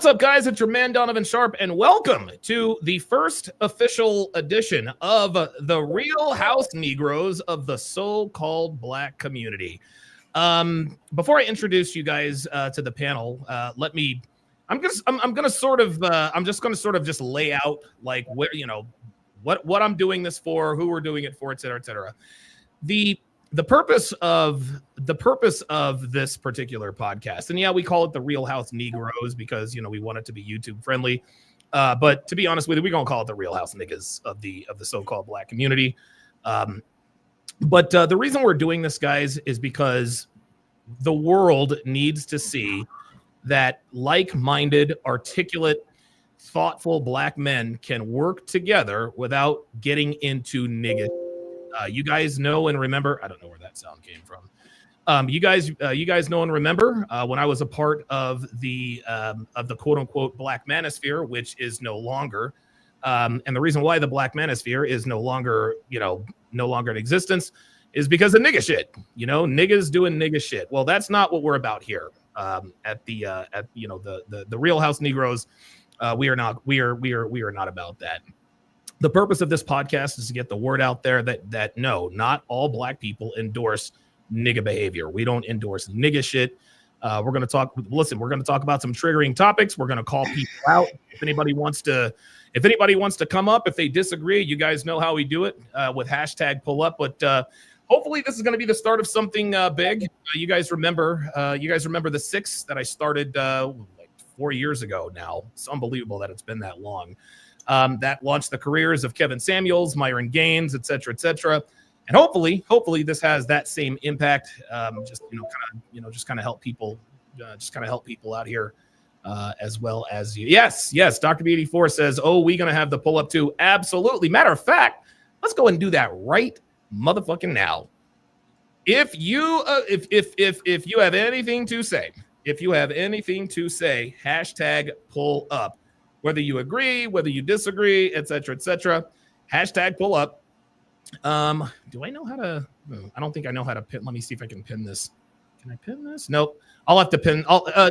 What's up, guys? It's your man, Donovan Sharp, and welcome to the first official edition of the Real House Negroes of the so-called Black community. Before I introduce you guys to the panel, I'm just gonna sort of just lay out like where what I'm doing this for, who we're doing it for, et cetera, et cetera. The purpose of this particular podcast, and yeah, we call it the Real House Negroes because we want it to be YouTube friendly. But to be honest with you, we're gonna call it the Real House Niggas of the so-called Black community. But the reason we're doing this, guys, is because the world needs to see that like-minded, articulate, thoughtful Black men can work together without getting into niggas. You guys know and remember. I don't know where that sound came from. You guys know and remember when I was a part of the quote unquote Black manosphere, which is no longer. And the reason why the Black manosphere is no longer in existence is because of nigga shit. Niggas doing nigga shit. Well, that's not what we're about here. At the Real House Negroes, we are not about that. The purpose of this podcast is to get the word out there that no, not all Black people endorse nigga behavior. We don't endorse nigga shit. We're going to talk about some triggering topics. We're going to call people out. If anybody wants to come up, if they disagree, you guys know how we do it with hashtag pull up. But hopefully this is going to be the start of something big. You guys remember the 6 that I started like 4 years ago now. It's unbelievable that it's been that long. That launched the careers of Kevin Samuels, Myron Gaines, et cetera, and hopefully this has that same impact. Just kind of help people, out here, as well as you. Yes, Dr. B84 says, "Oh, we gonna have the pull up too?" Absolutely. Matter of fact, let's go and do that right motherfucking now. If you have anything to say, hashtag pull up. Whether you agree, whether you disagree, et cetera, hashtag pull up. Do I know how to? I don't think I know how to pin. Let me see if I can pin this. Can I pin this? Nope. I'll have to pin the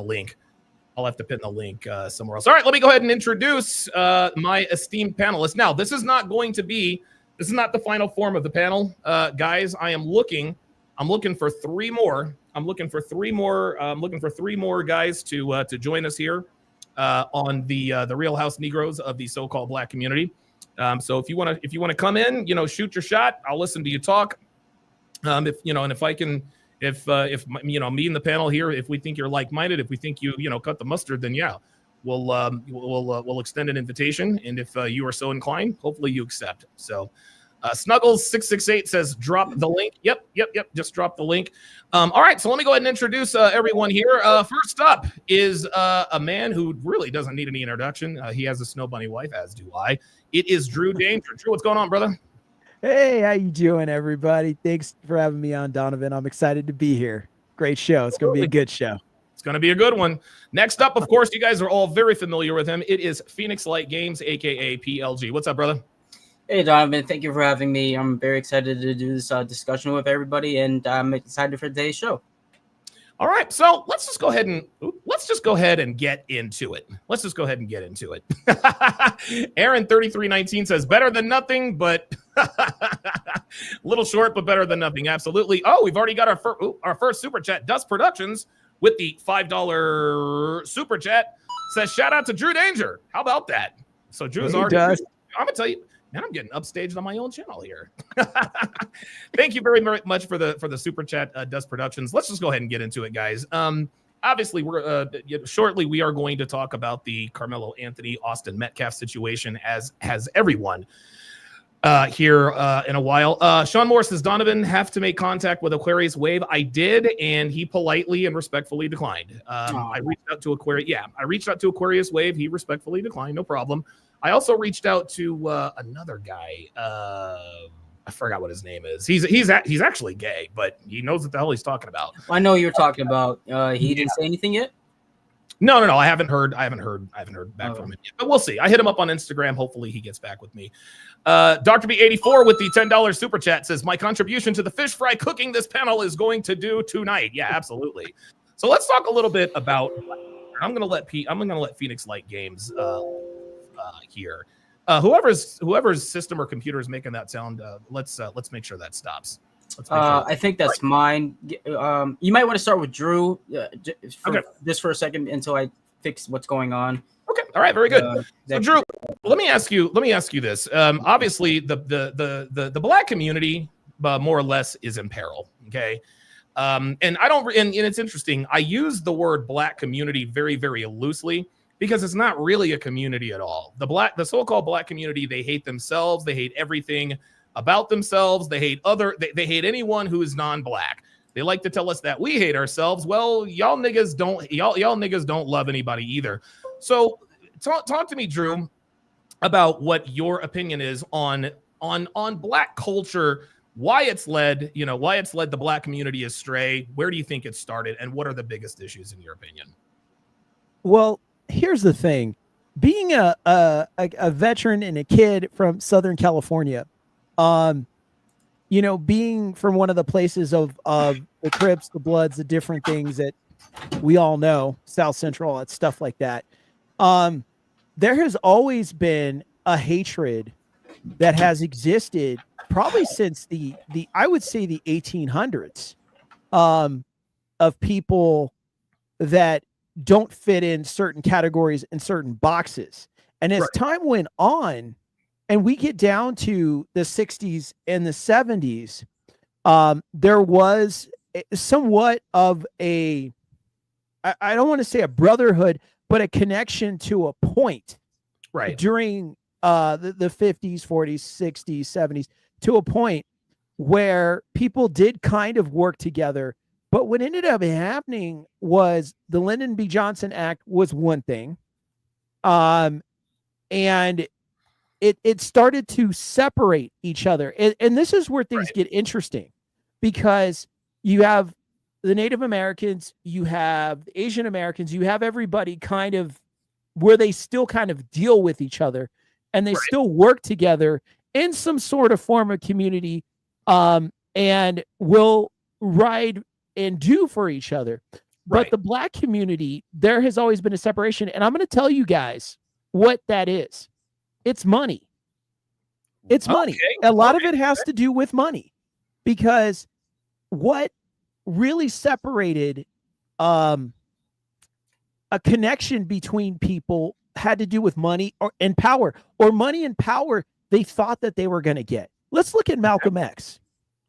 link. I'll have to pin the link somewhere else. All right, let me go ahead and introduce my esteemed panelists. Now, this is not the final form of the panel, guys. I'm looking for 3 more. I'm looking for three more guys to join us here on the Real House Negroes of the so-called Black community. So if you want to come in, shoot your shot. I'll listen to you talk. If me and the panel here, if we think you're like-minded, if we think you cut the mustard, then yeah, we'll extend an invitation. And if you are so inclined, hopefully you accept. So. Snuggles668 says drop the link. Yep. Just drop the link. All right, so let me go ahead and introduce everyone here. First up is a man who really doesn't need any introduction. He has a snow bunny wife, as do I. It is Drew Danger. Drew, what's going on, brother? Hey, how you doing, everybody? Thanks for having me on, Donovan. I'm excited to be here. Great show. It's going to be a good show. It's going to be a good one. Next up, of course, you guys are all very familiar with him. It is Phoenix Light Games, a.k.a. PLG. What's up, brother? Hey, Donovan, thank you for having me. I'm very excited to do this discussion with everybody, and I'm excited for today's show. All right, so let's just go ahead and get into it. Aaron3319 says better than nothing, but a little short, but better than nothing. Absolutely. Oh, we've already got our first super chat. Dust Productions with the $5 super chat says shout out to Drew Danger. How about that? So Drew's already. I'm gonna tell you. Man, I'm getting upstaged on my own channel here. Thank you very much for the super chat, Dust Productions. Let's just go ahead and get into it, guys. Obviously, shortly we are going to talk about the Carmelo Anthony, Austin Metcalf situation, as has everyone here in a while. Sean Moore says, Donovan, have to make contact with Aquarius Wave. I did, and he politely and respectfully declined. I reached out to Aquarius Wave. He respectfully declined. No problem. I also reached out to another guy. I forgot what his name is. He's actually gay, but he knows what the hell he's talking about. I know you're talking about. He didn't say anything yet. No. I haven't heard back from him yet, but we'll see. I hit him up on Instagram. Hopefully he gets back with me. Dr. B84 with the $10 super chat says, my contribution to the fish fry cooking this panel is going to do tonight. Yeah, absolutely. So let's talk a little bit about. I'm gonna let Phoenix Light Games here. Whoever's system or computer is making that sound, let's make sure that stops. I think that's mine. You might want to start with Drew, just for a second until I fix what's going on. Okay. All right. Very good. So Drew, let me ask you this. Obviously, the Black community, more or less, is in peril. Okay. And I don't. And it's interesting. I use the word Black community very, very loosely because it's not really a community at all. The so-called Black community, they hate themselves. They hate everything about themselves. They hate they hate anyone who is non-Black. They like to tell us that we hate ourselves. Well, y'all niggas don't love anybody either. So talk to me, Drew, about what your opinion is on Black culture, why it's led the Black community astray. Where do you think it started, and what are the biggest issues in your opinion? Well, here's the thing. Being a veteran and a kid from Southern California, being from one of the places of the Crips, the Bloods, the different things that we all know, South Central, that stuff like that. There has always been a hatred that has existed probably since I would say the 1800s, of people that don't fit in certain categories and certain boxes. And as time went on, and we get down to the 60s and the 70s, there was somewhat of I don't want to say a brotherhood, but a connection to a point during the 50s, 40s, 60s, 70s, to a point where people did kind of work together. But what ended up happening was the Lyndon B. Johnson Act was one thing. And it started to separate each other. And this is where things get interesting, because you have the Native Americans, you have the Asian Americans, you have everybody kind of where they still kind of deal with each other, and they still work together in some sort of form of community, and will ride and do for each other. But the Black community, there has always been a separation. And I'm going to tell you guys what that is. It's money. It's money. A lot of it has to do with money, because what really separated a connection between people had to do with money and power, or money and power they thought that they were going to get. Let's look at Malcolm X.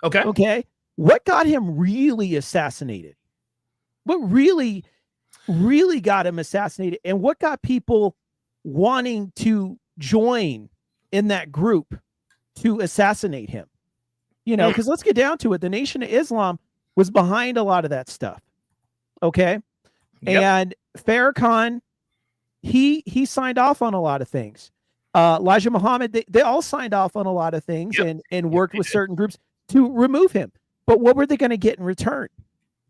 Okay. What got him really assassinated? What really, really got him assassinated? And what got people wanting to join in that group to assassinate him? Because let's get down to it. The Nation of Islam was behind a lot of that stuff. Okay. And Farrakhan, he signed off on a lot of things. Elijah Muhammad, they all signed off on a lot of things and worked with certain groups to remove him. But what were they going to get in return?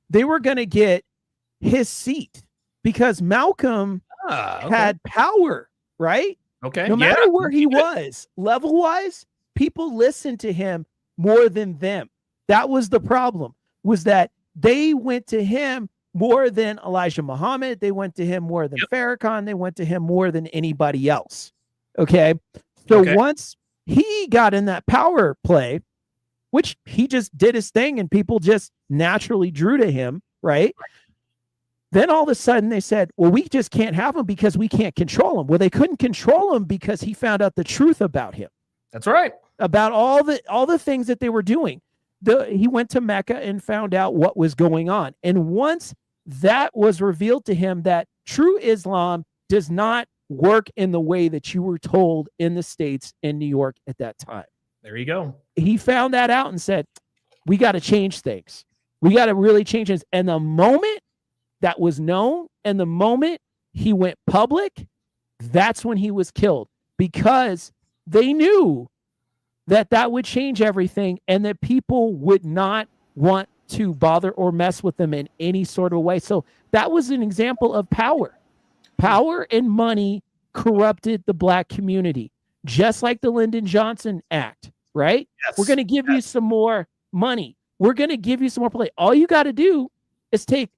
They were going to get his seat, because Malcolm had power, right? Okay. No matter where he was, level-wise, people listened to him more than them. That was the problem, was that they went to him more than Elijah Muhammad. They went to him more than Farrakhan. They went to him more than anybody else. Okay. So once he got in that power play, which he just did his thing and people just naturally drew to him, right? Then all of a sudden they said, well, we just can't have him because we can't control him. Well, they couldn't control him because he found out the truth about him. That's right. About all the things that they were doing. He went to Mecca and found out what was going on. And once that was revealed to him, that true Islam does not work in the way that you were told in the States, in New York at that time. There you go. He found that out and said, we got to change things. We got to really change things. And the moment that was known and the moment he went public, that's when he was killed, because they knew that would change everything and that people would not want to bother or mess with them in any sort of way. So that was an example of power. Power and money corrupted the Black community, just like the Lyndon Johnson Act, right? Yes. We're going to give you some more money. We're going to give you some more play. All you got to do is take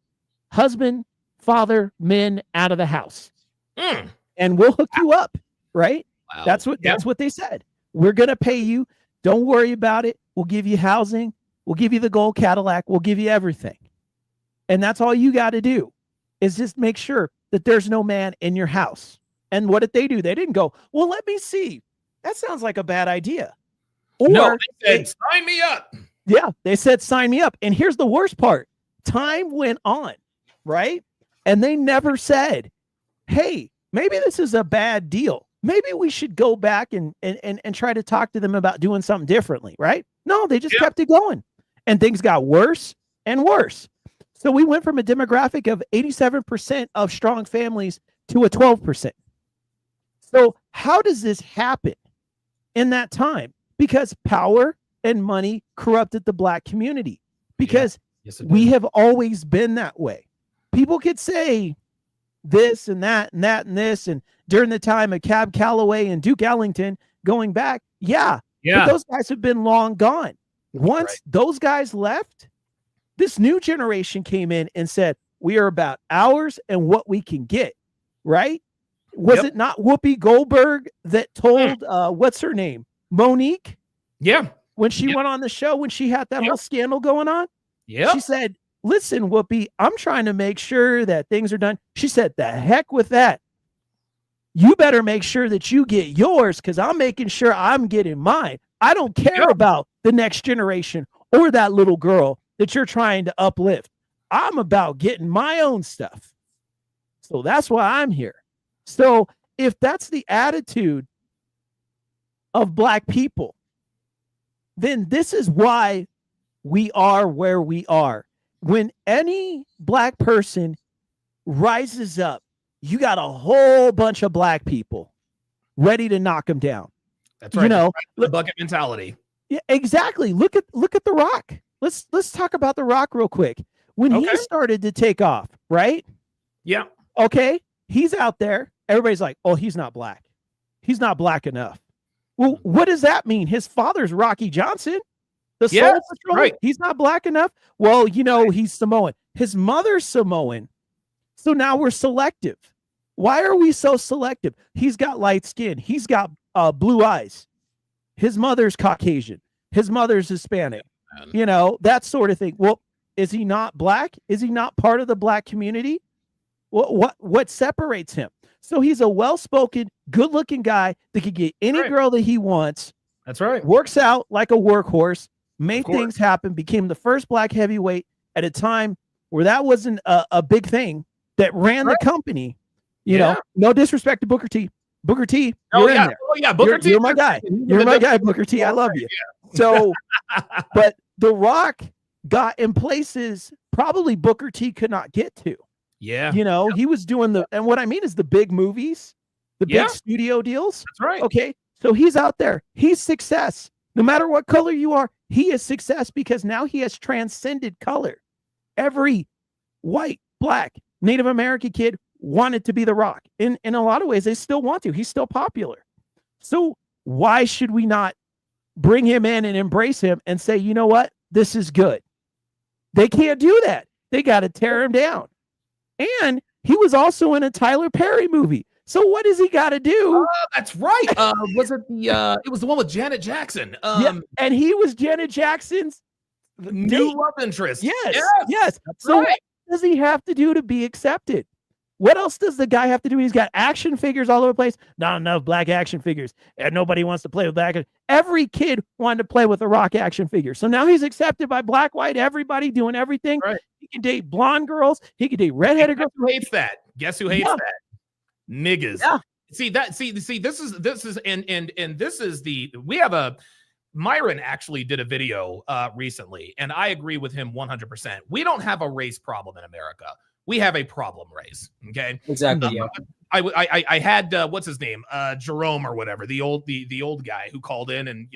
husband, father, men out of the house. Mm. And we'll hook you up, right? Wow. That's what they said. We're going to pay you. Don't worry about it. We'll give you housing. We'll give you the gold Cadillac. We'll give you everything. And that's all you got to do is just make sure that there's no man in your house. And what did they do? They didn't go, well, let me see. That sounds like a bad idea. Or no, they said, sign me up. Yeah, they said, sign me up. And here's the worst part. Time went on, right? And they never said, hey, maybe this is a bad deal. Maybe we should go back and try to talk to them about doing something differently, right? No, they just kept it going. And things got worse and worse. So we went from a demographic of 87% of strong families to a 12%. So how does this happen in that time? Because power and money corrupted the Black community. Because we have always been that way. People could say this and that and that and this, and during the time of Cab Calloway and Duke Ellington going back, but those guys have been long gone. Once those guys left, this new generation came in and said, we are about ours and what we can get, right? Was it not Whoopi Goldberg that told, what's her name? Monique? Yeah. When she went on the show, when she had that whole scandal going on? Yeah. She said, listen, Whoopi, I'm trying to make sure that things are done. She said, the heck with that. You better make sure that you get yours because I'm making sure I'm getting mine. I don't care about the next generation or that little girl that you're trying to uplift. I'm about getting my own stuff. So that's why I'm here. So if that's the attitude of Black people, then this is why we are where we are. When any Black person rises up, you got a whole bunch of Black people ready to knock them down. That's right. The bucket mentality. Yeah, exactly. Look at The Rock. Let's talk about The Rock real quick. When he started to take off, right? Yeah. Okay. He's out there. Everybody's like, oh, he's not Black. He's not Black enough. Well, what does that mean? His father's Rocky Johnson. The Soul Patrol, right? He's not Black enough. Well, he's Samoan. His mother's Samoan. So now we're selective. Why are we so selective? He's got light skin. He's got blue eyes. His mother's Caucasian. His mother's Hispanic. That sort of thing. Well, is he not Black? Is he not part of the Black community? What separates him? So he's a well-spoken, good-looking guy that could get any girl that he wants. That's right. Works out like a workhorse, made things happen, became the first Black heavyweight at a time where that wasn't a big thing, that ran the company. No disrespect to Booker T. Booker T, you're in there. Oh, yeah, Booker T. You're my guy. You're my guy, Booker T. I love you. So, but The Rock got in places probably Booker T could not get to. Yeah. He was doing and what I mean is the big movies, the big studio deals. That's right. Okay. So he's out there. He's success. No matter what color you are, he is success because now he has transcended color. Every white, Black, Native American kid wanted to be The Rock. In a lot of ways, they still want to. He's still popular. So why should we not bring him in and embrace him and say, you know what? This is good. They can't do that. They got to tear him down. And he was also in a Tyler Perry movie. So what does he got to do? That's right. Was it it was the one with Janet Jackson. And he was Janet Jackson's new love interest. Yes. So what does he have to do to be accepted? What else does the guy have to do? He's got action figures all over the place. Not enough Black action figures. And nobody wants to play with Black. Every kid wanted to play with a Rock action figure. So now he's accepted by Black, white, everybody doing everything. Right. He can date blonde girls. He can date redheaded girls. Who hates that? Guess who hates that? Niggas. Yeah. See, this is and this is we have a Myron actually did a video recently, and I agree with him 100%. We don't have a race problem in America. We have a problem race. Okay. Exactly. I had what's his name? Jerome or whatever, the old guy who called in and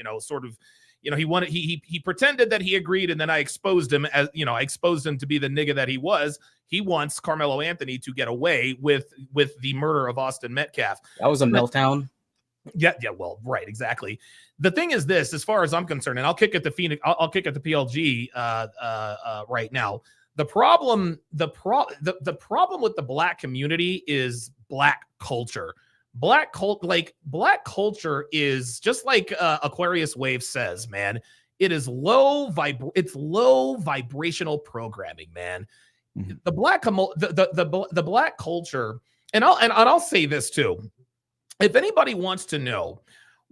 he pretended that he agreed, and then I exposed him to be the nigga that he was. He wants Carmelo Anthony to get away with the murder of Austin Metcalf. That was a meltdown. Yeah, well, right, exactly. The thing is this, as far as I'm concerned, and I'll kick at the PLG right now. The problem with the black community is black culture. Black culture is just like Aquarius Wave says, man. It is low vibrational programming, man. Mm-hmm. The black culture, and I'll say this too. If anybody wants to know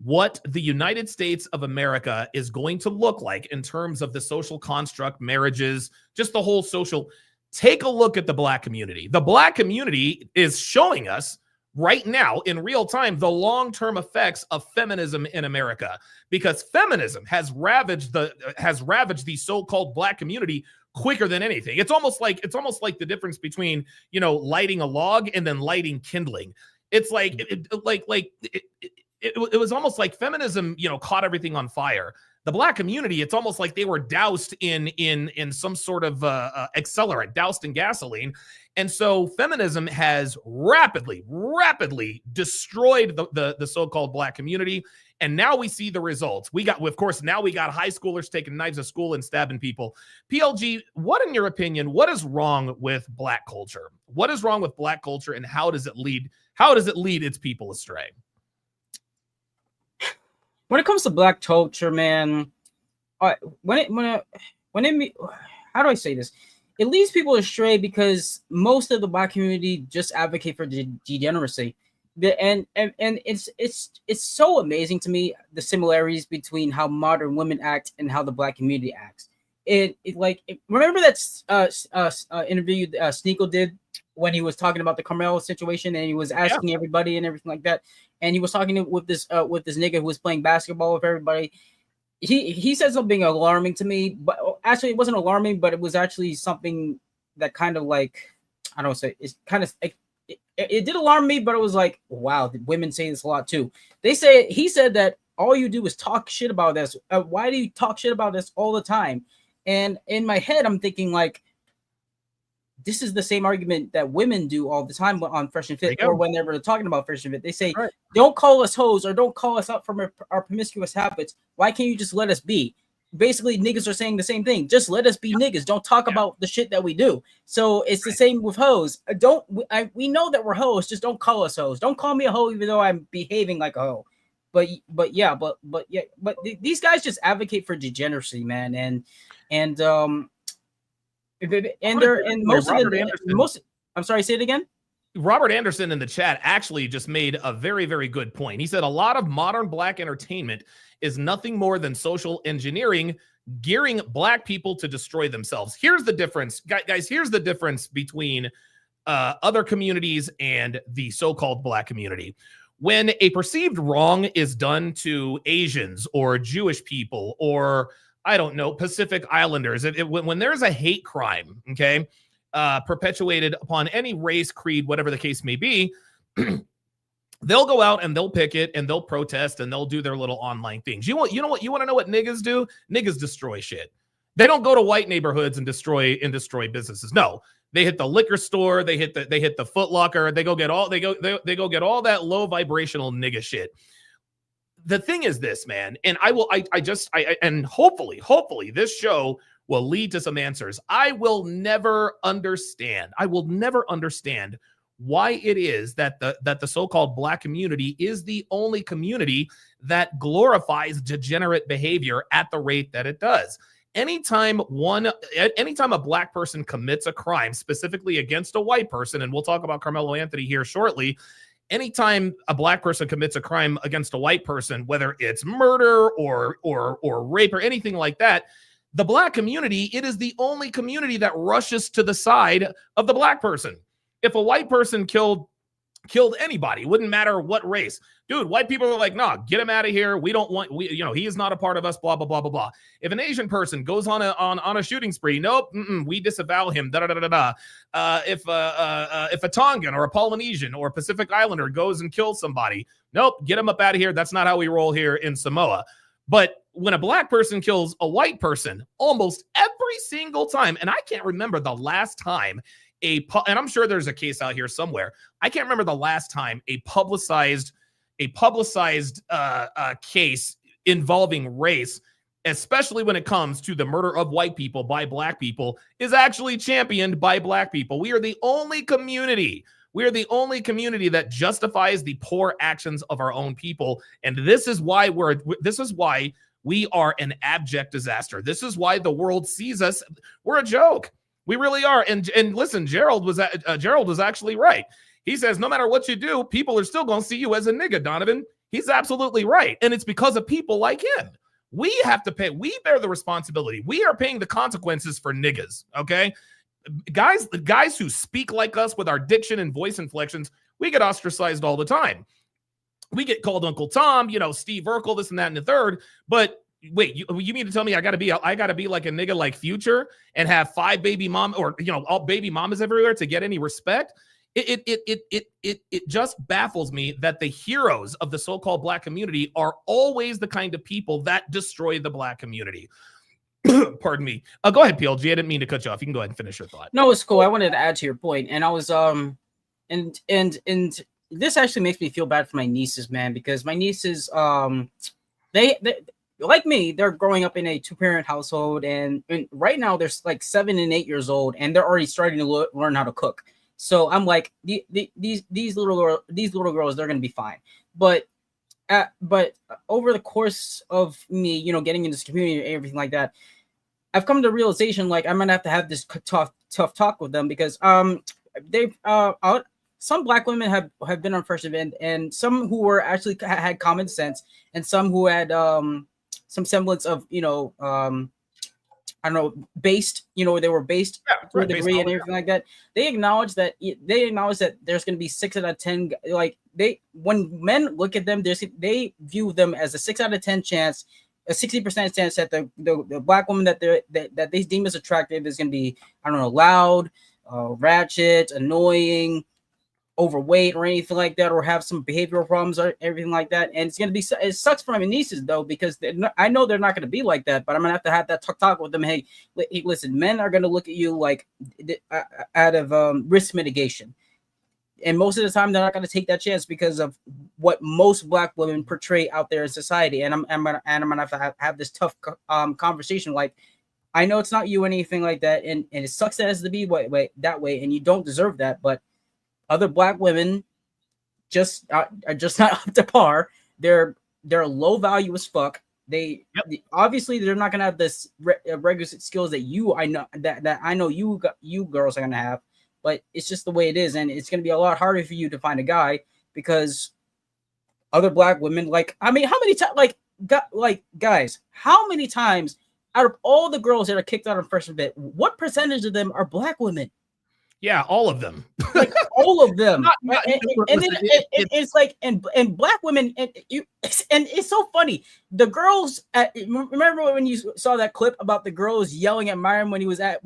what the United States of America is going to look like in terms of the social construct, marriages, just the whole social, take a look at the black community. The black community is showing us right now in real time the long-term effects of feminism in America, because feminism has ravaged the so-called black community quicker than anything. It's almost like the difference between, lighting a log and then lighting kindling. It's like it was almost like feminism, caught everything on fire. The black community, it's almost like they were doused in some sort of accelerant, doused in gasoline. And so feminism has rapidly destroyed the so-called black community. And now we see the results. Of course, now we got high schoolers taking knives to school and stabbing people. PLG, what in your opinion, what is wrong with black culture? What is wrong with black culture, and how does it lead its people astray? When it comes to black culture, man, how do I say this? It leads people astray because most of the black community just advocate for degeneracy. And it's so amazing to me, the similarities between how modern women act and how the black community acts. Remember that interview Sneeko did when he was talking about the Karmelo situation, and he was asking everybody and everything like that. And he was talking with this nigga who was playing basketball with everybody. He said something alarming to me, but actually it wasn't alarming, but it was actually something that kind of like, I don't say, it's kind of, it did alarm me, but it was like, wow, women say this a lot too. He said that all you do is talk shit about this. Why do you talk shit about this all the time? And in my head, I'm thinking like, this is the same argument that women do all the time on Fresh and Fit, or whenever they're talking about Fresh and Fit. They say, right, don't call us hoes, or don't call us up from our promiscuous habits. Why can't you just let us be? Basically, niggas are saying the same thing. Just let us be niggas. Don't talk about the shit that we do. So it's the same with hoes. We know that we're hoes. Just don't call us hoes. Don't call me a hoe, even though I'm behaving like a hoe. But these guys just advocate for degeneracy, man. I'm sorry, say it again. Robert Anderson in the chat actually just made a very, very good point. He said a lot of modern black entertainment is nothing more than social engineering, gearing black people to destroy themselves. Here's the difference, guys. Here's the difference between other communities and the so-called black community. When a perceived wrong is done to Asians or Jewish people, or I don't know, Pacific Islanders, when there's a hate crime, okay, perpetuated upon any race, creed, whatever the case may be, they'll go out and they'll picket and they'll protest and they'll do their little online things. You want to know what niggas do? Niggas destroy shit. They don't go to white neighborhoods and destroy businesses. No, they hit the liquor store, they hit the Foot Locker, they go get all that low vibrational nigga shit. The thing is this, man, and and hopefully this show will lead to some answers. I will never understand why it is that the so-called black community is the only community that glorifies degenerate behavior at the rate that it does. Anytime a black person commits a crime, specifically against a white person, and we'll talk about Carmelo Anthony here shortly, anytime a black person commits a crime against a white person, whether it's murder or rape or anything like that, the black community, it is the only community that rushes to the side of the black person. If a white person killed anybody, wouldn't matter what race, dude, white people are like, nah, get him out of here. We don't want, he is not a part of us, blah, blah, blah, blah, blah. If an Asian person goes on a shooting spree, nope, we disavow him, da, da, da, da, da. If a Tongan or a Polynesian or a Pacific Islander goes and kills somebody, nope, get him up out of here. That's not how we roll here in Samoa. But when a black person kills a white person, almost every single time, and I can't remember the last time and I'm sure there's a case out here somewhere, I can't remember the last time a publicized case involving race especially when it comes to the murder of white people by black people, is actually championed by black people. We are the only community. We are the only community that justifies the poor actions of our own people. And this is why we are an abject disaster. This is why the world sees us. We're a joke. We really are. And listen, Gerald was actually right. He says, no matter what you do, people are still going to see you as a nigga, Donovan. He's absolutely right. And it's because of people like him. We have to pay. We bear the responsibility. We are paying the consequences for niggas, okay? The guys who speak like us with our diction and voice inflections, we get ostracized all the time. We get called Uncle Tom, Steve Urkel, this and that and the third. But wait, you mean to tell me I gotta be like a nigga like Future and have 5 baby mom or all baby mamas everywhere to get any respect? It just baffles me that the heroes of the so-called black community are always the kind of people that destroy the black community. Pardon me. Go ahead, PLG. I didn't mean to cut you off. You can go ahead and finish your thought. No, it's cool. I wanted to add to your point, and I was and this actually makes me feel bad for my nieces, man, because my nieces they like me, they're growing up in a 2-parent household, and right now they're like 7 and 8 years old, and they're already starting to learn how to cook. So I'm like, these little girls, they're gonna be fine. But over the course of me, getting into this community and everything like that, I've come to the realization like I'm gonna have this tough talk with them because they've some black women have been on First Event, and some who were actually had common sense, and some who had some semblance of I don't know, based, they were based to a degree and everything like that. They acknowledge that there's going to be 6 out of 10. Like when men look at them, they view them as a 6 out of 10 chance, a 60% chance that the black woman that they deem as attractive is going to be, I don't know, loud, ratchet, annoying, overweight or anything like that, or have some behavioral problems or everything like that. And it's going to be, it sucks for my nieces though, because I know they're not going to be like that, but I'm going to have that talk with them. Hey, listen, men are going to look at you like out of risk mitigation. And most of the time they're not going to take that chance because of what most black women portray out there in society. And I'm going to have this tough conversation. Like, I know it's not you or anything like that. And it sucks that it has to be that way. And you don't deserve that. But other black women are just not up to par. They're low value as fuck. Obviously they're not gonna have this requisite skills that I know you girls are gonna have. But it's just the way it is, and it's gonna be a lot harder for you to find a guy because other black women, how many times, guys, how many times out of all the girls that are kicked out of First Event, what percentage of them are black women? Yeah, all of them. Like all of them. It's like and black women and it's so funny. The girls remember when you saw that clip about the girls yelling at Myron when he was about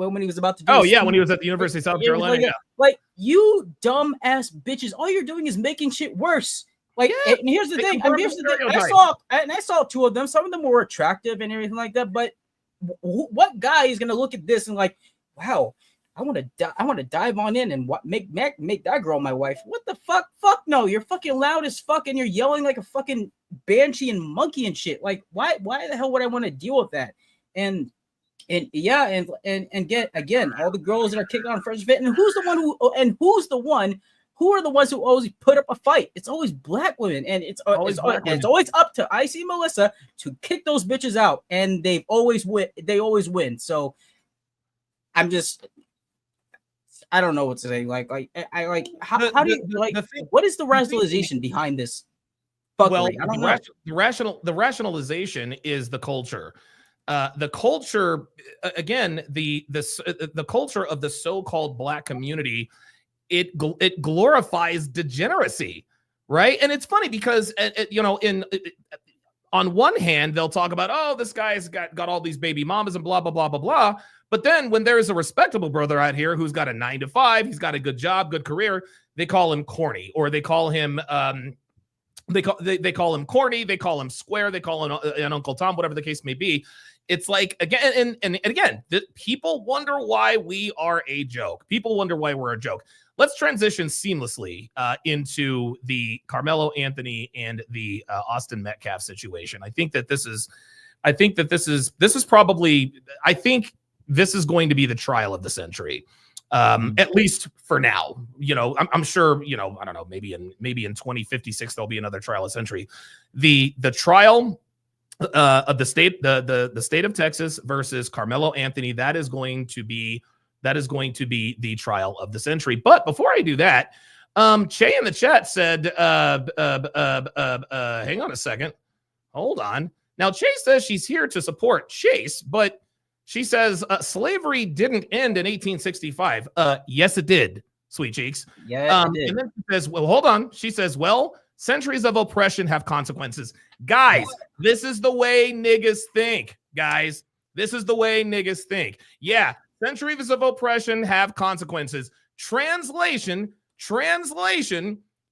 to do when he was at the University of South Carolina. Like you dumb ass bitches, all you're doing is making shit worse. Like, and here's the thing. I saw 2 of them. Some of them were attractive and everything like that. But what guy is gonna look at this and like, wow, I want to dive on in and make that girl my wife. What the fuck? Fuck no! You're fucking loud as fuck and you're yelling like a fucking banshee and monkey and shit. Like, why the hell would I want to deal with that? And get again all the girls that are kicked on First Event. And who are the ones who always put up a fight? It's always black women, and it's always up to IC Melissa to kick those bitches out, and they always win. So I'm just. I don't know what to say. How do you what is the rationalization behind this? Well, the rationalization is the culture. The culture, again, the culture of the so-called black community, it glorifies degeneracy, right? And it's funny because on one hand, they'll talk about, oh, this guy's got all these baby mamas and blah, blah, blah, blah, blah. But then when there's a respectable brother out here who's got a 9-to-5, he's got a good job, good career, they call him corny, or they call him they call him corny, they call him square, they call him an Uncle Tom, whatever the case may be. It's like, again, and again, people wonder why we are a joke. People wonder why we're a joke. Let's transition seamlessly into the Carmelo Anthony and the Austin Metcalf situation. I think that this is I think that this is probably, I think this is going to be the trial of the century. At least for now, I'm sure, I don't know, maybe in 2056 there'll be another trial of century. The trial of the state of Texas versus Carmelo Anthony, that is going to be the trial of the century. But before I do that, Che in the chat said, hang on a second, hold on. Now Che says she's here to support Chase, but she says slavery didn't end in 1865. Yes, it did, sweet cheeks. Yeah, it did. And then she says, well, hold on. She says, well, centuries of oppression have consequences. Guys, this is the way niggas think, guys. This is the way niggas think. Yeah, centuries of oppression have consequences. Translation,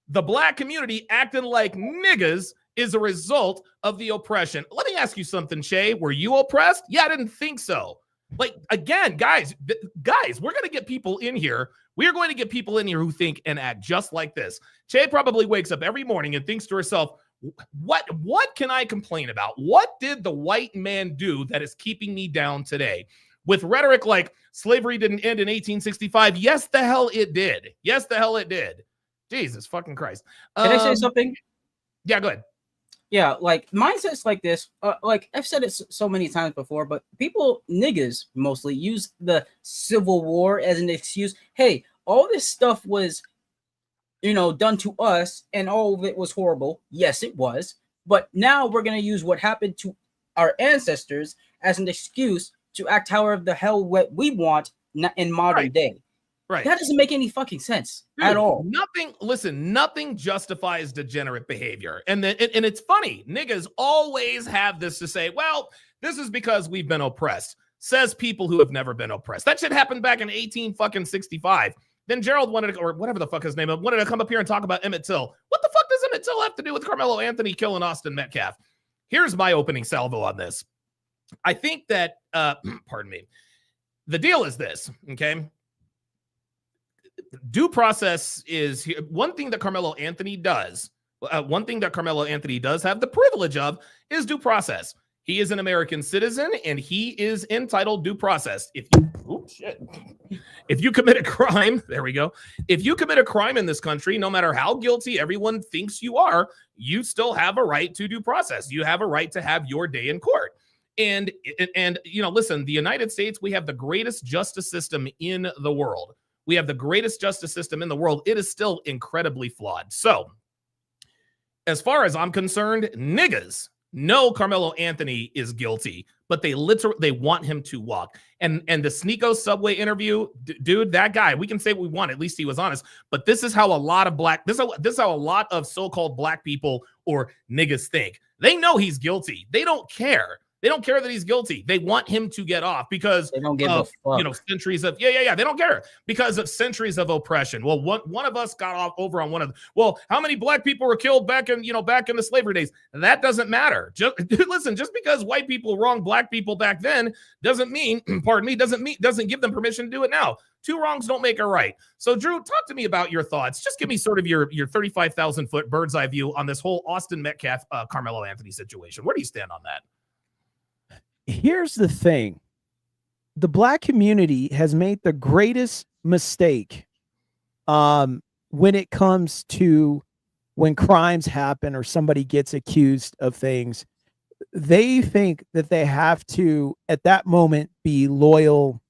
the black community acting like niggas is a result of the oppression. Let me ask you something, Che. Were you oppressed? Yeah, I didn't think so. Like, again, guys, we're going to get people in here. We are going to get people in here who think and act just like this. Che probably wakes up every morning and thinks to herself, what can I complain about? What did the white man do that is keeping me down today? With rhetoric like slavery didn't end in 1865. Yes, the hell it did. Yes, the hell it did. Jesus fucking Christ. Can I say something? Yeah, go ahead. Yeah, like mindsets like this, like I've said it so many times before, but niggas mostly use the Civil War as an excuse. Hey, all this stuff was, done to us and all of it was horrible. Yes, it was. But now we're going to use what happened to our ancestors as an excuse to act however the hell what we want in modern day. Right. That doesn't make any fucking sense at all. Nothing justifies degenerate behavior. And it's funny. Niggas always have this to say, well, this is because we've been oppressed. Says people who have never been oppressed. That shit happened back in 1865. Then Gerald wanted to, or whatever the fuck his name is, wanted to come up here and talk about Emmett Till. What the fuck does Emmett Till have to do with Carmelo Anthony killing Austin Metcalf? Here's my opening salvo on this. I think that, pardon me, the deal is this, okay? Due process is one thing that Carmelo Anthony does. One thing that Carmelo Anthony does have the privilege of is due process. He is an American citizen and he is entitled due process. If you commit a crime, there we go. If you commit a crime in this country, no matter how guilty everyone thinks you are, you still have a right to due process. You have a right to have your day in court. And listen, the United States, we have the greatest justice system in the world. We have the greatest justice system in the world. It is still incredibly flawed. So, as far as I'm concerned, niggas know Carmelo Anthony is guilty, but they want him to walk. And the Sneeko Subway interview, dude, that guy, we can say what we want. At least he was honest. But this is how a lot of this is how a lot of so-called black people or niggas think. They know he's guilty. They don't care. They don't care that he's guilty. They want him to get off because they don't give a fuck. Centuries of They don't care because of centuries of oppression. Well, one of us got off over on one of them. Well, how many black people were killed back in the slavery days? That doesn't matter. Just because white people wronged black people back then doesn't mean, doesn't give them permission to do it now. Two wrongs don't make a right. So, Drew, talk to me about your thoughts. Just give me sort of your 35,000 foot bird's eye view on this whole Austin Metcalf, Carmelo Anthony situation. Where do you stand on that? Here's the thing. The black community has made the greatest mistake when it comes to when crimes happen or somebody gets accused of things. They think that they have to, at that moment, be loyal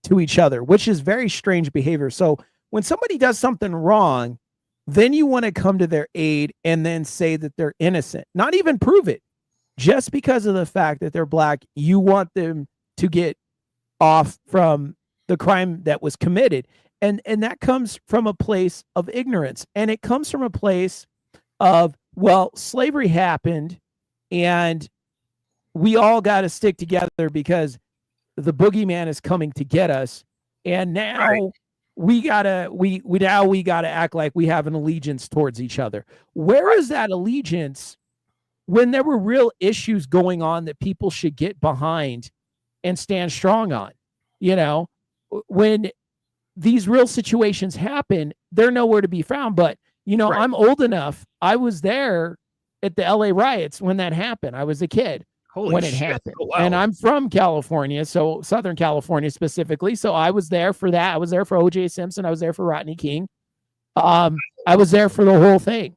to each other, which is very strange behavior. So when somebody does something wrong, then you want to come to their aid and then say that they're innocent, not even prove it. Just because of the fact that they're black, you want them to get off from the crime that was committed. And that comes from a place of ignorance. And it comes from a place of, well, slavery happened and we all got to stick together because the boogeyman is coming to get us. And now we gotta act like we have an allegiance towards each other. Where is that allegiance when there were real issues going on that people should get behind and stand strong on? When these real situations happen, they're nowhere to be found. But, I'm old enough. I was there at the LA riots when that happened. I was a kid. when it happened. Oh, wow. And I'm from California, so Southern California specifically. So I was there for that. I was there for O.J. Simpson. I was there for Rodney King. I was there for the whole thing.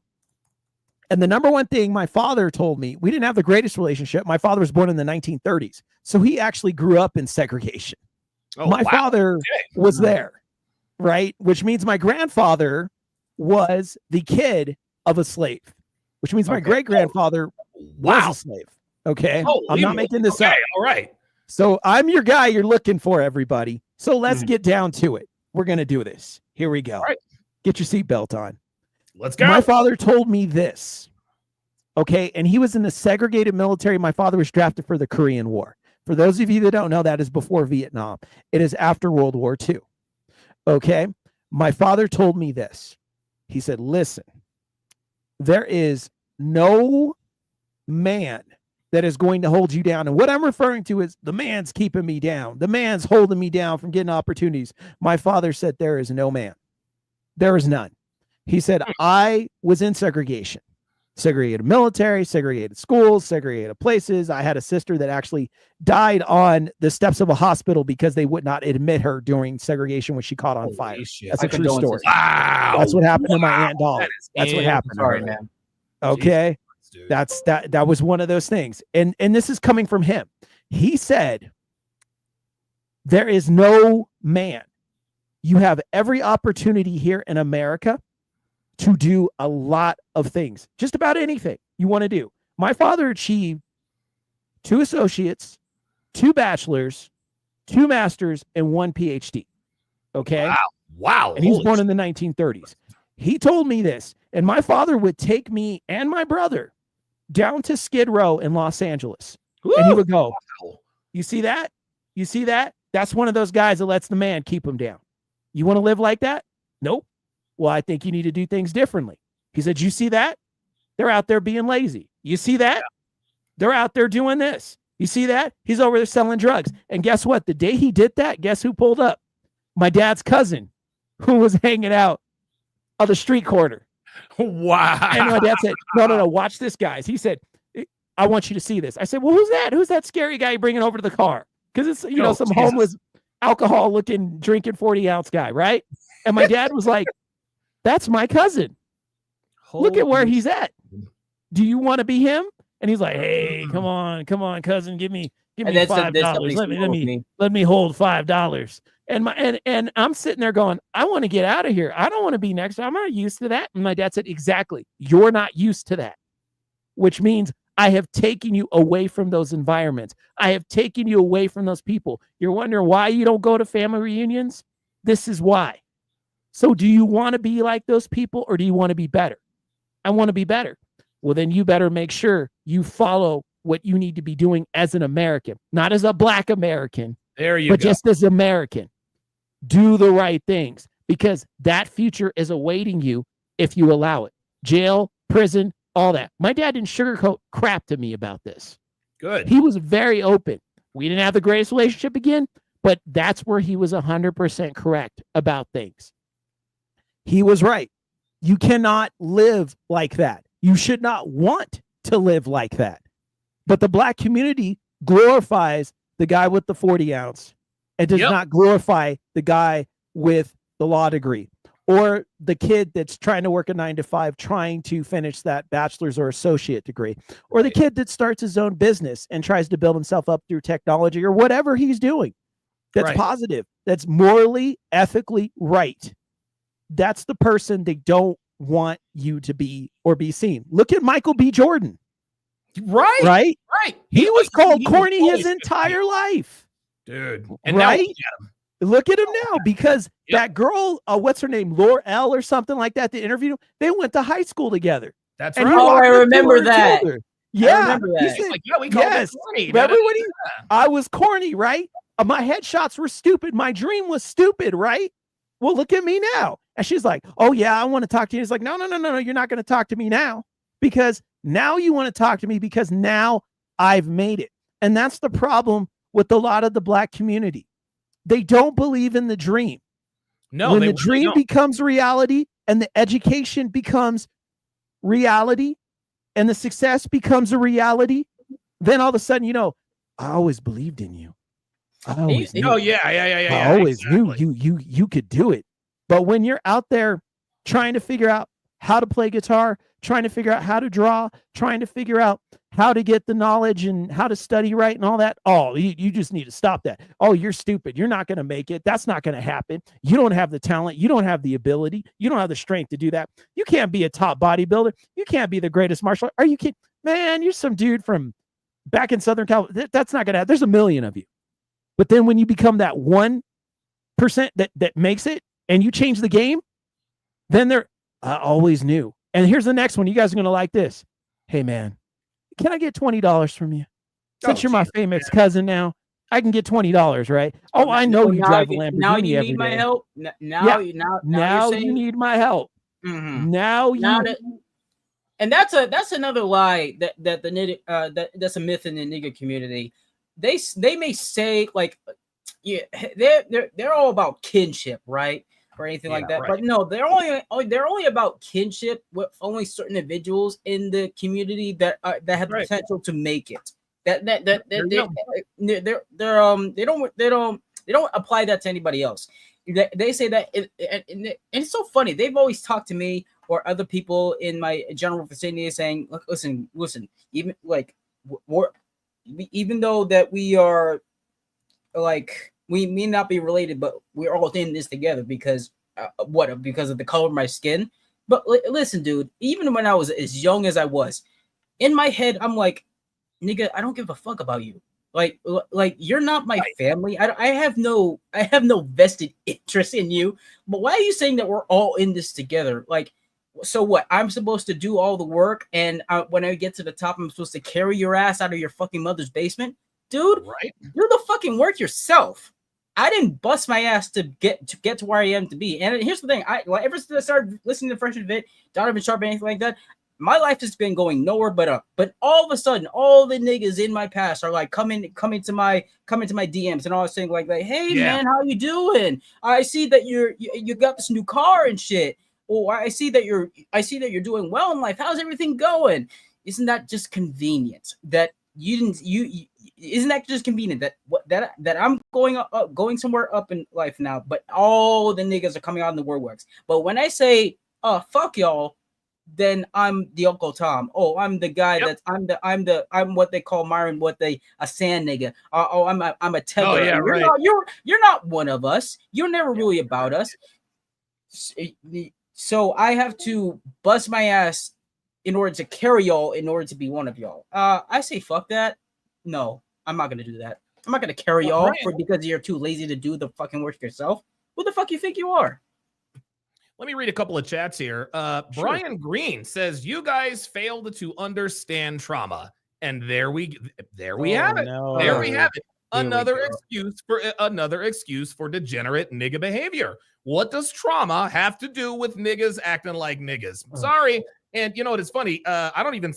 And the number one thing my father told me, we didn't have the greatest relationship. My father was born in the 1930s. So he actually grew up in segregation. Oh, my father was there, right? Which means my grandfather was the kid of a slave, which means my great-grandfather was a slave. Okay. I'm not making this up. All right. So I'm your guy you're looking for, everybody. So let's get down to it. We're going to do this. Here we go. All right. Get your seatbelt on. Let's go. My father told me this. Okay. And he was in the segregated military. My father was drafted for the Korean War. For those of you that don't know, that is before Vietnam. It is after World War II. Okay. My father told me this. He said, listen, there is no man that is going to hold you down. And what I'm referring to is the man's keeping me down. The man's holding me down from getting opportunities. My father said, there is no man. There is none. He said, I was in segregation. Segregated military, segregated schools, segregated places. I had a sister that actually died on the steps of a hospital because they would not admit her during segregation when she caught on fire. Shit. That's a true story. Wow. That's what happened to my Aunt Dolly. That's what happened. Sorry, man. Okay. Jesus. That was one of those things. And this is coming from him. He said, there is no man. You have every opportunity here in America to do a lot of things, just about anything you want to do. My father achieved 2 associates, 2 bachelors, 2 masters, and 1 PhD. Okay. Wow. And he was born in the 1930s. He told me this, and my father would take me and my brother down to Skid Row in Los Angeles. Woo! And he would go, you see that? You see that? That's one of those guys that lets the man keep him down. You want to live like that? Nope. Well, I think you need to do things differently. He said, you see that? They're out there being lazy. You see that? Yeah. They're out there doing this. You see that? He's over there selling drugs. And guess what? The day he did that, guess who pulled up? My dad's cousin, who was hanging out on the street corner. Wow. And my dad said, no, watch this, guys. He said, I want you to see this. I said, well, who's that? Who's that scary guy you're bringing over to the car? Because it's, some homeless, alcohol-looking, drinking 40-ounce guy, right? And my dad was like, that's my cousin. Look at where he's at. Do you want to be him? And he's like, hey, come on, cousin, give me $5. Let me hold $5. And I'm sitting there going, I want to get out of here. I don't want to be next. I'm not used to that. And my dad said, exactly. You're not used to that, which means I have taken you away from those environments. I have taken you away from those people. You're wondering why you don't go to family reunions? This is why. So do you want to be like those people, or do you want to be better? I want to be better. Well, then you better make sure you follow what you need to be doing as an American, not as a Black American, but just as American. Do the right things, because that future is awaiting you if you allow it. Jail, prison, all that. My dad didn't sugarcoat crap to me about this. Good. He was very open. We didn't have the greatest relationship again, but that's where he was 100% correct about things. He was right. You cannot live like that. You should not want to live like that. But the Black community glorifies the guy with the 40-ounce and does not glorify the guy with the law degree, or the kid that's trying to work a 9-to-5, trying to finish that bachelor's or associate degree, or the kid that starts his own business and tries to build himself up through technology or whatever he's doing. That's positive. That's morally, ethically right. That's the person they don't want you to be or be seen. Look at Michael B. Jordan. Right. He was called corny his entire life. Dude. And look at him now, because that girl, what's her name? Laura L. or something like that, the interview, they went to high school together. That's right. Oh, I remember that. Yeah. I remember that. Said, like, we called it corny. Remember when I was corny, right? My headshots were stupid. My dream was stupid, right? Well, look at me now. And she's like, oh, yeah, I want to talk to you. He's like, no, you're not going to talk to me now, because now you want to talk to me because now I've made it. And that's the problem with a lot of the Black community. They don't believe in the dream. No, when the dream becomes reality and the education becomes reality and the success becomes a reality, then all of a sudden, you know, I always believed in you. I always knew. Oh yeah. I always knew you could do it. But when you're out there trying to figure out how to play guitar, trying to figure out how to draw, trying to figure out how to get the knowledge and how to study right and all that, oh, you just need to stop that. Oh, you're stupid. You're not going to make it. That's not going to happen. You don't have the talent. You don't have the ability. You don't have the strength to do that. You can't be a top bodybuilder. You can't be the greatest martial artist. Are you kidding? Man, you're some dude from back in Southern California. That's not going to happen. There's a million of you. But then when you become that 1% that makes it and you change the game, then I always knew. And here's the next one. You guys are going to like this. Hey, man, can I get $20 from you? Since you're my famous cousin now, I can get $20, right? Oh, I know you drive a Lamborghini now you every need my day. help. Now you're saying, you need my help. Mm-hmm. And that's another lie that's a myth in the nigga community. They may say like, yeah, they're all about kinship, right? Or anything like that. Right. But no, they're only about kinship with only certain individuals in the community that have the potential to make it. They don't apply that to anybody else. They say that, and it's so funny. They've always talked to me or other people in my general vicinity saying, "Look, listen, even like even though that we are like." We may not be related, but we're all in this together because because of the color of my skin. But listen, dude, even when I was as young as I was, in my head, I'm like, nigga, I don't give a fuck about you. Like you're not my family. I have no vested interest in you. But why are you saying that we're all in this together? Like, so what? I'm supposed to do all the work, and when I get to the top, I'm supposed to carry your ass out of your fucking mother's basement, dude. Right? Do the fucking work yourself. I didn't bust my ass to get to where I am to be. And here's the thing: ever since I started listening to Freshman Fit, Donovan Sharp, anything like that, my life has been going nowhere but up. But all of a sudden, all the niggas in my past are like coming to my DMs and all saying like, hey man, how you doing? I see that you got this new car and shit. Oh, I see that you're doing well in life. How's everything going? Isn't that just convenient that isn't that just convenient that I'm going somewhere up in life now, but all the niggas are coming out in the woodworks. But when I say fuck y'all, then I'm the Uncle Tom. Oh, I'm the guy I'm what they call Myron, a sand nigga. I'm a Tegra. Oh, yeah, right. You're not one of us. You're never really about us. So I have to bust my ass in order to carry y'all, in order to be one of y'all. I say fuck that. No, I'm not gonna do that. I'm not gonna carry y'all because you're too lazy to do the fucking work yourself. Who the fuck you think you are? Let me read a couple of chats here. Brian Green says, you guys failed to understand trauma. And there we have it. No. There we have it. Another excuse for degenerate nigga behavior. What does trauma have to do with niggas acting like niggas? Sorry. And you know what? It's funny. I don't even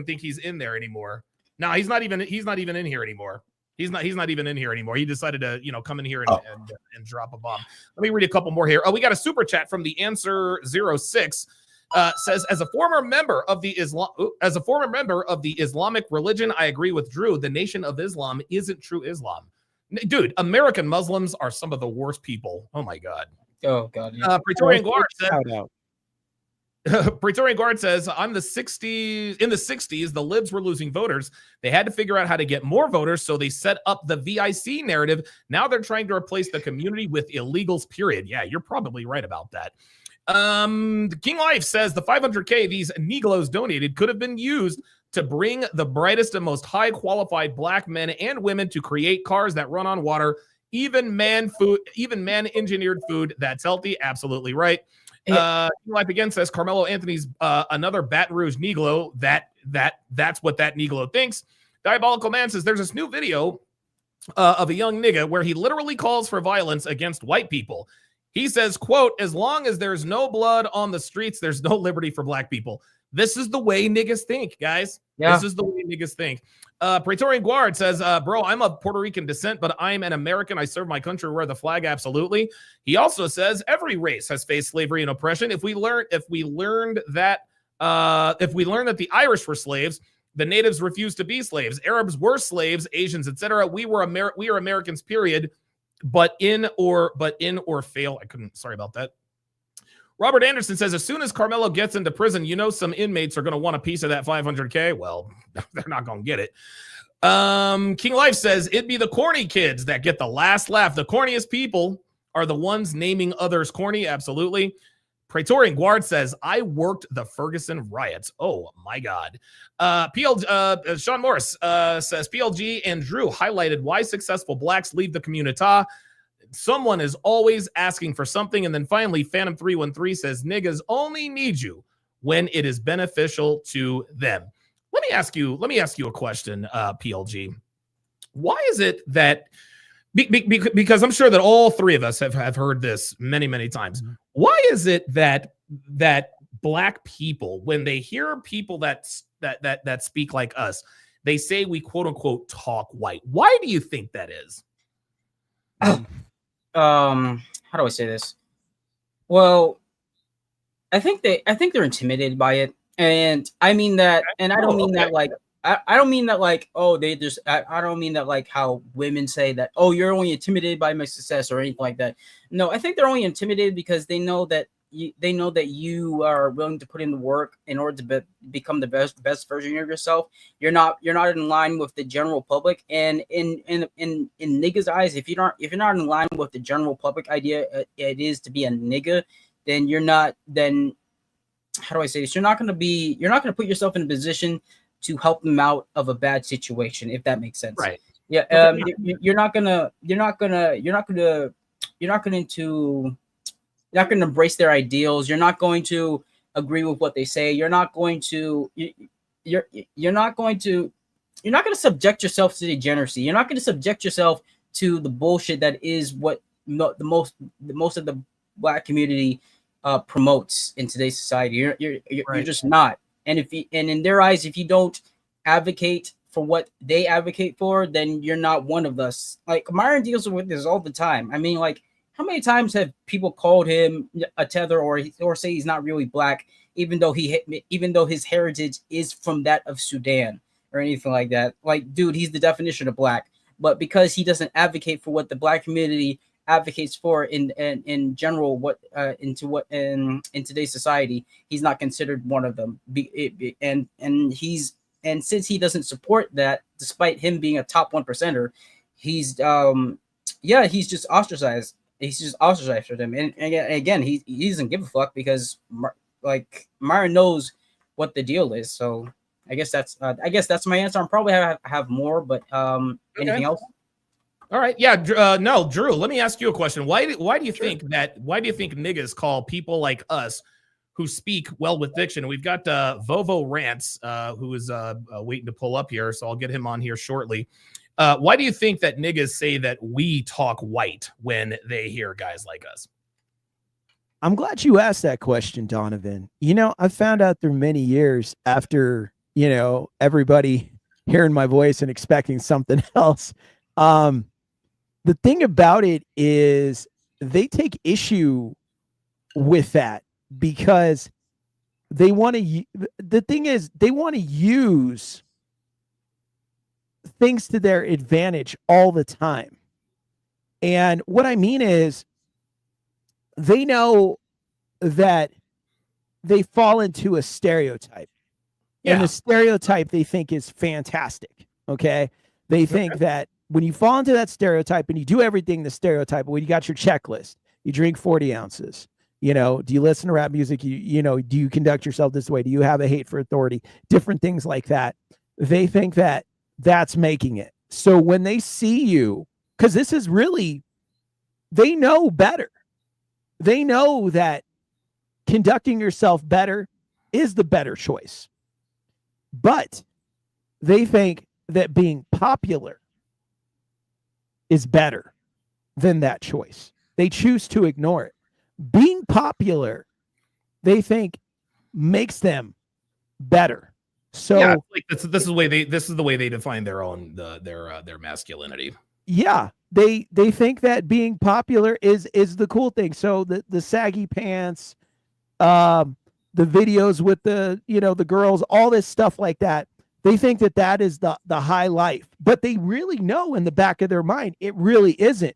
think he's in there anymore. No, he's not even in here anymore. He's not even in here anymore. He decided to, come in here and drop a bomb. Let me read a couple more here. Oh, we got a super chat from the Answer 06. Says, as a former member of the Islamic religion, I agree with Drew. The Nation of Islam isn't true Islam. Dude, American Muslims are some of the worst people. Oh my God. Oh God. Praetorian Guard said, Praetorian Guard says, in the 60s, the libs were losing voters. They had to figure out how to get more voters, so they set up the VIC narrative. Now they're trying to replace the community with illegals, period. Yeah, you're probably right about that. King Life says the 500K these Negroes donated could have been used to bring the brightest and most high qualified black men and women to create cars that run on water, even man engineered food that's healthy. Absolutely right. Life again says Carmelo Anthony's another Baton Rouge Negro. That's what that Negro thinks. Diabolical Man says there's this new video of a young nigga where he literally calls for violence against white people. He says, quote, as long as there's no blood on the streets, there's no liberty for black people. This is the way niggas think, guys. Yeah. This is the way niggas think. Praetorian Guard says, bro, I'm of Puerto Rican descent, but I'm an American. I serve my country, wear the flag. Absolutely. He also says every race has faced slavery and oppression. If we learned that the Irish were slaves, The natives refused to be slaves. Arabs were slaves, Asians, etc. We are Americans, period. But in or fail. I couldn't. Sorry about that. Robert Anderson says, as soon as Karmelo gets into prison, you know some inmates are going to want a piece of that 500K. Well, they're not going to get it. King Life says, it'd be the corny kids that get the last laugh. The corniest people are the ones naming others corny. Absolutely. Praetorian Guard says, I worked the Ferguson riots. Oh, my God. Sean Morris says, PLG and Drew highlighted why successful blacks leave the community. Someone is always asking for something. And then finally, Phantom 313 says, niggas only need you when it is beneficial to them. Let me ask you a question, PLG. Why is it that, because I'm sure that all three of us have heard this many, many times. Why is it that black people, when they hear people that speak like us, they say we quote unquote talk white? Why do you think that is? How do I say this? Well, I think they're intimidated by it, and I mean that, and I don't mean that like I don't mean that like, oh, they just I don't mean that like how women say that, oh, you're only intimidated by my success or anything like that. No, I think they're only intimidated because they know that you are willing to put in the work in order to become the best version of yourself. You're not in line with the general public, and in niggas' eyes, if you're not in line with the general public idea it is to be a nigga, then you're not. Then how do I say this? You're not going to put yourself in a position to help them out of a bad situation, if that makes sense. Right. Yeah. You're not going to embrace their ideals. You're not going to agree with what they say. You're not going to subject yourself to degeneracy. You're not going to subject yourself to the bullshit that is what the most of the black community promotes in today's society. You're just not. And in their eyes, if you don't advocate for what they advocate for, then you're not one of us. Like Myron deals with this all the time. I mean, like, how many times have people called him a tether or say he's not really black, even though his heritage is from that of Sudan or anything like that? Like, dude, he's the definition of black. But because he doesn't advocate for what the black community advocates for in general, in today's society, he's not considered one of them. And since he doesn't support that, despite him being a top 1%er, he's just ostracized. He's just ostracized for them. And again, he doesn't give a fuck because like Myron knows what the deal is. So I guess that's my answer. I'm probably have more, but anything else? All right. Yeah. No, Drew, let me ask you a question. Why do you think niggas call people like us who speak well with diction? We've got Vovo Rants, who is waiting to pull up here. So I'll get him on here shortly. Why do you think that niggas say that we talk white when they hear guys like us? I'm glad you asked that question, Donovan. You know, I found out through many years after, everybody hearing my voice and expecting something else. The thing about it is they take issue with that because they want to, the thing is they want to use things to their advantage all the time. And what I mean is they know that they fall into a stereotype. Yeah. And the stereotype they think is fantastic. Okay. They think that when you fall into that stereotype and you do everything the stereotype, when you got your checklist, you drink 40 ounces, do you listen to rap music? Do you conduct yourself this way? Do you have a hate for authority? Different things like that. They think that that's making it. So when they see you, because this is really, they know better. They know that conducting yourself better is the better choice. But they think that being popular is better than that choice. They choose to ignore it. Being popular, they think, makes them better. So yeah, like this is the way they define their own their masculinity. Yeah, they think that being popular is the cool thing. So the saggy pants, the videos with the the girls, all this stuff like that. They think that that is the high life, but they really know in the back of their mind it really isn't.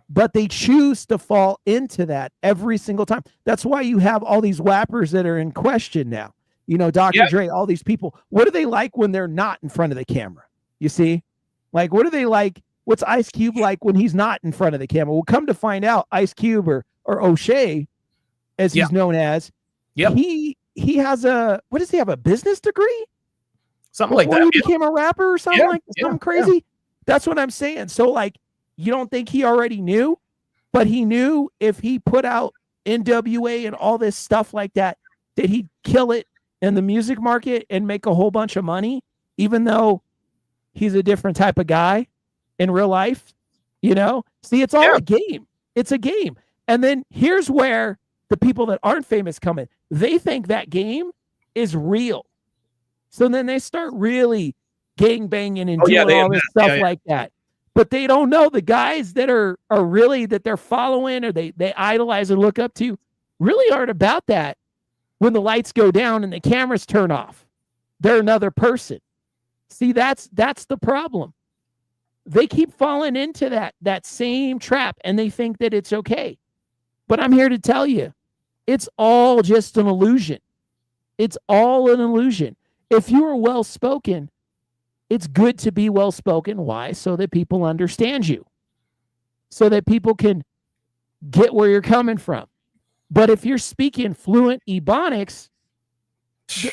But they choose to fall into that every single time. That's why you have all these rappers that are in question now. You know, Dr. Dre, all these people. What do they like when they're not in front of the camera? You see? Like, what do they like? What's Ice Cube like when he's not in front of the camera? We'll come to find out Ice Cube or O'Shea, as he's known as, he has what does he have, a business degree? Something like that. He became a rapper or something something crazy. Yeah. That's what I'm saying. So like, you don't think he already knew, but he knew if he put out NWA and all this stuff like that, that he'd kill it in the music market and make a whole bunch of money, even though he's a different type of guy in real life, you know? See, it's all a game. It's a game. And then here's where the people that aren't famous come in. They think that game is real. So then they start really gang banging and doing all this stuff like that. But they don't know the guys that are really, that they're following or they idolize or look up to, really aren't about that. When the lights go down and the cameras turn off, they're another person. See, that's the problem. They keep falling into that same trap and they think that it's okay. But I'm here to tell you, it's all just an illusion. It's all an illusion. If you are well-spoken, it's good to be well-spoken. Why? So that people understand you. So that people can get where you're coming from. But if you're speaking fluent Ebonics,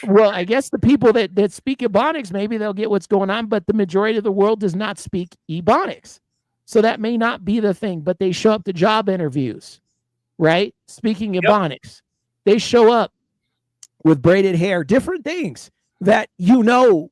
well, I guess the people that speak Ebonics, maybe they'll get what's going on, but the majority of the world does not speak Ebonics. So that may not be the thing, but they show up to job interviews, right? Speaking Ebonics. They show up with braided hair, different things that, you know,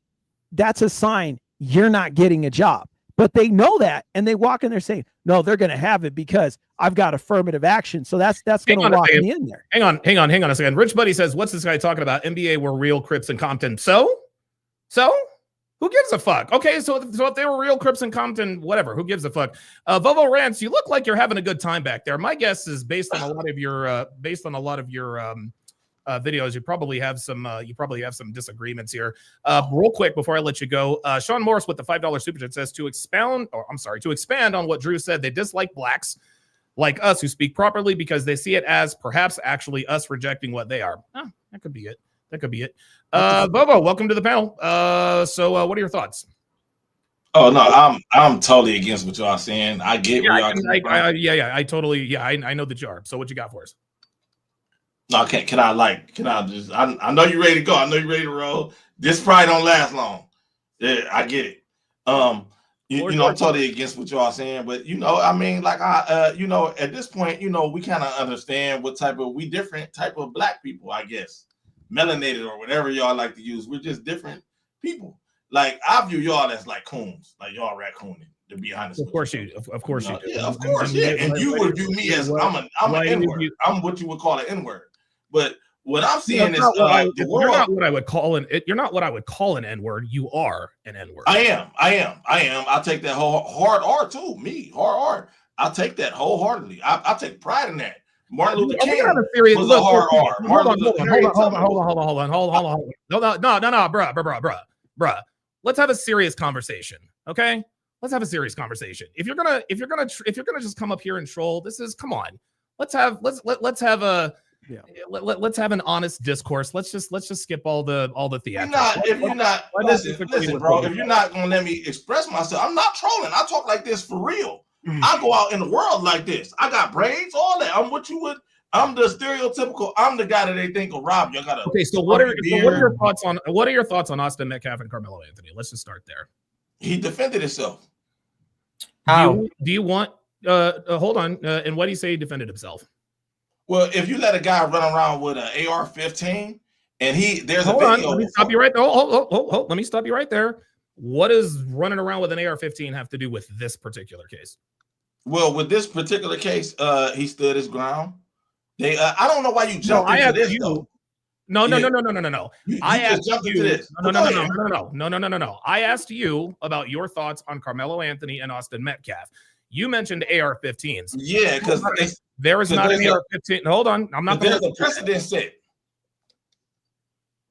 that's a sign you're not getting a job. But they know that, and they walk in there saying, no, they're going to have it because I've got affirmative action. So that's going to lock me in there. Hang on a second. Rich Buddy says, what's this guy talking about? NBA were real Crips and Compton. So who gives a fuck? Okay, so if they were real Crips and Compton, whatever, who gives a fuck? Vovo Rants, you look like you're having a good time back there. My guess is based on a lot of your videos, you probably have some disagreements here. Real quick before I let you go, Sean Morris with the $5 super chat says to expand on what Drew said. They dislike blacks like us who speak properly because they see it as perhaps actually us rejecting what they are. That could be it. Bobo, welcome to the panel. So what are your thoughts? Oh no, I'm totally against what y'all saying. I get where y'all coming from. I know that you are. So what you got for us? No, I know you're ready to go. I know you're ready to roll. This probably don't last long. Yeah, I get it. You know, I'm totally against what y'all saying, but you know, I mean, like you know, at this point, you know, we kind of understand what different type of black people, I guess, melanated or whatever y'all like to use. We're just different people. Like I view y'all as like coons, like y'all raccooning. To be honest, of course you do. Yeah, of course, yeah. And you would view me as I'm an N-word. I'm what you would call an N-word. But what I'm seeing is you're not what I would call an N-word. You are an N-word. I am. I take that hard R too. Me, hard R. I take that wholeheartedly. I take pride in that. Martin Luther King was a hard R. Hold on. No, bruh. Let's have a serious conversation, okay? Let's have a serious conversation. If you're gonna just come up here and troll, come on. Let's have an honest discourse. Let's just skip all the theatrics. If you're not gonna let me express myself, I'm not trolling. I talk like this for real. I go out in the world like this. I got braids, all that. I'm the stereotypical. I'm the guy that they think will rob you. So what are your thoughts on Austin Metcalf and Carmelo Anthony? Let's just start there. He defended himself. How? Do you want? Hold on. And what do you say he defended himself? Well, if you let a guy run around with an AR-15 and there's hold a on, video. let me stop you right there. Hold. Let me stop you right there. What does running around with an AR-15 have to do with this particular case? Well, with this particular case, he stood his ground. I don't know why you jumped into this though. No. I asked you. No. I asked you about your thoughts on Carmelo Anthony and Austin Metcalf. You mentioned AR-15s. Yeah, because there is not an AR-15. Hold on, I'm not. There's a precedent set.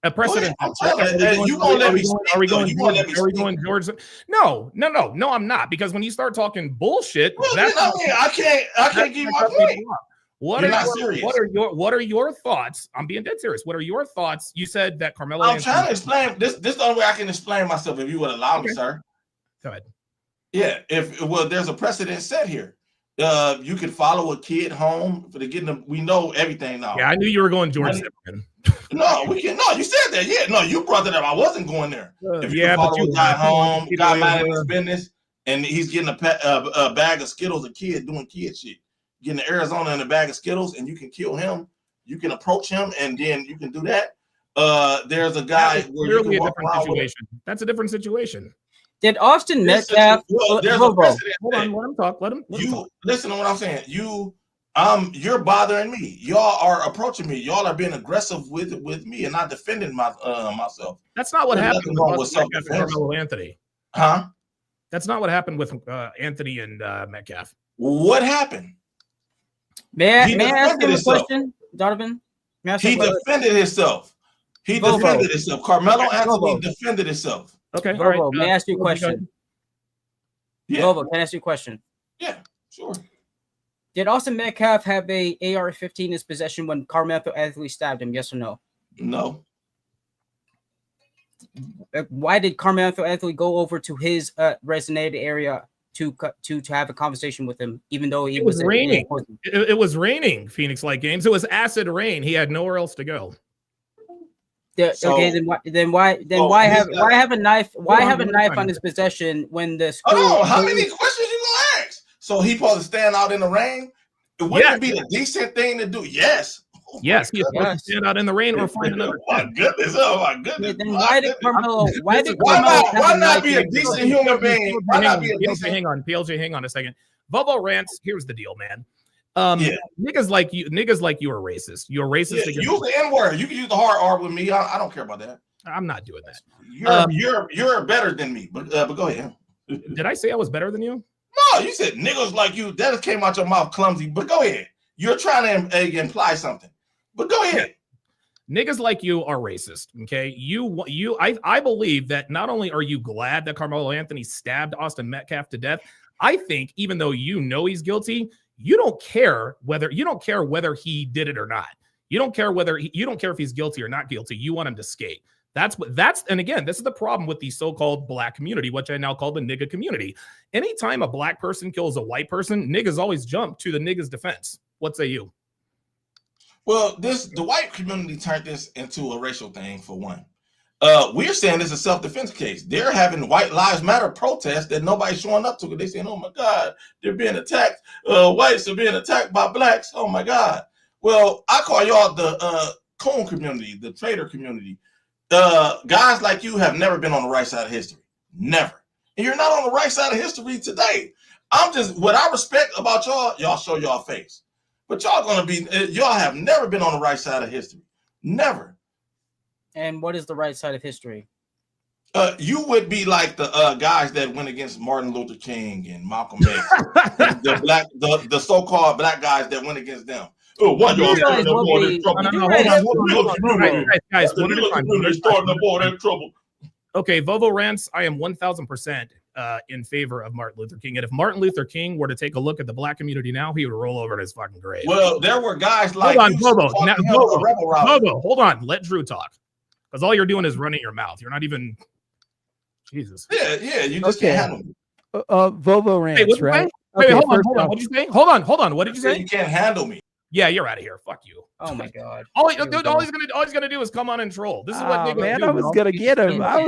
A precedent. I'm telling you, you gonna let me speak? Are we going George? No, I'm not. Because when you start talking bullshit, well, then, I can't give my point. What are your thoughts? I'm being dead serious. What are your thoughts? You said that Carmelo. I'm trying to explain this. This is the only way I can explain myself. If you would allow me, sir. Go ahead. Yeah. There's a precedent set here. You can follow a kid home for getting them. We know everything now. Yeah, I knew you were going George Zimmerman. No, we can. No, you said that. Yeah, no, you brought that up. I wasn't going there. If you Yeah, follow but you a guy home, guy minding his business, and he's getting a bag of Skittles, a kid doing kid shit, getting to Arizona in a bag of Skittles, and you can kill him. You can approach him, and then you can do that. There's a guy where you can walk around situation. That's a different situation. Did Austin Metcalf? There's a precedent. Hold on, let him talk. Let him talk. Listen to what I'm saying. You're bothering me. Y'all are approaching me. Y'all are being aggressive with me and not defending myself. That's not what happened with Carmelo Anthony. Huh? That's not what happened with Anthony and Metcalf. What happened? May I ask him a question, Donovan? He defended himself. He defended himself. Carmelo Anthony defended himself. Okay. All right. May I ask you a question? Yeah. Bobo, can I ask you a question? Yeah, sure. Did Austin Metcalf have a AR-15 in his possession when Carmelo Anthony stabbed him? Yes or no? No. Why did Carmelo Anthony go over to his resonated area to have a conversation with him, even though it was raining? It was raining. Phoenix Light Games. It was acid rain. He had nowhere else to go. Okay, then why have a knife? Why have a knife on his possession when the school? Oh, how many questions you gonna ask? So he supposed to stand out in the rain? Wouldn't it be a decent thing to do? Yes. Yes, he's supposed to stand out in the rain or find another. Oh my goodness! Oh my goodness! Then why did Carmelo? Why not be a decent human being? Why not be a decent? Hang on, PLJ. Hang on a second. Bobo rants. Here's the deal, man. Niggas like you are racist. You're racist. Use the N-word. You can use the hard R with me. I don't care about that. I'm not doing that. You're better than me. But go ahead. Did I say I was better than you? No, you said niggas like you. That just came out your mouth clumsy. But go ahead. You're trying to imply something. But go ahead. Niggas like you are racist. Okay. I believe that not only are you glad that Carmelo Anthony stabbed Austin Metcalf to death, I think even though you know he's guilty, you don't care whether he did it or not. You don't care if he's guilty or not guilty. You want him to skate. And again, this is the problem with the so-called black community, which I now call the nigga community. Anytime a black person kills a white person, niggas always jump to the nigga's defense. What say you? Well, the white community turned this into a racial thing for one. We're saying it's a self-defense case. They're having White Lives Matter protests that nobody's showing up to because they're saying, oh my God, they're being attacked. Whites are being attacked by blacks. Oh my God. Well, I call y'all the coon community, the traitor community. Guys like you have never been on the right side of history. Never. And you're not on the right side of history today. What I respect about y'all show y'all face. But y'all have never been on the right side of history. Never. And what is the right side of history? You would be like the guys that went against Martin Luther King and Malcolm X, the so-called black guys that went against them. Oh, why y'all starting up all this trouble? Guys, starting up all that trouble. Okay, Vovo rants. I am 1,000% in favor of Martin Luther King. And if Martin Luther King were to take a look at the black community now, he would roll over in his fucking grave. Well, there were guys like Bobo, hold on. Let Drew talk. Because all you're doing is running your mouth. You're not even Jesus. Yeah, you just can't handle me. Vovo rants, right? Wait, hold on. What did you say? Hold on. What did you say? You can't handle me. Yeah, you're out of here. Fuck you. Oh my God. All he's gonna do is come on and troll. This is what niggas do. I was gonna get him. No,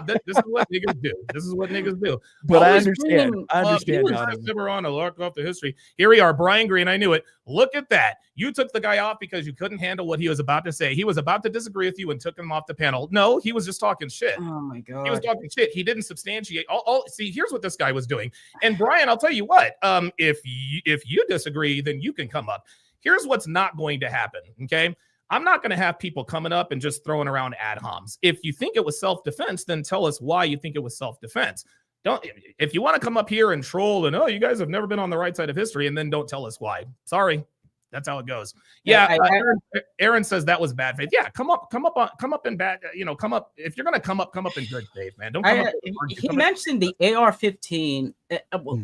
this is what niggas do. This is what niggas do. But I understand. Never on to lock off the history. Here we are, Brian Green. I knew it. Look at that. You took the guy off because you couldn't handle what he was about to say. He was about to disagree with you and took him off the panel. No, he was just talking shit. Oh my God. He was talking shit. He didn't substantiate. See, here's what this guy was doing. And Brian, I'll tell you what. If you disagree, then you can come up. Here's what's not going to happen. Okay. I'm not going to have people coming up and just throwing around ad homs. If you think it was self-defense, then tell us why you think it was self-defense. If you want to come up here and troll and, you guys have never been on the right side of history, and then don't tell us why. Sorry. That's how it goes. Yeah, Yeah, Aaron says that was bad faith. Yeah, come up in bad. Come up if you're gonna come up in good faith, man. Don't come up. He mentioned the AR-15.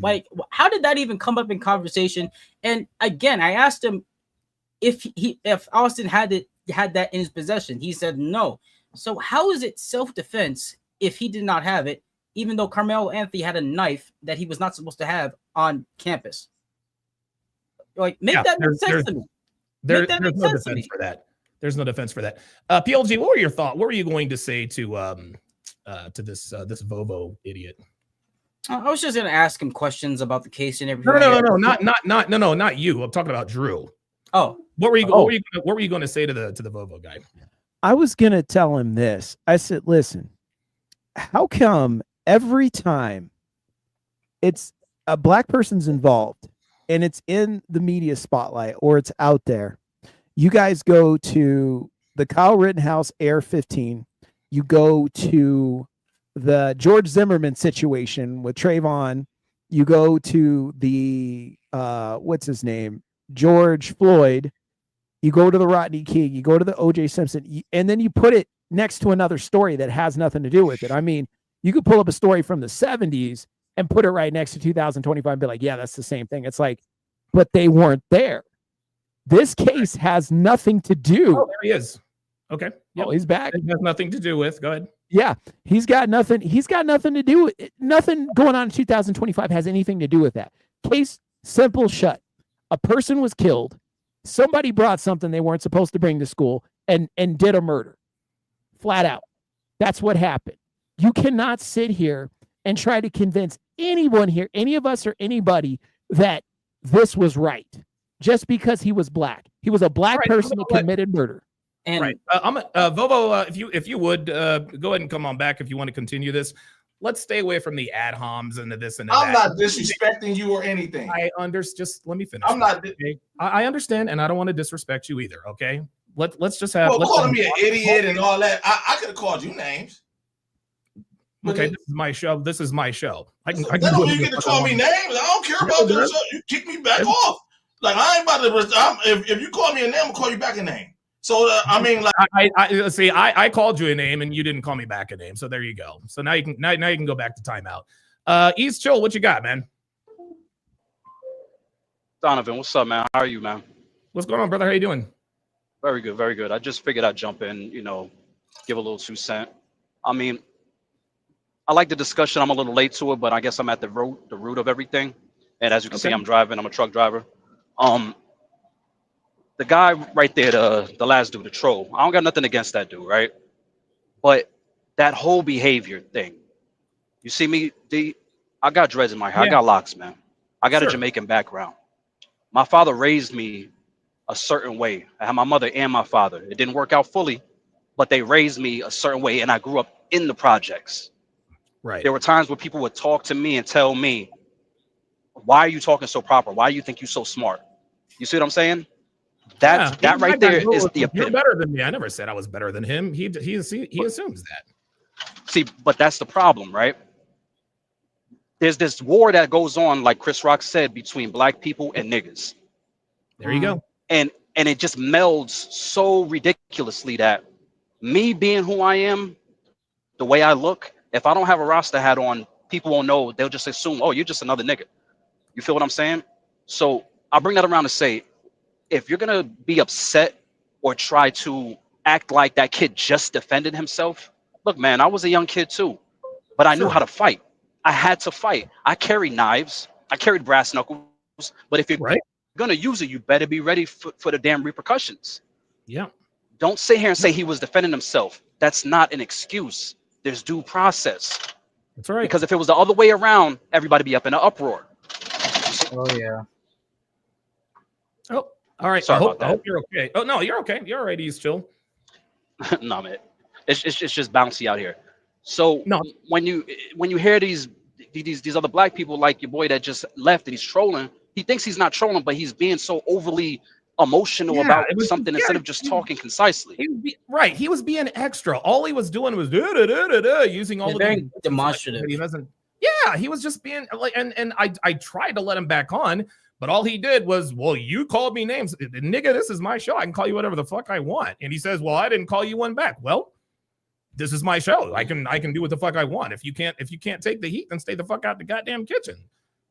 Like, how did that even come up in conversation? And again, I asked him if Austin had that in his possession. He said no. So how is it self-defense if he did not have it, even though Carmelo Anthony had a knife that he was not supposed to have on campus? Like, make that make sense to me. There's no defense for that. There's no defense for that. PLG, what were your thoughts? What were you going to say to this Vovo idiot? I was just going to ask him questions about the case and everything. No, not you. I'm talking about Drew. Oh, what were you going to say to the Vovo guy? I was going to tell him this. I said, listen, how come every time it's a black person's involved and it's in the media spotlight or it's out there, you guys go to the Kyle Rittenhouse AR-15, you go to the George Zimmerman situation with Trayvon, you go to the what's his name, George Floyd, you go to the Rodney King, you go to the OJ Simpson, and then you put it next to another story that has nothing to do with it. I mean, you could pull up a story from the 70s and put it right next to 2025 and be like, yeah, that's the same thing. It's like, but they weren't there. This case has nothing to do. Oh, there he is. Okay. Yep. Oh, he's back. It has nothing to do with. Go ahead. Yeah, he's got nothing to do with it. Nothing going on in 2025 has anything to do with that. Case simple, shut. A person was killed. Somebody brought something they weren't supposed to bring to school and did a murder. Flat out. That's what happened. You cannot sit here and try to convince anyone here, any of us or anybody, that this was right just because he was black. He was a black person that committed murder. And right. I'm Vovo. If you would go ahead and come on back if you want to continue this. Let's stay away from the ad homs and the this and I'm not disrespecting you or anything. I understand. Just let me finish. I'm not. Okay? I understand, and I don't want to disrespect you either. Okay. Let's just have. Well, calling me an idiot and all that. I could have called you names. Okay, this is my show. This is my show. I can don't you get to call me names. I don't care about this. You kick me back off. Like, I ain't about to. If you call me a name, I'm gonna call you back a name. So I mean, like, I see. I called you a name and you didn't call me back a name. So there you go. So now you can go back to timeout. East Chill, what you got, man? Donovan, what's up, man? How are you, man? What's going on, brother? How you doing? Very good, very good. I just figured I'd jump in, give a little 2 cents. I mean, I like the discussion. I'm a little late to it, but I guess I'm at the root of everything. And as you can see, I'm driving. I'm a truck driver. The guy right there, the last dude, the troll, I don't got nothing against that dude, right? But that whole behavior thing, you see me, I got dreads in my hair. Yeah. I got locks, man. I got a Jamaican background. My father raised me a certain way. I had my mother and my father. It didn't work out fully, but they raised me a certain way, and I grew up in the projects. Right. There were times where people would talk to me and tell me, why are you talking so proper? Why do you think you're so smart? You see what I'm saying? That right there is the epitome. You're better than me. I never said I was better than him. He assumes that. See, but that's the problem, right? There's this war that goes on, like Chris Rock said, between black people and niggas. There you go. And it just melds so ridiculously that me being who I am, the way I look, if I don't have a Rasta hat on, people won't know. They'll just assume, oh, you're just another nigga. You feel what I'm saying? So I'll bring that around to say, if you're going to be upset or try to act like that kid just defended himself, look, man, I was a young kid too, but I knew how to fight. I had to fight. I carried knives. I carried brass knuckles. But if you're going to use it, you better be ready for the damn repercussions. Yeah. Don't sit here and say he was defending himself. That's not an excuse. There's due process. That's right. Because if it was the other way around, everybody be up in an uproar. Oh, yeah. Oh, all right. Sorry I hope you're okay. Oh, no, you're okay. You're all right. He's chill. No, man. It's just bouncy out here. So no. when you hear these other black people like your boy that just left and he's trolling, he thinks he's not trolling, but he's being so overly emotional about something instead of just talking concisely. He was being extra. All he was doing was using all the very demonstrative. He wasn't. Yeah, he was just being like, and I tried to let him back on, But all he did was, well, you called me names. Nigga, this is my show. I can call you whatever the fuck I want. And he says, well, I didn't call you one back. Well, this is my show. I can do what the fuck I want. If you can't take the heat, then stay the fuck out the goddamn kitchen.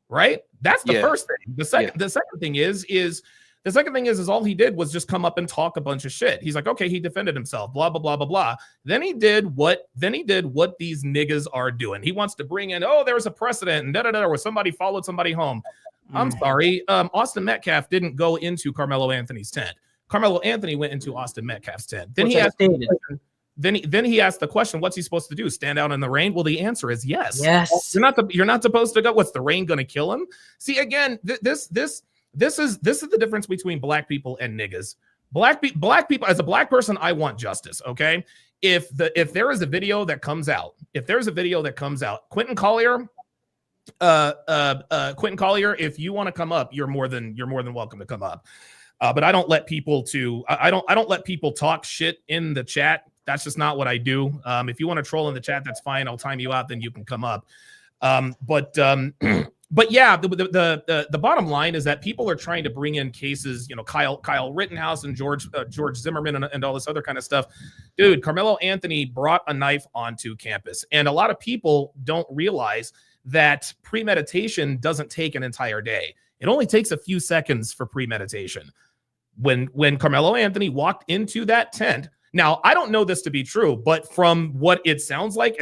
Right? That's the first thing. The second thing is all he did was just come up and talk a bunch of shit. He's like, okay, he defended himself, blah, blah, blah, blah, blah. Then he did what these niggas are doing. He wants to bring in, oh, there was a precedent and da-da-da, where somebody followed somebody home. I'm sorry. Austin Metcalf didn't go into Carmelo Anthony's tent. Carmelo Anthony went into Austin Metcalf's tent. Then he asked the question, what's he supposed to do? Stand out in the rain? Well, the answer is yes. Yes. You're not supposed to go. What's the rain going to kill him? See, again, this is the difference between black people and niggas. Black people, as a black person, I want justice. Okay. If there is a video that comes out, Quentin Collier, if you want to come up, you're more than welcome to come up. But I don't let people I don't let people talk shit in the chat. That's just not what I do. If you want to troll in the chat, that's fine. I'll time you out, then you can come up. But yeah, the bottom line is that people are trying to bring in cases, Kyle Rittenhouse and George Zimmerman and all this other kind of stuff. Dude, Carmelo Anthony brought a knife onto campus, and a lot of people don't realize that premeditation doesn't take an entire day. It only takes a few seconds for premeditation. When Carmelo Anthony walked into that tent, now I don't know this to be true, but from what it sounded like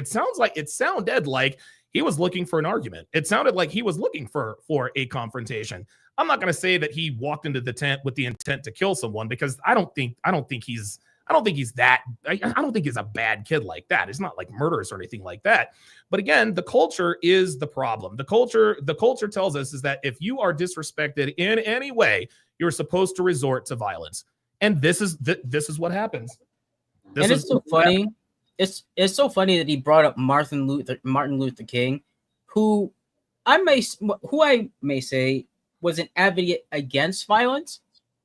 he was looking for an argument. It sounded like he was looking for a confrontation. I'm not going to say that he walked into the tent with the intent to kill someone, because I don't think he's a bad kid like that. It's not like murderous or anything like that. But again, the culture is the problem. The culture tells us is that if you are disrespected in any way, you're supposed to resort to violence. And this is what happens. It's so funny. It's so funny that he brought up Martin Luther King, who I may say was an advocate against violence,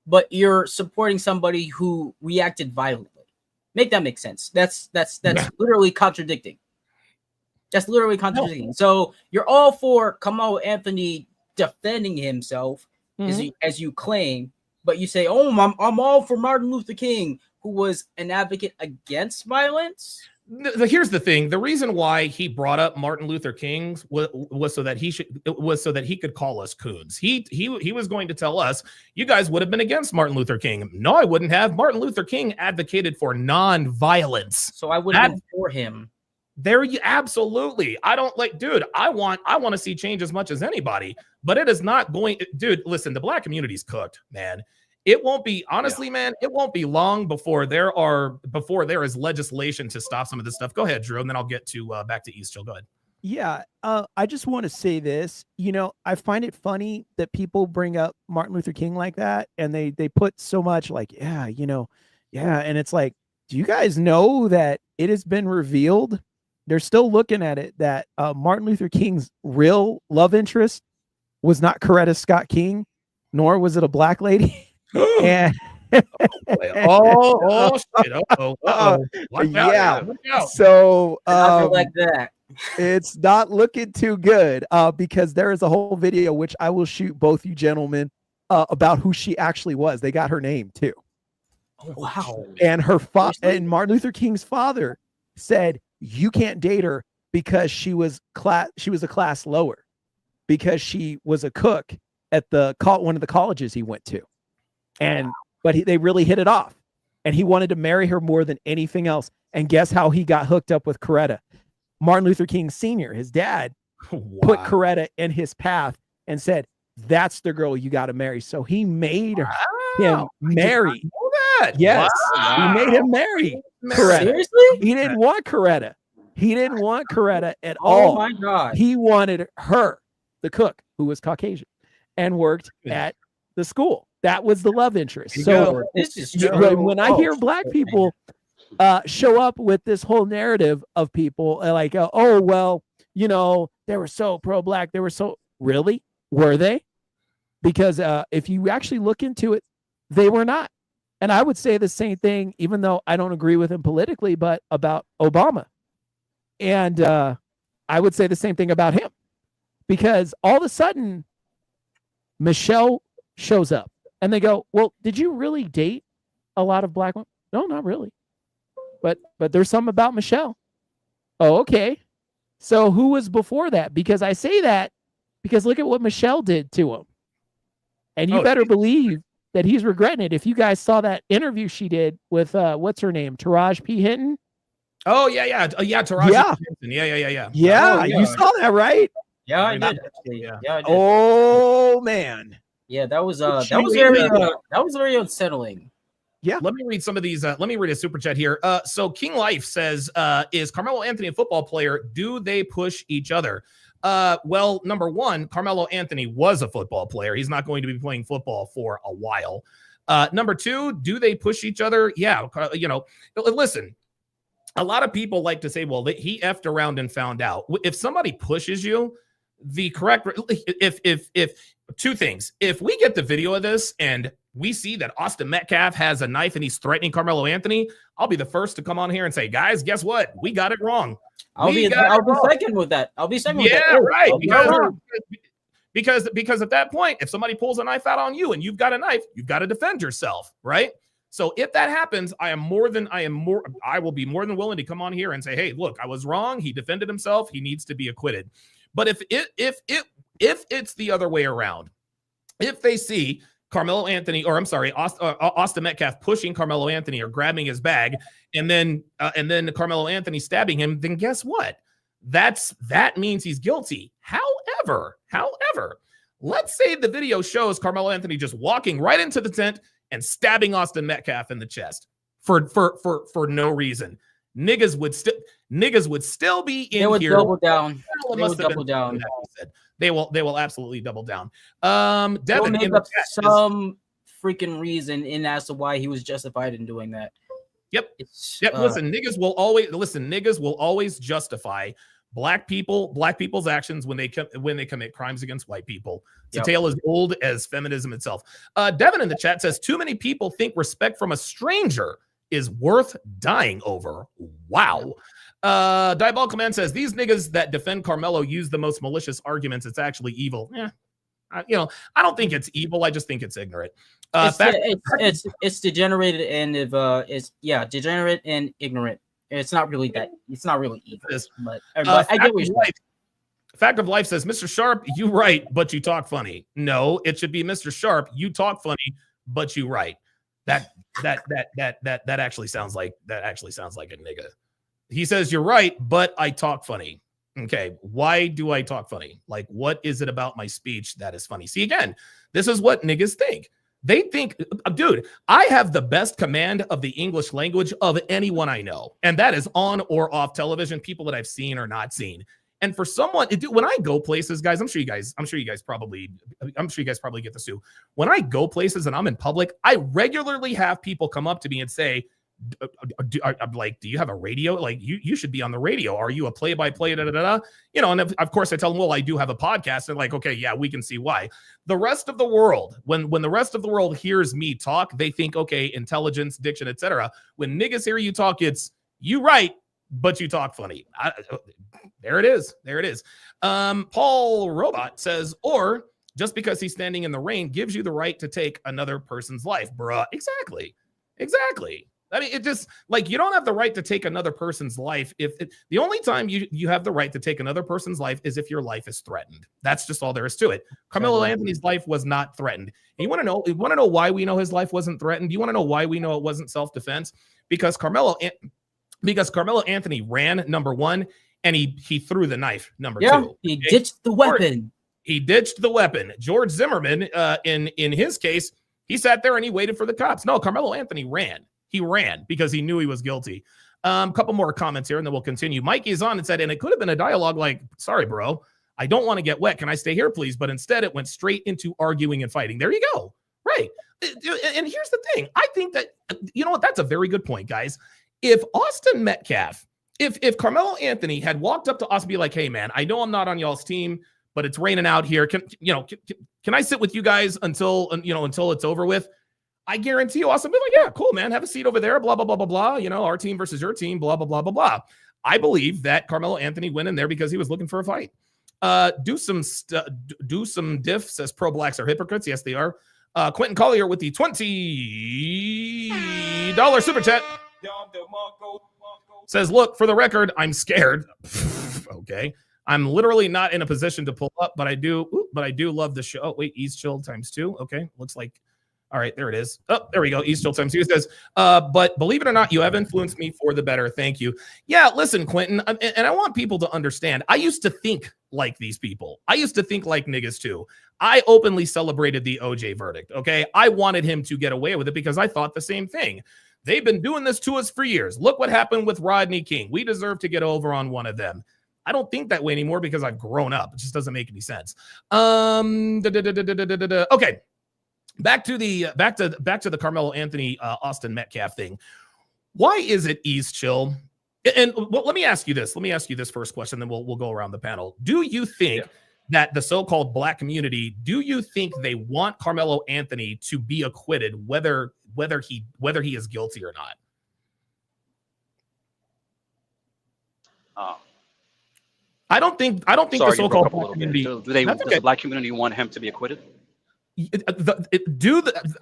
but you're supporting somebody who reacted violently. Make that make sense. That's literally contradicting. That's literally contradicting. No. So you're all for Carmelo Anthony defending himself, as you claim, but you say, "Oh, I'm all for Martin Luther King, who was an advocate against violence." Here's the thing: the reason why he brought up Martin Luther King was so that he could call us coons. He was going to tell us, you guys would have been against Martin Luther King. No, I wouldn't have. Martin Luther King advocated for non-violence, so I would have been for him. There, you absolutely. I don't like, dude. I want to see change as much as anybody, but it is not going. Dude, listen, the black community's cooked, man. It won't be, honestly, man, it won't be long before there is legislation to stop some of this stuff. Go ahead, Drew, and then I'll get to back to East Chill. Go ahead. Yeah, I just want to say this. I find it funny that people bring up Martin Luther King like that, and they put so much like, and it's like, do you guys know that it has been revealed? They're still looking at it that Martin Luther King's real love interest was not Coretta Scott King, nor was it a black lady. And shit. Watch out. So like that. It's not looking too good because there is a whole video which I will shoot both you gentlemen about who she actually was. They got her name too. Oh, wow. And her and Martin Luther King's father said you can't date her because she was a class lower, because she was a cook at one of the colleges he went to. But they really hit it off, and he wanted to marry her more than anything else. And guess how he got hooked up with Coretta? Martin Luther King Sr., his dad, put Coretta in his path and said, "That's the girl you got to marry." So he made him marry. Yes, he made him marry Coretta. Seriously? He didn't want Coretta. He didn't want Coretta at all. Oh my God! He wanted her, the cook, who was Caucasian and worked at the school. That was the love interest. So this is true. When I hear black people show up with this whole narrative of people like, oh, well, they were so pro-black. They were so, really? Were they? Because if you actually look into it, they were not. And I would say the same thing, even though I don't agree with him politically, but about Obama. And I would say the same thing about him, because all of a sudden, Michelle shows up and they go, well, did you really date a lot of black women? No, not really. But there's something about Michelle. Oh, okay. So who was before that? Because I say that because look at what Michelle did to him. And you better believe that he's regretting it. If you guys saw that interview she did with what's her name? Taraji P. Hinton. Oh, yeah. Taraji P. Hinton. Yeah. Yeah, you saw that, right? Yeah, I did actually. Yeah, I did. Oh man. Yeah, that was very unsettling. Yeah. Let me read some of these. Let me read a super chat here. So King Life says, is Carmelo Anthony a football player? Do they push each other? Well, number one, Carmelo Anthony was a football player. He's not going to be playing football for a while. Number two, do they push each other? Yeah. Listen, a lot of people like to say, well, he effed around and found out. If somebody pushes you, the correct, if two things, if we get the video of this and we see that Austin Metcalf has a knife and he's threatening Carmelo Anthony, I'll be the first to come on here and say, guys, guess what? We got it wrong. I'll be second with that. I'll be second with that. Yeah, right. Because at that point, if somebody pulls a knife out on you and you've got a knife, you've got to defend yourself, right? So if that happens, I will be more than willing to come on here and say, hey, look, I was wrong. He defended himself. He needs to be acquitted. But if it's the other way around, if they see Carmelo Anthony, or I'm sorry, Austin Metcalf pushing Carmelo Anthony or grabbing his bag, and then Carmelo Anthony stabbing him, then guess what? That means he's guilty. However, let's say the video shows Carmelo Anthony just walking right into the tent and stabbing Austin Metcalf in the chest for no reason. Niggas would still be in here. They would double down. They will absolutely double down. Devin made up some freaking reason in as to why he was justified in doing that. Yep. Listen, niggas will always justify black people's actions when they commit crimes against white people. It's a tale as old as feminism itself. Devin in the chat says too many people think respect from a stranger is worth dying over. Wow. Diabolical Man says these niggas that defend Carmelo use the most malicious arguments. It's actually evil. Yeah. I don't think it's evil. I just think it's ignorant. It's degenerated and degenerate and ignorant. It's not really that. It's not really evil. But I get what you're saying. Fact of Life says, Mr. Sharp, you right, but you talk funny. No, it should be Mr. Sharp, you talk funny, but you right. That actually sounds like a nigga. He says you're right, but I talk funny. Okay, why do I talk funny? Like, what is it about my speech that is funny? See, again, this is what niggas think. They think, dude, I have the best command of the English language of anyone I know, and that is on or off television, people that I've seen or not seen. And for someone, when I go places, guys, I'm sure you guys probably get this too. When I go places and I'm in public, I regularly have people come up to me and say, do you have a radio? Like you should be on the radio. Are you a play-by-play? And of course I tell them, well, I do have a podcast. And like, okay, yeah, we can see why. The rest of the world, when the rest of the world hears me talk, they think, okay, intelligence, diction, etc. When niggas hear you talk, it's you right, but you talk funny. There it is. Paul Robot says, or just because he's standing in the rain gives you the right to take another person's life, bruh. Exactly. I mean, it just like you don't have the right to take another person's life the only time you have the right to take another person's life is if your life is threatened. That's just all there is to it. Carmelo Anthony's life was not threatened. And you want to know why we know his life wasn't threatened? You want to know why we know it wasn't self-defense? Because Carmelo Anthony ran, number one, and he threw the knife, number two. He ditched the weapon. George Zimmerman, in his case, he sat there and he waited for the cops. No, Carmelo Anthony ran. He ran because he knew he was guilty. Couple more comments here, and then we'll continue. Mikey is on and said, and it could have been a dialogue like, sorry, bro, I don't want to get wet. Can I stay here, please? But instead, it went straight into arguing and fighting. There you go. Right. And here's the thing. I think that, you know what? That's a very good point, guys. If Austin Metcalf, if Carmelo Anthony had walked up to us and be like, hey, man, I know I'm not on y'all's team, but it's raining out here. Can I sit with you guys until it's over with? I guarantee you, Austin be like, yeah, cool, man. Have a seat over there, blah, blah, blah, blah, blah. Our team versus your team, blah, blah, blah, blah, blah. I believe that Carmelo Anthony went in there because he was looking for a fight. Do some diff says pro blacks are hypocrites. Yes, they are. Quentin Collier with the $20 super chat says, look, for the record, I'm scared. Okay. I'm literally not in a position to pull up, but I do love the show. Oh, wait, East Chill ×2. Okay. Looks like, all right, there it is. Oh, there we go. East Chill ×2 says, but believe it or not, you have influenced me for the better. Thank you. Yeah, listen, Quentin, and I want people to understand, I used to think like these people. I used to think like niggas too. I openly celebrated the OJ verdict. Okay. I wanted him to get away with it because I thought the same thing. They've been doing this to us for years. Look what happened with Rodney King. We deserve to get over on one of them. I don't think that way anymore because I've grown up. It just doesn't make any sense. Okay. Back to the Carmelo Anthony Austin Metcalf thing. Why is it East Chill? And well, let me ask you this. Let me ask you this first question, then we'll go around the panel. Do you think that the so-called black community, do you think they want Carmelo Anthony to be acquitted, whether he is guilty or not? I don't think the so-called black community. Does the black community want him to be acquitted?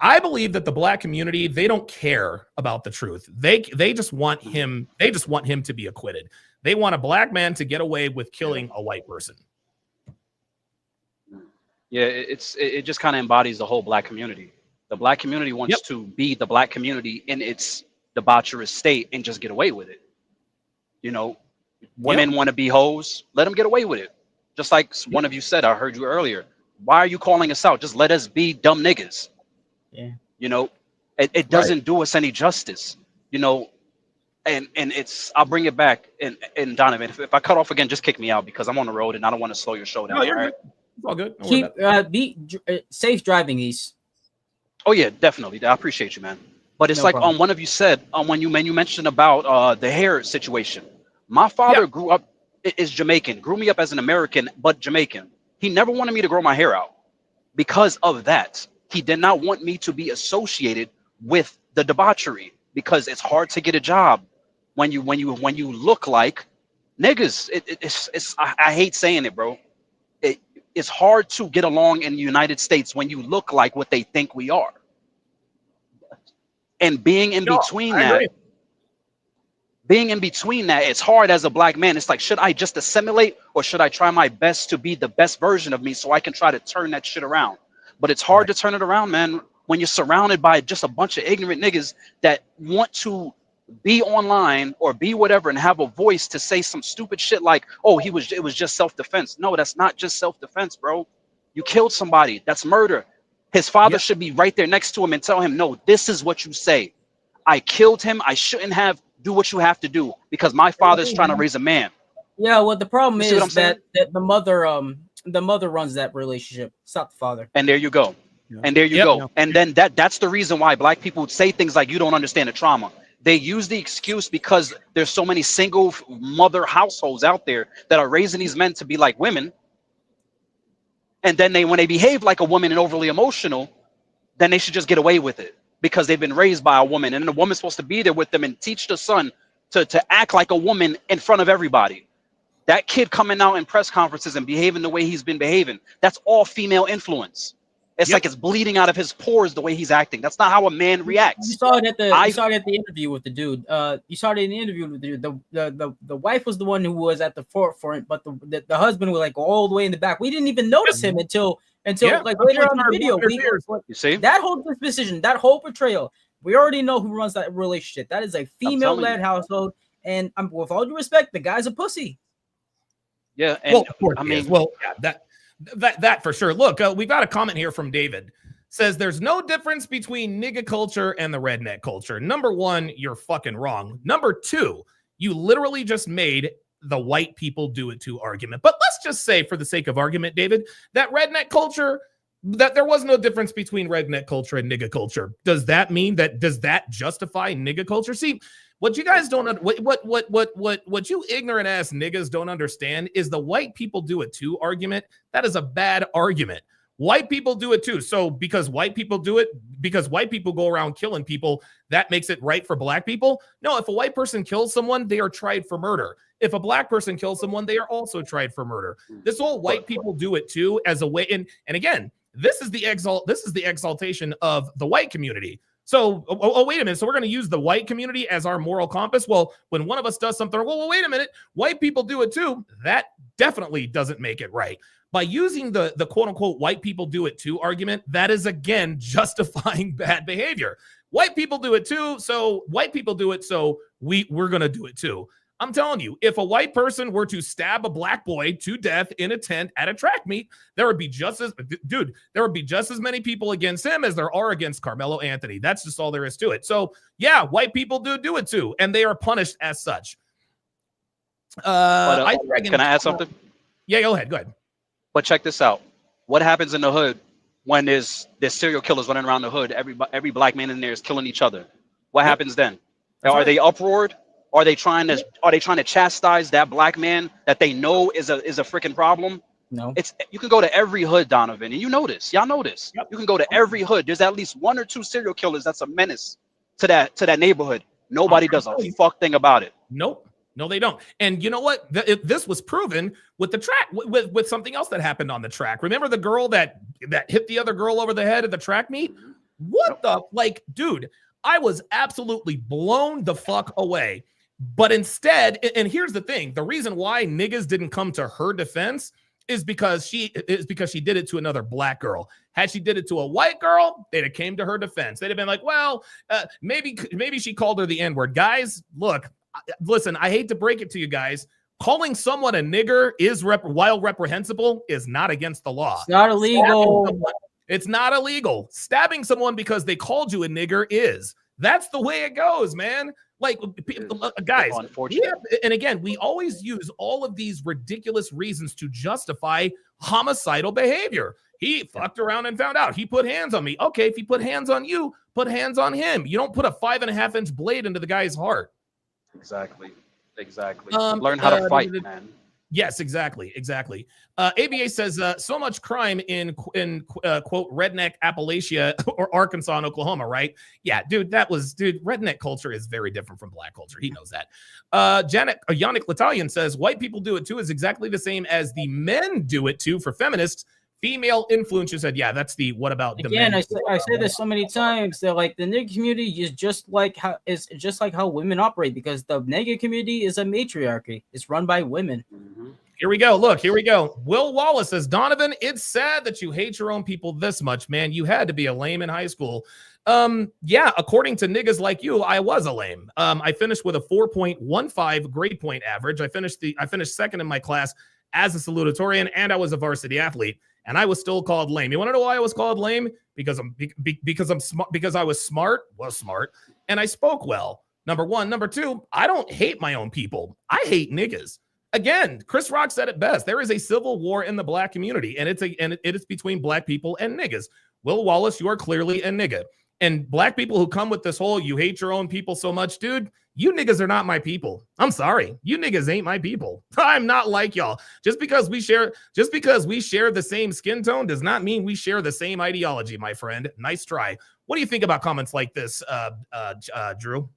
I believe that the black community, they don't care about the truth. They just want him. They just want him to be acquitted. They want a black man to get away with killing a white person. Yeah, it just kind of embodies the whole black community. The black community wants to be the black community in its debaucherous state and just get away with it. You know, women want to be hoes. Let them get away with it. Just like one of you said, I heard you earlier. Why are you calling us out? Just let us be dumb niggas. Yeah. You know, it doesn't do us any justice, you know, and it's, I'll bring it back. And Donovan, if I cut off again, just kick me out because I'm on the road and I don't want to slow your show down. No, you're good. It's all good. Be safe driving, East. Oh yeah, definitely. I appreciate you, man. But it's like one of you said when you mentioned about the hair situation. My father grew up is Jamaican, grew me up as an American, but Jamaican. He never wanted me to grow my hair out because of that. He did not want me to be associated with the debauchery because it's hard to get a job when you look like niggas. I hate saying it, bro. It's hard to get along in the United States when you look like what they think we are. And being in between that, it's hard as a black man. It's like, should I just assimilate or should I try my best to be the best version of me so I can try to turn that shit around? But it's hard to turn it around, man, when you're surrounded by just a bunch of ignorant niggas that want to be online or be whatever and have a voice to say some stupid shit like, oh, it was just self-defense. No, that's not just self-defense, bro. You killed somebody. That's murder. His father should be right there next to him and tell him, no, this is what you say. I killed him. I shouldn't have. Do what you have to do because my father's trying to raise a man. Yeah, well, the problem is that the mother runs that relationship. It's not the father. And there you go. Yeah. And there you go. Yeah. And then that's the reason why black people would say things like, you don't understand the trauma. They use the excuse because there's so many single mother households out there that are raising these men to be like women. And then when they behave like a woman and overly emotional, then they should just get away with it because they've been raised by a woman, and the woman's supposed to be there with them and teach the son to act like a woman in front of everybody. That kid coming out in press conferences and behaving the way he's been behaving, that's all female influence. It's like it's bleeding out of his pores the way he's acting. That's not how a man reacts. You saw it at the interview with the dude. You saw it in the interview with the dude. The wife was the one who was at the forefront, but the husband was like all the way in the back. We didn't even notice him until like later on in the video. You see that whole disposition, that whole portrayal. We already know who runs that relationship. That is a female-led household, and with all due respect, the guy's a pussy. Yeah, and that for sure. Look, we've got a comment here from David. Says there's no difference between nigga culture and the redneck culture. Number one, you're fucking wrong. Number two, you literally just made the white people do it too argument. But let's just say, for the sake of argument, David, that redneck culture, that there was no difference between redneck culture and nigga culture. Does that justify nigga culture? See, what you guys don't, what you ignorant ass niggas don't understand is the white people do it too argument. That is a bad argument. White people do it too. So because white people do it, because white people go around killing people, that makes it right for black people? No, if a white person kills someone, they are tried for murder. If a black person kills someone, they are also tried for murder. This whole white people do it too as a way. And again, this is the exaltation of the white community. So, wait a minute. So we're going to use the white community as our moral compass. Well, when one of us does something, well, wait a minute. White people do it too. That definitely doesn't make it right. By using the quote unquote white people do it too argument, that is again justifying bad behavior. White people do it too, so white people do it, so we're gonna do it too. I'm telling you, if a white person were to stab a black boy to death in a tent at a track meet, there would be just as many people against him as there are against Carmelo Anthony. That's just all there is to it. So yeah, white people do it too, and they are punished as such. Can I add something? Yeah, go ahead. But check this out. What happens in the hood when there's serial killers running around the hood? Every black man in there is killing each other. What happens then? Are they uproared? Are they trying to chastise that black man that they know is a freaking problem? No. You can go to every hood, Donovan, and you know this. Y'all know this. Yep. You can go to every hood. There's at least 1 or 2 serial killers that's a menace to that neighborhood. Nobody does a fuck thing about it. Nope. No, they don't. And you know what? This was proven with the track, with something else that happened on the track. Remember the girl that hit the other girl over the head at the track meet? What the, dude, I was absolutely blown the fuck away. But instead, and here's the thing, the reason why niggas didn't come to her defense is because she did it to another black girl. Had she did it to a white girl, they'd have came to her defense. They'd have been like, well, maybe she called her the N-word. Guys, look, listen, I hate to break it to you guys. Calling someone a nigger is while reprehensible is not against the law. It's not illegal. It's not illegal. Stabbing someone because they called you a nigger is. That's the way it goes, man. Like, guys, and again, we always use all of these ridiculous reasons to justify homicidal behavior. He fucked around and found out. He put hands on me. Okay, if he put hands on you, put hands on him. You don't put a 5.5-inch blade into the guy's heart. Exactly. Learn how to fight, man. Yes, exactly. ABA says so much crime in quote redneck Appalachia or Arkansas and Oklahoma, right? Yeah, dude, redneck culture is very different from black culture. He knows that. Yannick L'Italian says white people do it too is exactly the same as the men do it too for feminists. Female influencers said, yeah, that's the what about the men? I say this so many times that like the nigger community is just like how women operate, because the nigger community is a matriarchy. It's run by women. Mm-hmm. Here we go. Look, here we go. Will Wallace says, Donovan, it's sad that you hate your own people this much, man. You had to be a lame in high school. Yeah, according to niggas like you, I was a lame. I finished with a 4.15 grade point average. I finished second in my class as a salutatorian, and I was a varsity athlete. And I was still called lame. You want to know why I was called lame? Because I'm smart. Because I was smart, and I spoke well. Number one. Number two, I don't hate my own people. I hate niggas. Again, Chris Rock said it best. There is a civil war in the black community, and it is between black people and niggas. Will Wallace, you are clearly a nigga. And black people who come with this whole you hate your own people so much, dude, you niggas are not my people. I'm sorry. You niggas ain't my people. I'm not like y'all. Just because we share the same skin tone does not mean we share the same ideology, my friend. Nice try. What do you think about comments like this, Drew?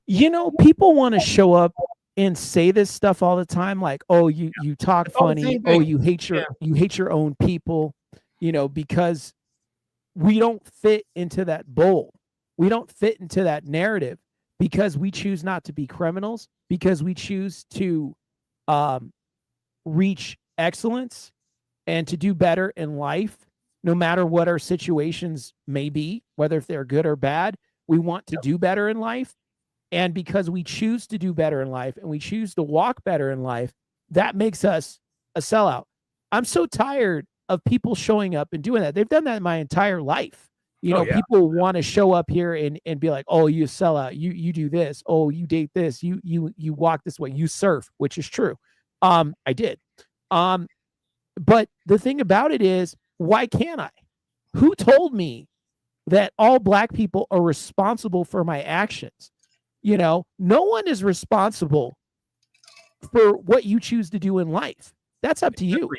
You know, people want to show up and say this stuff all the time, like, oh, you talk funny, oh, you hate your own people, you know, because we don't fit into that bowl. We don't fit into that narrative because we choose not to be criminals, because we choose to reach excellence and to do better in life, no matter what our situations may be, whether if they're good or bad. We want to do better in life. And because we choose to do better in life and we choose to walk better in life, that makes us a sellout. I'm so tired of people showing up and doing that. They've done that my entire life. You know, people want to show up here and be like, oh, you sell out. You do this. Oh, you date this. You walk this way. You surf, which is true. I did. But the thing about it is, why can't I? Who told me that all black people are responsible for my actions? You know, no one is responsible for what you choose to do in life. That's up to you.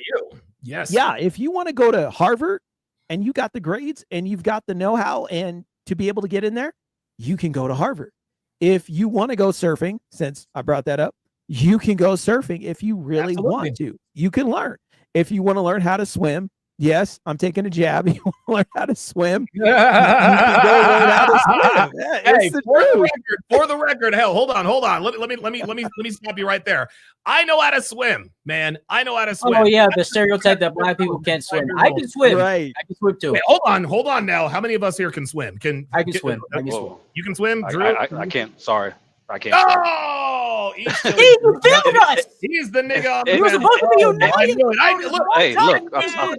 Yes. Yeah, if you want to go to Harvard and you got the grades and you've got the know-how and to be able to get in there, you can go to Harvard. If you want to go surfing, since I brought that up, you can go surfing if you really want to. You can learn. If you want to learn how to swim, yes, I'm taking a jab. You want to learn how to swim? You can go learn how to swim. Yeah, hey, for the record, hell, hold on. Let me stop you right there. I know how to swim, man. I know how to swim. Oh yeah, the stereotype that black people can't swim. I can swim. Right. I can swim too. Wait, hold on now. How many of us here can swim? I can swim. I can swim. You can swim, Drew? I can't. Sorry, I can't. Oh, he failed us. He's the nigga. He was supposed to be united. Hey, look,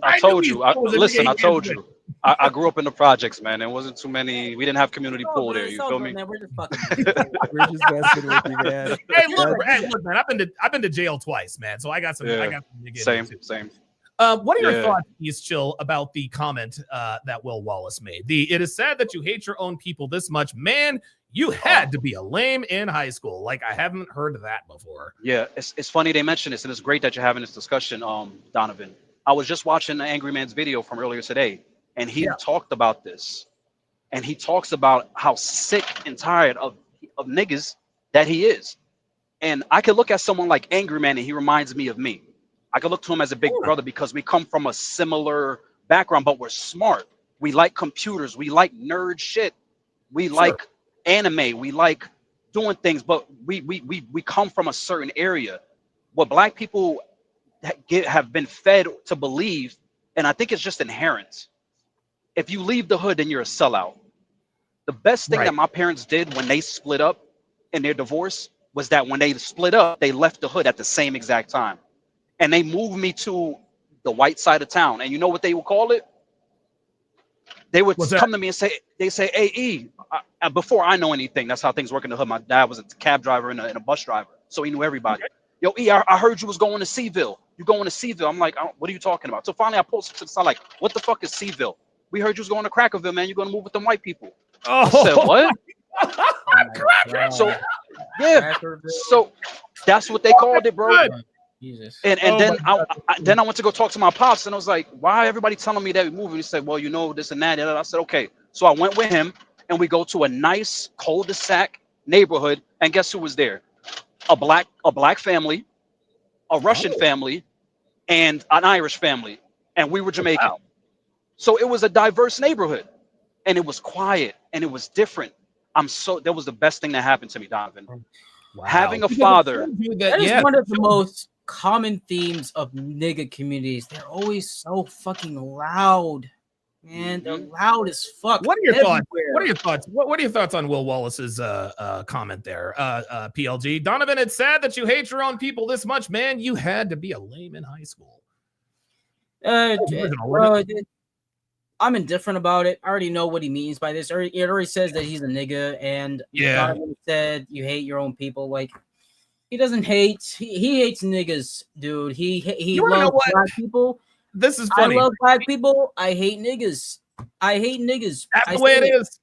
I told you. Listen, I told you. I grew up in the projects, man. There wasn't too many. We didn't have community pool there. You feel me? Man, we're just fucking. We're just messing with you, man. Hey, look, man. I've been to jail twice, man. So I got some. Same. What are your thoughts, East Chill, about the comment that Will Wallace made? It is sad that you hate your own people this much, man. You had to be a lame in high school. Like, I haven't heard that before. Yeah, it's funny they mentioned this, and it's great that you're having this discussion, Donovan. I was just watching the Angry Man's video from earlier today, and he talked about this. And he talks about how sick and tired of niggas that he is. And I could look at someone like Angry Man, and he reminds me of me. I could look to him as a big brother because we come from a similar background, but we're smart. We like computers. We like nerd shit. We like anime. We like doing things, but we come from a certain area. What black people have been fed to believe, and I think it's just inherent. If you leave the hood, then you're a sellout. The best thing that my parents did when they split up in their divorce was that when they split up, they left the hood at the same exact time. And they moved me to the white side of town. And you know what they would call it? They would come to me and say, hey, E, before I know anything, that's how things work in the hood. My dad was a cab driver and a bus driver. So he knew everybody. Yo, E, I heard you was going to Seaville. You going to Seaville? I'm like, what are you talking about? So finally I posted to the side like, what the fuck is Seaville? We heard you was going to Crackerville, man. You're going to move with them white people. I said, what? So, yeah. So that's what they called it, bro. Jesus. And then I went to go talk to my pops, and I was like, why everybody telling me that we moving? He said, well, you know, this and that. And I said, okay. So I went with him, and we go to a nice cul-de-sac neighborhood, and guess who was there? A black family, a Russian family, and an Irish family, and we were Jamaican. Wow. So it was a diverse neighborhood, and it was quiet, and it was different. That was the best thing that happened to me, Donovan. Wow. Having a father. That is one of the most common themes of nigga communities. They're always so fucking loud, man. They're loud as fuck. What are your thoughts? What are your thoughts? What are your thoughts on Will Wallace's comment there? PLG Donovan, it's sad that you hate your own people this much, man. You had to be a lame in high school. I'm indifferent about it. I already know what he means by this. It already says that he's a nigga, and Donovan said you hate your own people. Like, he doesn't hate. He hates niggas, dude. He loves black people. This is funny. I love black people. I hate niggas. I hate niggas. That's the way it is.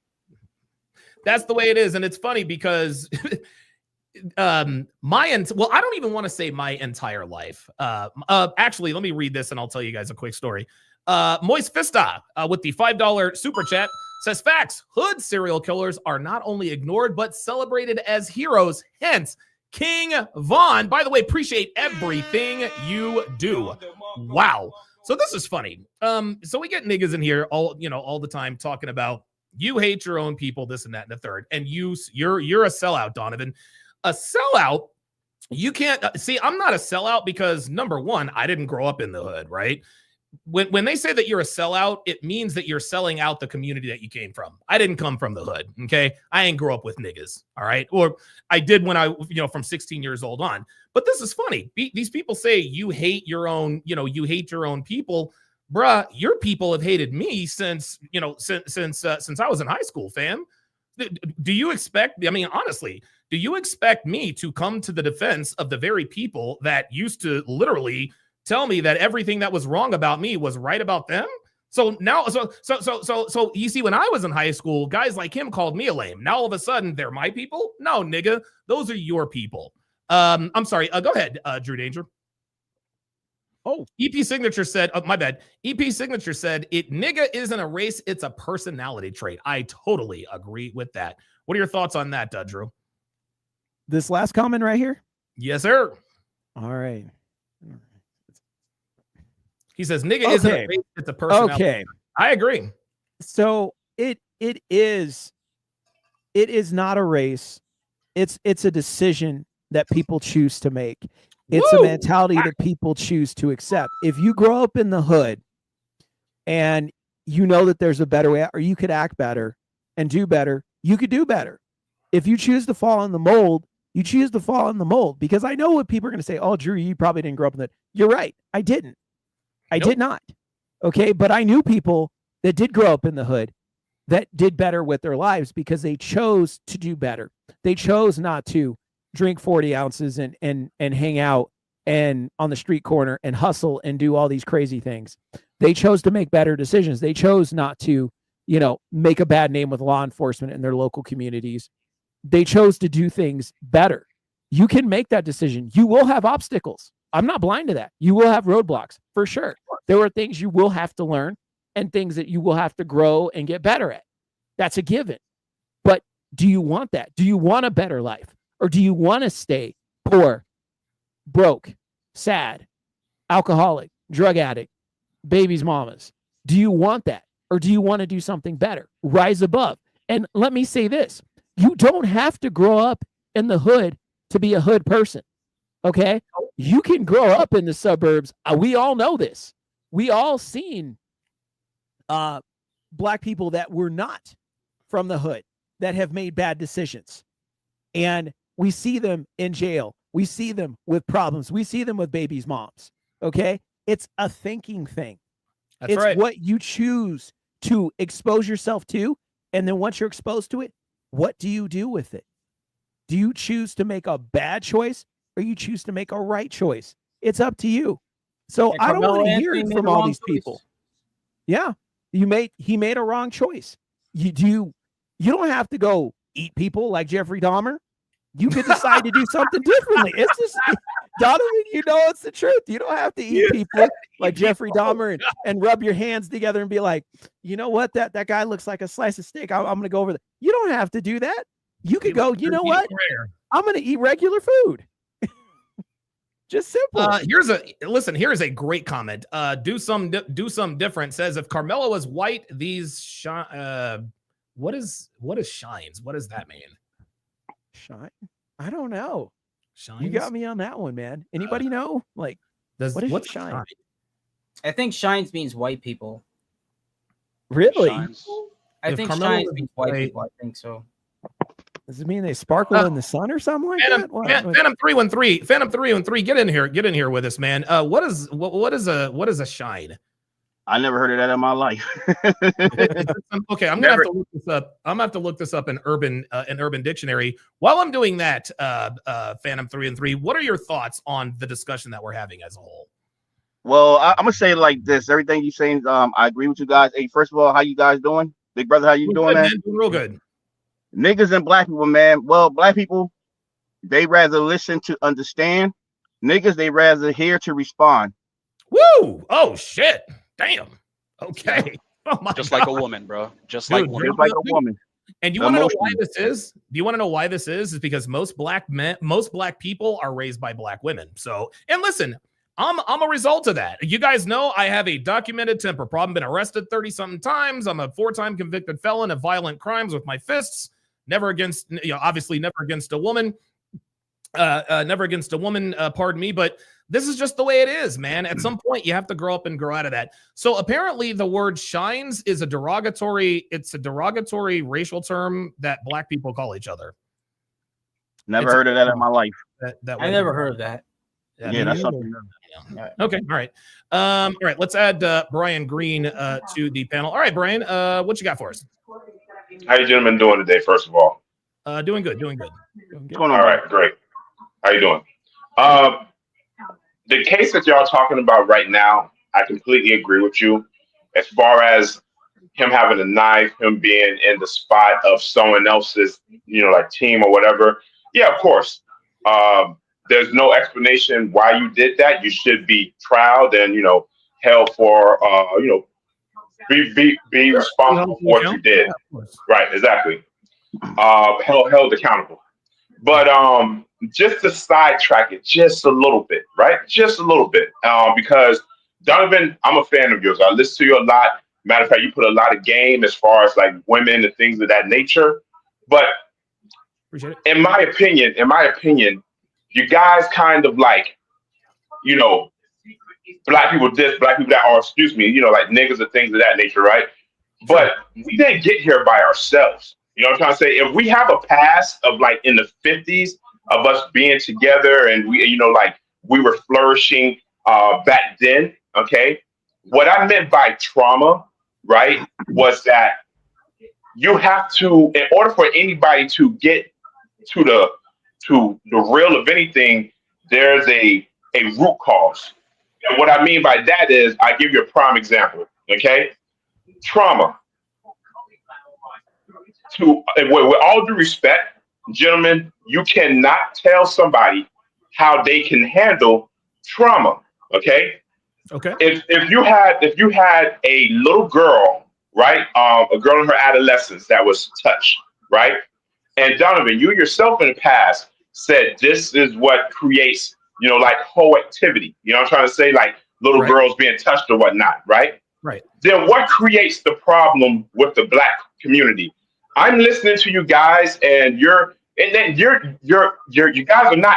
That's the way it is, and it's funny because I don't even want to say my entire life. Actually, let me read this, and I'll tell you guys a quick story. Moist Fista with the $5 super chat says, facts, hood serial killers are not only ignored but celebrated as heroes, hence King Von. By the way, appreciate everything you do. Wow. So this is funny. So we get niggas in here all the time talking about you hate your own people, this and that and the third, and you're a sellout, Donovan. A sellout, you can't see. I'm not a sellout because number one, I didn't grow up in the hood, right? When they say that you're a sellout, it means that you're selling out the community that you came from. I didn't come from the hood, okay? I ain't grow up with niggas, all right? Or I did when I, from 16 years old on. But this is funny. These people say you hate your own, you hate your own people. Bruh, your people have hated me since I was in high school, fam. Do you expect, honestly, do you expect me to come to the defense of the very people that used to literally tell me that everything that was wrong about me was right about them? So now, so you see, when I was in high school, guys like him called me a lame. Now all of a sudden they're my people? No, nigga, those are your people. I'm sorry. Go ahead, Drew Danger. Oh, EP Signature said, oh, my bad. EP Signature said, nigga isn't a race, it's a personality trait. I totally agree with that. What are your thoughts on that, Drew? this last comment right here? Yes, sir. All right. He says, nigga isn't a race, it's a personality. Okay. I agree. So it is not a race. It's a decision that people choose to make. It's a mentality that people choose to accept. If you grow up in the hood and you know that there's a better way, or you could act better and do better, you could do better. If you choose to fall in the mold, you choose to fall in the mold, because I know what people are going to say. Oh, Drew, you probably didn't grow up in that. You're right. I didn't. I did not. Okay. But I knew people that did grow up in the hood that did better with their lives because they chose to do better. They chose not to drink 40 ounces and hang out and on the street corner and hustle and do all these crazy things. They chose to make better decisions. They chose not to, make a bad name with law enforcement in their local communities. They chose to do things better. You can make that decision. You will have obstacles. I'm not blind to that. You will have roadblocks for sure. There are things you will have to learn and things that you will have to grow and get better at. That's a given. But do you want that? Do you want a better life? Or do you want to stay poor, broke, sad, alcoholic, drug addict, babies, mamas? Do you want that? Or do you want to do something better? Rise above. And let me say this. You don't have to grow up in the hood to be a hood person. Okay? You can grow up in the suburbs. We all know this. We all seen Black people that were not from the hood that have made bad decisions. And we see them in jail. We see them with problems. We see them with babies' moms. Okay? It's a thinking thing. That's right. It's what you choose to expose yourself to. And then once you're exposed to it, what do you do with it? Do you choose to make a bad choice or you choose to make a right choice? It's up to you. So I don't want to hear it from all these people. Yeah. He made a wrong choice. You don't have to go eat people like Jeffrey Dahmer. You could decide to do something differently. It's just, Donovan, it's the truth. You don't have to eat people like Jeffrey Dahmer and rub your hands together and be like, you know what? That guy looks like a slice of steak. I'm going to go over there. You don't have to do that. You could go, you know what? I'm going to eat regular food. Just simple. Here's a great comment. Do some different says, if Karmelo was white, these what is shines? What does that mean? Shine? I don't know. Shines? You got me on that one, man. Anybody know? Like, what's shine? I think shines means white people. Really? I think shines means white people. I think so. Does it mean they sparkle in the sun or something like that? Phantom 313. Phantom 313. Get in here with us, man. What is a shine? I never heard of that in my life. Okay, I'm gonna have to look this up. I'm gonna have to look this up in Urban Dictionary. While I'm doing that, Phantom 313, what are your thoughts on the discussion that we're having as a whole? Well, I'm gonna say it like this. Everything you're saying, I agree with you guys. Hey, first of all, how you guys doing? Big brother, how you doing, man? Doing real good. Niggas and Black people, man. Well, Black people, they rather listen to understand. Niggas, they rather hear to respond. Woo! Oh shit! Damn. Okay. Oh my Just God. like a woman, bro. Just like a woman. And you want to know why this is? Do you want to know why this is? Is because most Black people are raised by Black women. So, and listen, I'm a result of that. You guys know I have a documented temper problem. Been arrested 30-something times. I'm a 4-time convicted felon of violent crimes with my fists. Never against, obviously never against a woman. Never against a woman, pardon me, but this is just the way it is, man. At some point, you have to grow up and grow out of that. So apparently the word shines is a derogatory racial term that Black people call each other. Never heard of that in my life. I never heard of that. Yeah, that's something. Yeah. Okay, all right. All right, let's add Brian Green to the panel. All right, Brian, what you got for us? How you gentlemen doing today, first of all? Doing good. All right, great. How you doing? The case that y'all talking about right now, I completely agree with you. As far as him having a knife, him being in the spot of someone else's, like team or whatever. Yeah, of course. there's no explanation why you did that. You should be trialed and held for be Sure. responsible for what you did. Yeah, of course. Right, exactly. Held accountable. But just to sidetrack it just a little bit, right? Just a little bit. Because Donovan, I'm a fan of yours. I listen to you a lot. Matter of fact, you put a lot of game as far as like women and things of that nature. But Appreciate it. in my opinion, you guys kind of like, black people this, black people that, or excuse me, like niggas and things of that nature, right? But we didn't get here by ourselves. You know what I'm trying to say? If we have a past of like in the 50s of us being together and we, like we were flourishing back then, okay? What I meant by trauma, right, was that you have to, in order for anybody to get to the real of anything, there's a root cause. And what I mean by that is, I give you a prime example, okay? Trauma. With all due respect, gentlemen, you cannot tell somebody how they can handle trauma, okay? Okay. If you had a little girl, right, a girl in her adolescence that was touched, right, and Donovan, you yourself in the past said this is what creates, like whole activity. You know what I'm trying to say, like little girls being touched or whatnot, right? Right. Then what creates the problem with the black community? I'm listening to you guys, and you guys are not,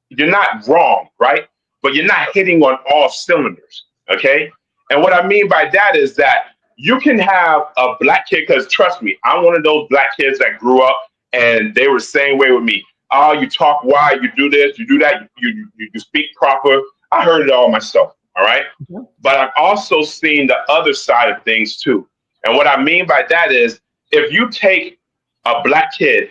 you're not wrong, right? But you're not hitting on all cylinders, okay? And what I mean by that is that you can have a black kid, because trust me, I'm one of those black kids that grew up and they were the same way with me. Oh, you talk wide, you do this, you do that, you speak proper. I heard it all myself, all right? Mm-hmm. But I've also seen the other side of things too. And what I mean by that is, if you take a black kid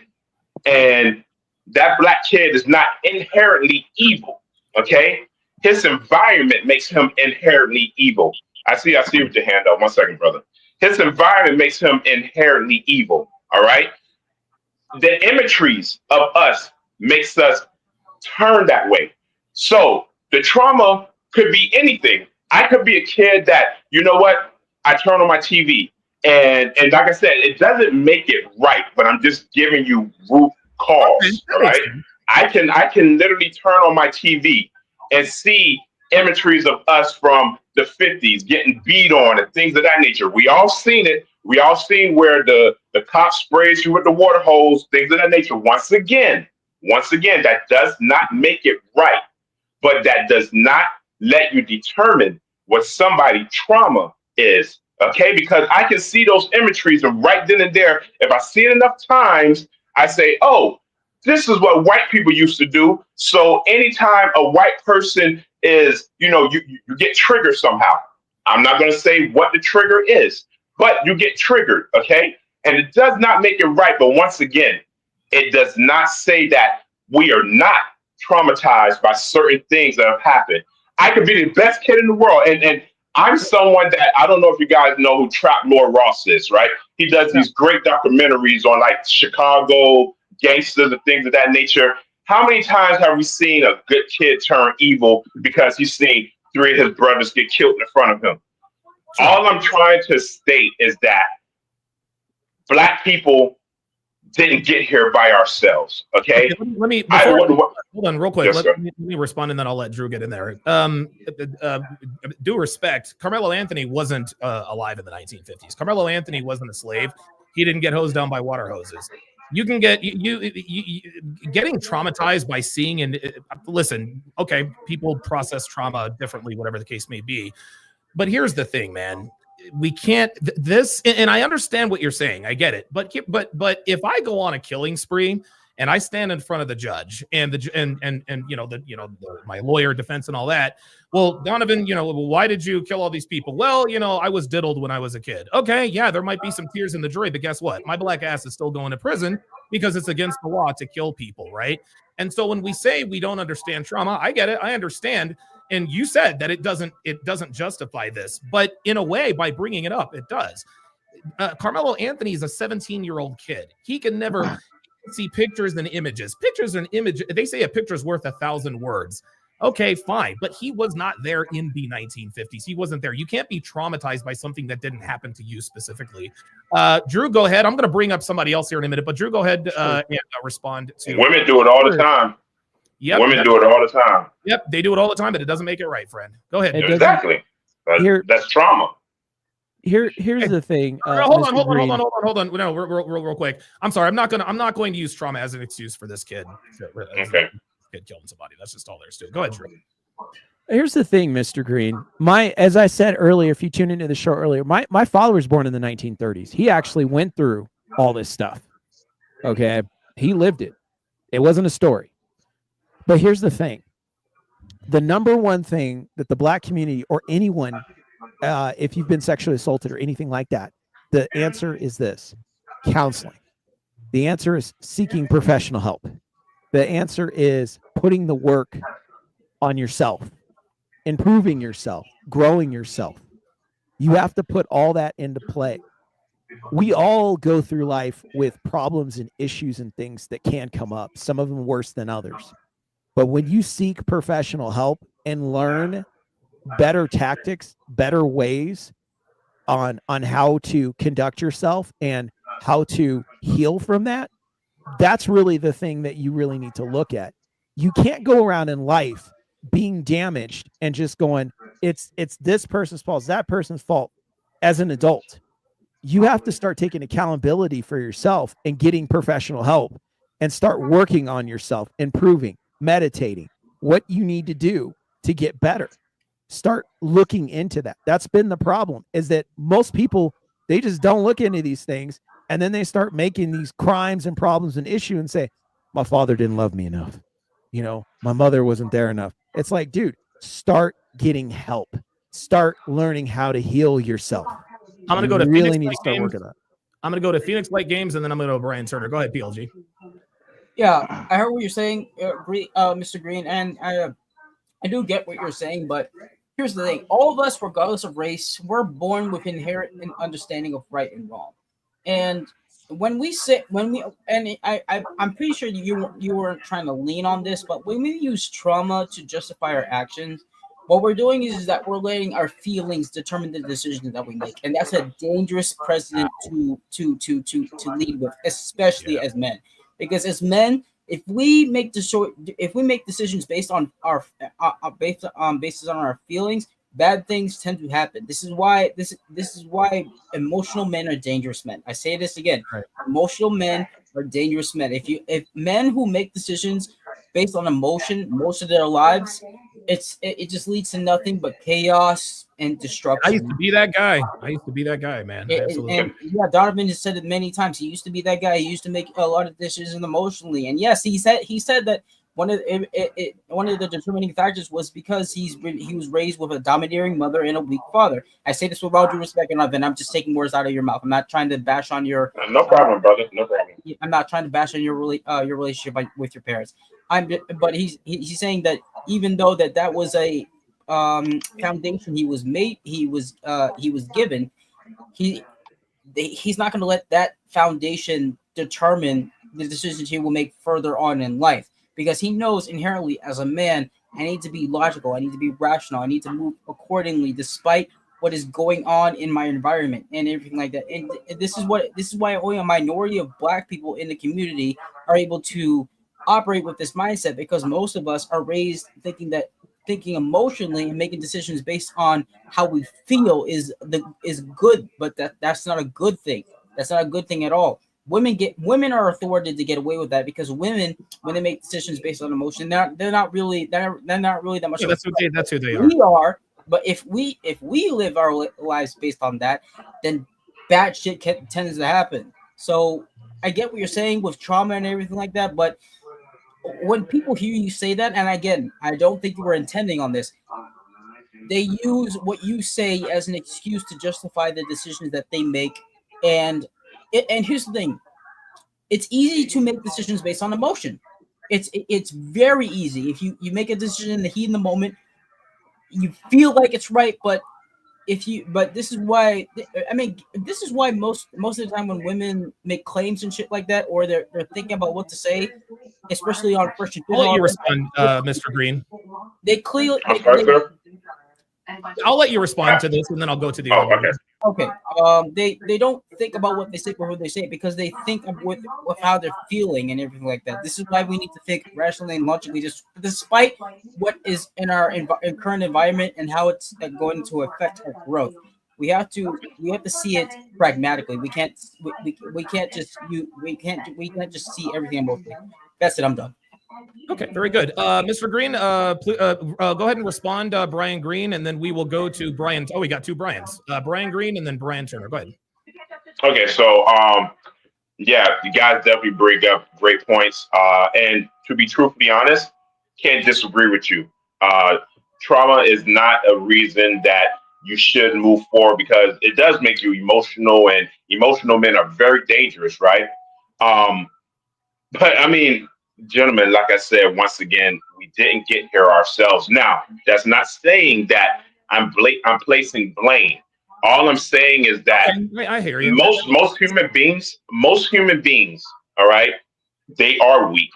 and that black kid is not inherently evil, okay? His environment makes him inherently evil. I see with your hand up. 1 second, brother. His environment makes him inherently evil, all right? The imageries of us makes us turn that way. So the trauma could be anything. I could be a kid that, you know what? I turn on my TV and like I said, it doesn't make it right, but I'm just giving you root cause, all right? I can literally turn on my TV and see imageries of us from the 50s getting beat on and things of that nature. We all seen it. We all seen where the cop sprays you with the water hose, things of that nature. Once again, that does not make it right, but that does not let you determine what somebody's trauma is, okay? Because I can see those imageries, and right then and there, if I see it enough times, I say, oh, this is what white people used to do. So anytime a white person is, you get triggered somehow. I'm not going to say what the trigger is, but you get triggered, okay? And it does not make it right. But once again, it does not say that we are not traumatized by certain things that have happened. I could be the best kid in the world. And I'm someone that, I don't know if you guys know who Trap Lord Ross is, right? He does these great documentaries on like Chicago gangsters and things of that nature. How many times have we seen a good kid turn evil because he's seen 3 of his brothers get killed in front of him? Sure. All I'm trying to state is that black people didn't get here by ourselves, okay? Let me hold on real quick. Yes, let me respond, and then I'll let Drew get in there. Due respect, Carmelo Anthony wasn't alive in the 1950s. Carmelo Anthony wasn't a slave. He didn't get hosed down by water hoses. You can get getting traumatized by seeing, and listen, okay, people process trauma differently, whatever the case may be. But here's the thing, man. We can't and I understand what you're saying. I get it. But if I go on a killing spree and I stand in front of the judge and my lawyer, defense, and all that, well, Donovan, why did you kill all these people? Well, I was diddled when I was a kid. Okay, yeah, there might be some tears in the jury, but guess what? My black ass is still going to prison because it's against the law to kill people, right? And so when we say we don't understand trauma, I get it. I understand. And you said that it doesn't justify this, but in a way, by bringing it up, it does. Carmelo Anthony is a 17-year-old kid. He can never. see pictures and images. Pictures and images. They say a picture's worth 1,000 words. Okay, fine. But he was not there in the 1950s. He wasn't there. You can't be traumatized by something that didn't happen to you specifically. Drew, go ahead. I'm going to bring up somebody else here in a minute, but Drew, go ahead and respond to. Women do it all the time. Yep, women do it all the time. Yep, they do it all the time, but it doesn't make it right, friend. Go ahead. Exactly. That's trauma. Here's the thing. Hold on. No, real quick. I'm sorry. I'm not going to use trauma as an excuse for this kid. Okay. Kid killing somebody. That's just all there is to it. Go ahead, Drew. Here's the thing, Mr. Green. As I said earlier, if you tuned into the show earlier, my father was born in the 1930s. He actually went through all this stuff. Okay. He lived it. It wasn't a story. But here's the thing. The number one thing that the black community or anyone, if you've been sexually assaulted or anything like that, the answer is this: counseling. The answer is seeking professional help. The answer is putting the work on yourself, improving yourself, growing yourself. You have to put all that into play. We all go through life with problems and issues and things that can come up, some of them worse than others. But when you seek professional help and learn better tactics, better ways on how to conduct yourself and how to heal from that, that's really the thing that you really need to look at. You can't go around in life being damaged and just going, it's this person's fault, it's that person's fault. As an adult, you have to start taking accountability for yourself and getting professional help and start working on yourself, improving, meditating, what you need to do to get better. Start looking into that. That's been the problem, is that most people, they just don't look into these things. And then they start making these crimes and problems an issue and say, my father didn't love me enough. My mother wasn't there enough. It's like, dude, start getting help. Start learning how to heal yourself. I'm going to go to really Phoenix need Light to start Games. working on it. I'm going to go to Phoenix Light Games, and then I'm going to go to Brian Turner. Go ahead, PLG. Yeah, I heard what you're saying, Mr. Green, and I do get what you're saying, but here's the thing. All of us, regardless of race, we're born with inherent understanding of right and wrong. And I'm pretty sure you weren't trying to lean on this, but when we use trauma to justify our actions, what we're doing is that we're letting our feelings determine the decisions that we make, and that's a dangerous precedent to lead with, especially as men. Because as men, if we make decisions based on our feelings, bad things tend to happen. This is why emotional men are dangerous men. I say this again. Right. Emotional men are dangerous men. If men who make decisions based on emotion most of their lives, it just leads to nothing but chaos and destruction. I used to be that guy, man. And yeah, Donovan has said it many times. He used to be that guy. He used to make a lot of decisions emotionally. And yes, he said that one of the determining factors was because he was raised with a domineering mother and a weak father. I say this with all due respect, and I'm just taking words out of your mouth. I'm not trying to bash on your. No problem, brother. No problem. I'm not trying to bash on your relationship with your parents. But he's saying that even though that was a foundation he was given, he's not going to let that foundation determine the decisions he will make further on in life, because he knows inherently as a man, I need to be logical, I need to be rational, I need to move accordingly despite what is going on in my environment and everything like that. And this is why only a minority of black people in the community are able to operate with this mindset, because most of us are raised thinking emotionally and making decisions based on how we feel is good, but that's not a good thing. That's not a good thing at all. Women are afforded to get away with that, because women, when they make decisions based on emotion, they're not really that much. Yeah, that's who they are. We are, but if we live our lives based on that, then bad shit tends to happen. So I get what you're saying with trauma and everything like that, but when people hear you say that, and again, I don't think you were intending on this, they use what you say as an excuse to justify the decisions that they make. And here's the thing: it's easy to make decisions based on emotion. It's very easy. If you make a decision in the heat of the moment, you feel like it's right, but but this is why, I mean, this is why most of the time when women make claims and shit like that, or they're thinking about what to say, especially on First and I'll let you Football, respond, Mr. Green. they clearly I'm sorry, sir. I'll let you respond to this, and then I'll go to the Oh, other okay. one. they don't think about what they say or who they say because they think of with how they're feeling and everything like that. This is why we need to think rationally and logically, just despite what is in our in current environment and how it's going to affect our growth. We have to see it pragmatically. We can't we can't just see everything emotionally. That's it. I'm done. Okay, very good. Mr. Green, go ahead and respond, Brian Green, and then we will go to Brian. Oh, we got two Brians. Brian Green and then Brian Turner. Go ahead. Okay, so yeah, you guys definitely bring up great points. And to be truthfully honest, can't disagree with you. Trauma is not a reason that you should move forward because it does make you emotional, and emotional men are very dangerous, right? But I mean, gentlemen, like I said, once again, we didn't get here ourselves. Now, that's not saying that I'm placing blame. All I'm saying is that Okay, I hear you. most human beings, all right, they are weak.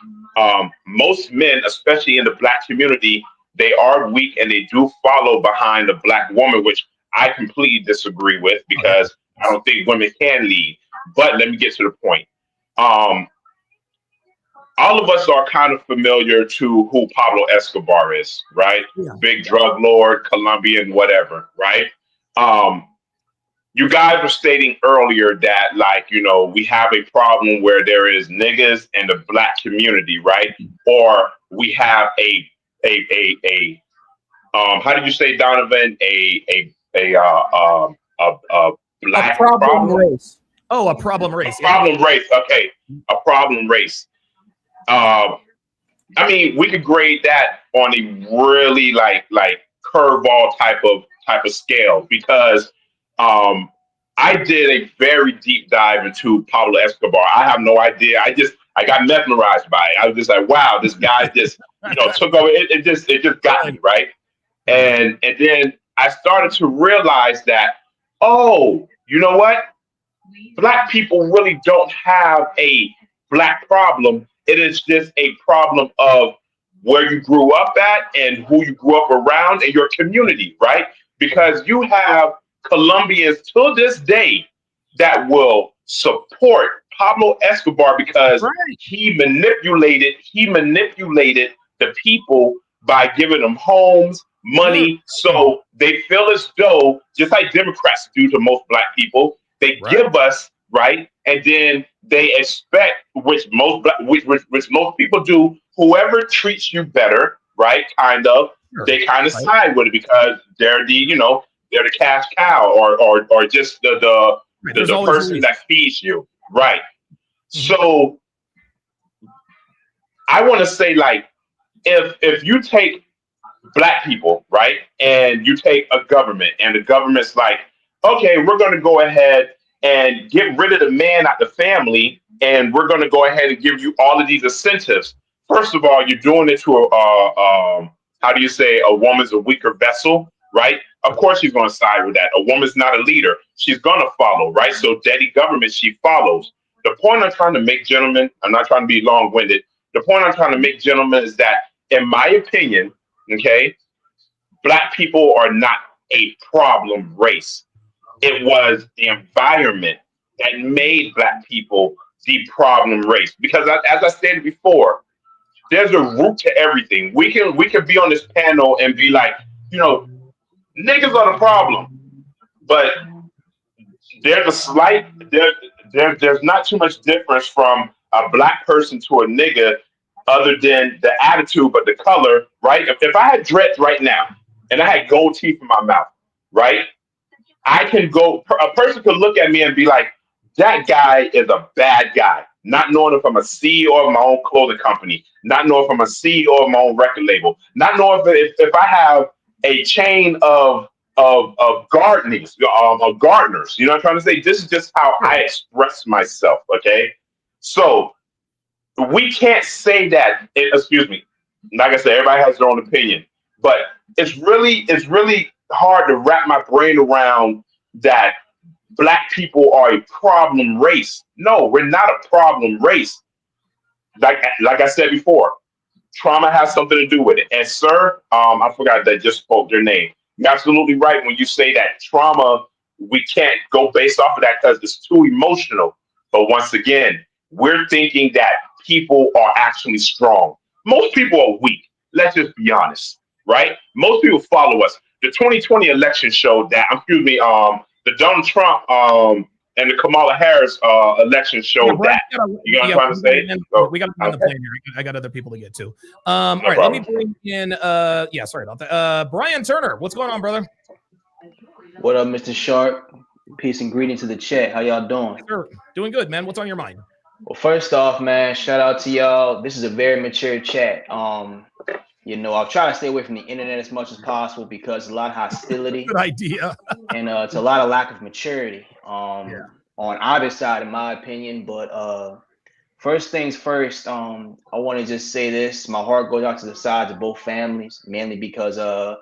Most men, especially in the black community, they are weak and they do follow behind the black woman, which I completely disagree with because I don't think women can lead. But let me get to the point. All of us are kind of familiar to who Pablo Escobar is, right? Yeah. Big drug lord, Colombian, whatever, right? You guys were stating earlier that, like, you know, we have a problem where there is niggas in the black community, right? Or we have a how did you say, Donovan? A black problem race. Oh, a problem race. Problem race. Okay, a problem race. I mean, we could grade that on a really like curveball type of scale because I did a very deep dive into Pablo Escobar. I have no idea. I got mesmerized by it. I was just like, wow, this guy just took over. It just got me, right. And then I started to realize that, oh, you know what? Black people really don't have a black problem. It is just a problem of where you grew up at and who you grew up around and your community, right? Because you have Colombians to this day that will support Pablo Escobar because he manipulated the people by giving them homes, money. So they feel as though, just like Democrats do to most black people, they give us, right, and then they expect, which most people do, whoever treats you better, right, kind of, they kind of side with it because they're they're the cash cow or just the person that feeds you, right? So I want to say, like, if you take black people, right, and you take a government, and the government's like, okay, we're going to go ahead and get rid of the man out the family, and we're going to go ahead and give you all of these incentives. First of all, you're doing it to how do you say, a woman's a weaker vessel, right? Of course she's going to side with that. A woman's not a leader. She's going to follow, right? So daddy government, she follows. The point I'm trying to make, gentlemen, I'm not trying to be long-winded. The point I'm trying to make, gentlemen, is that, in my opinion, okay, black people are not a problem race. It was the environment that made black people the problem race. Because as I stated before, there's a root to everything. We can be on this panel and be like, niggas are the problem, but there's not too much difference from a black person to a nigga other than the attitude, but the color, right? If I had dreads right now and I had gold teeth in my mouth, right? A person could look at me and be like, that guy is a bad guy, not knowing if I'm a CEO of my own clothing company, not knowing if I'm a CEO of my own record label, not knowing if I have a chain of gardeners, of gardeners. You know what I'm trying to say? This is just how I express myself, okay? So we can't say that, excuse me, like I said, everybody has their own opinion, but it's really hard to wrap my brain around that black people are a problem race. No, we're not a problem race. Like I said before, trauma has something to do with it. And sir, I forgot that just spoke your name. You're absolutely right when you say that trauma, we can't go based off of that because it's too emotional. But once again, we're thinking that people are actually strong. Most people are weak. Let's just be honest, right? Most people follow us. The 2020 election showed that, the Donald Trump and the Kamala Harris election showed that. You know what I'm trying to say? We got to find the plan here. I got other people to get to. All right, let me bring in. Sorry about that. Brian Turner, what's going on, brother? What up, Mr. Sharp? Peace and greetings to the chat. How y'all doing? Sure. Doing good, man. What's on your mind? Well, first off, man, shout out to y'all. This is a very mature chat. I'll try to stay away from the internet as much as possible because a lot of hostility. Good idea. And it's a lot of lack of maturity on either side, in my opinion. But first things first, I want to just say this. My heart goes out to the sides of both families, mainly because for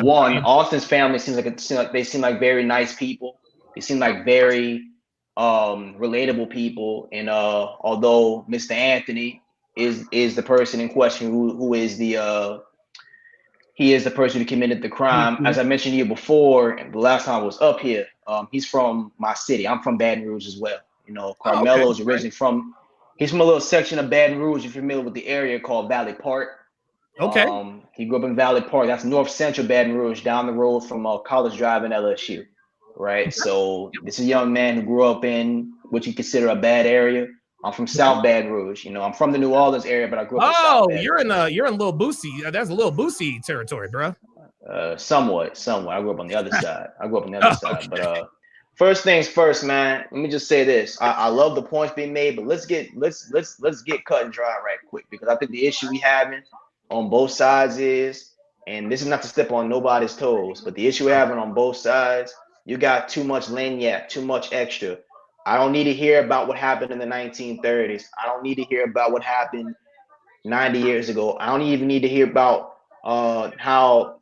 one, Austin's family seems like very nice people. They seem like very relatable people. And although Mr. Anthony is the person in question who is he is the person who committed the crime. As I mentioned to you before, the last time I was up here, he's from my city. I'm from Baton Rouge as well. Karmelo is originally he's from a little section of Baton Rouge, if you're familiar with the area, called Valley Park. Okay. He grew up in Valley Park. That's north central Baton Rouge, down the road from College Drive and LSU. Right. So this is a young man who grew up in what you consider a bad area. I'm from South Baton Rouge. I'm from the New Orleans area, but I grew up in South Baton Rouge. You're in Little Boosie. That's a Little Boosie territory, bro. Somewhat. I grew up on the other side. Side. But first things first, man. Let me just say this. I love the points being made, but let's get cut and dry right quick, because I think the issue we having on both sides is, and this is not to step on nobody's toes, but the issue we're having on both sides, you got too much lagniappe, too much extra. I don't need to hear about what happened in the 1930s. I don't need to hear about what happened 90 years ago. I don't even need to hear about how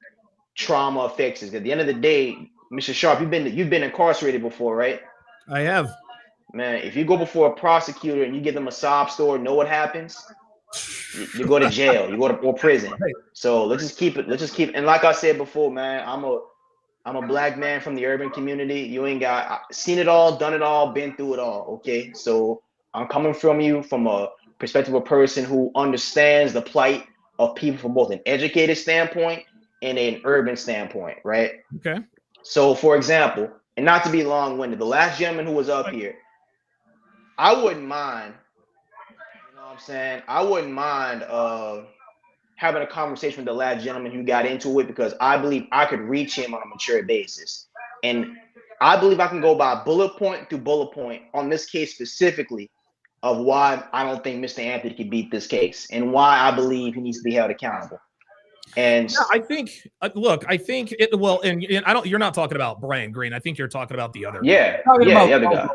trauma affects us. At the end of the day, Mr. Sharp, you've been incarcerated before, right? I have. Man, if you go before a prosecutor and you give them a sob story, know what happens? You go to jail. You go to prison. Right. So let's just keep it. And like I said before, man, I'm a black man from the urban community. You ain't seen it all, done it all, been through it all. Okay. So I'm coming from you from a perspective of a person who understands the plight of people from both an educated standpoint and an urban standpoint. Right. Okay. So for example, and not to be long-winded, the last gentleman who was up here, I wouldn't mind, I wouldn't mind having a conversation with the last gentleman who got into it, because I believe I could reach him on a mature basis. And I believe I can go by bullet point to bullet point on this case specifically of why I don't think Mr. Anthony can beat this case and why I believe he needs to be held accountable. And I think, look, I think it, well, and I don't, you're not talking about Brian Green. I think you're talking about the other. The other guy.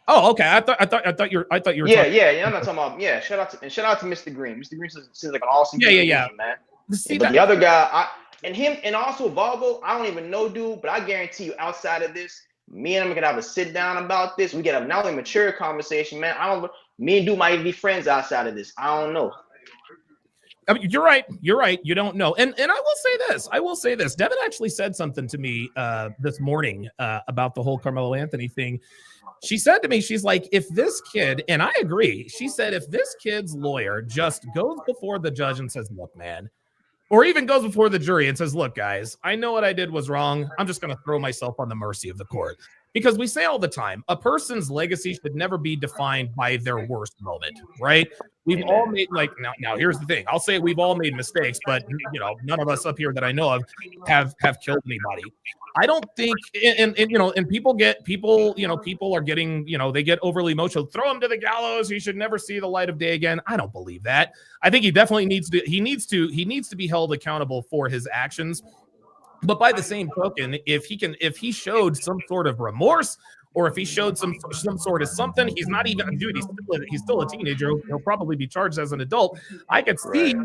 Oh, okay. I thought you were. Yeah. I'm not talking about. Shout out to Mr. Green. Mr. Green seems like an awesome. Yeah. Man. But the other guy, and also Valgo, I don't even know, dude. But I guarantee you, outside of this, me and him are gonna have a sit down about this. We get a not only mature conversation, man. Me and dude might even be friends outside of this. I don't know. I mean, you're right. You don't know. And I will say this. Devin actually said something to me this morning about the whole Carmelo Anthony thing. She said to me, she's like, if this kid, and I agree, she said, if this kid's lawyer just goes before the judge and says, look, man, or even goes before the jury and says, look, guys, I know what I did was wrong. I'm just going to throw myself on the mercy of the court. Because we say all the time, a person's legacy should never be defined by their worst moment, right? We've all made, like, now here's the thing. I'll say we've all made mistakes, but, none of us up here that I know of have killed anybody. I don't think, and people are getting, they get overly emotional. Throw him to the gallows. He should never see the light of day again. I don't believe that. I think he definitely needs to be held accountable for his actions. But by the same token, if he showed some sort of remorse or if he showed some sort of something, he's not even, dude, he's still a teenager. He'll probably be charged as an adult. I could see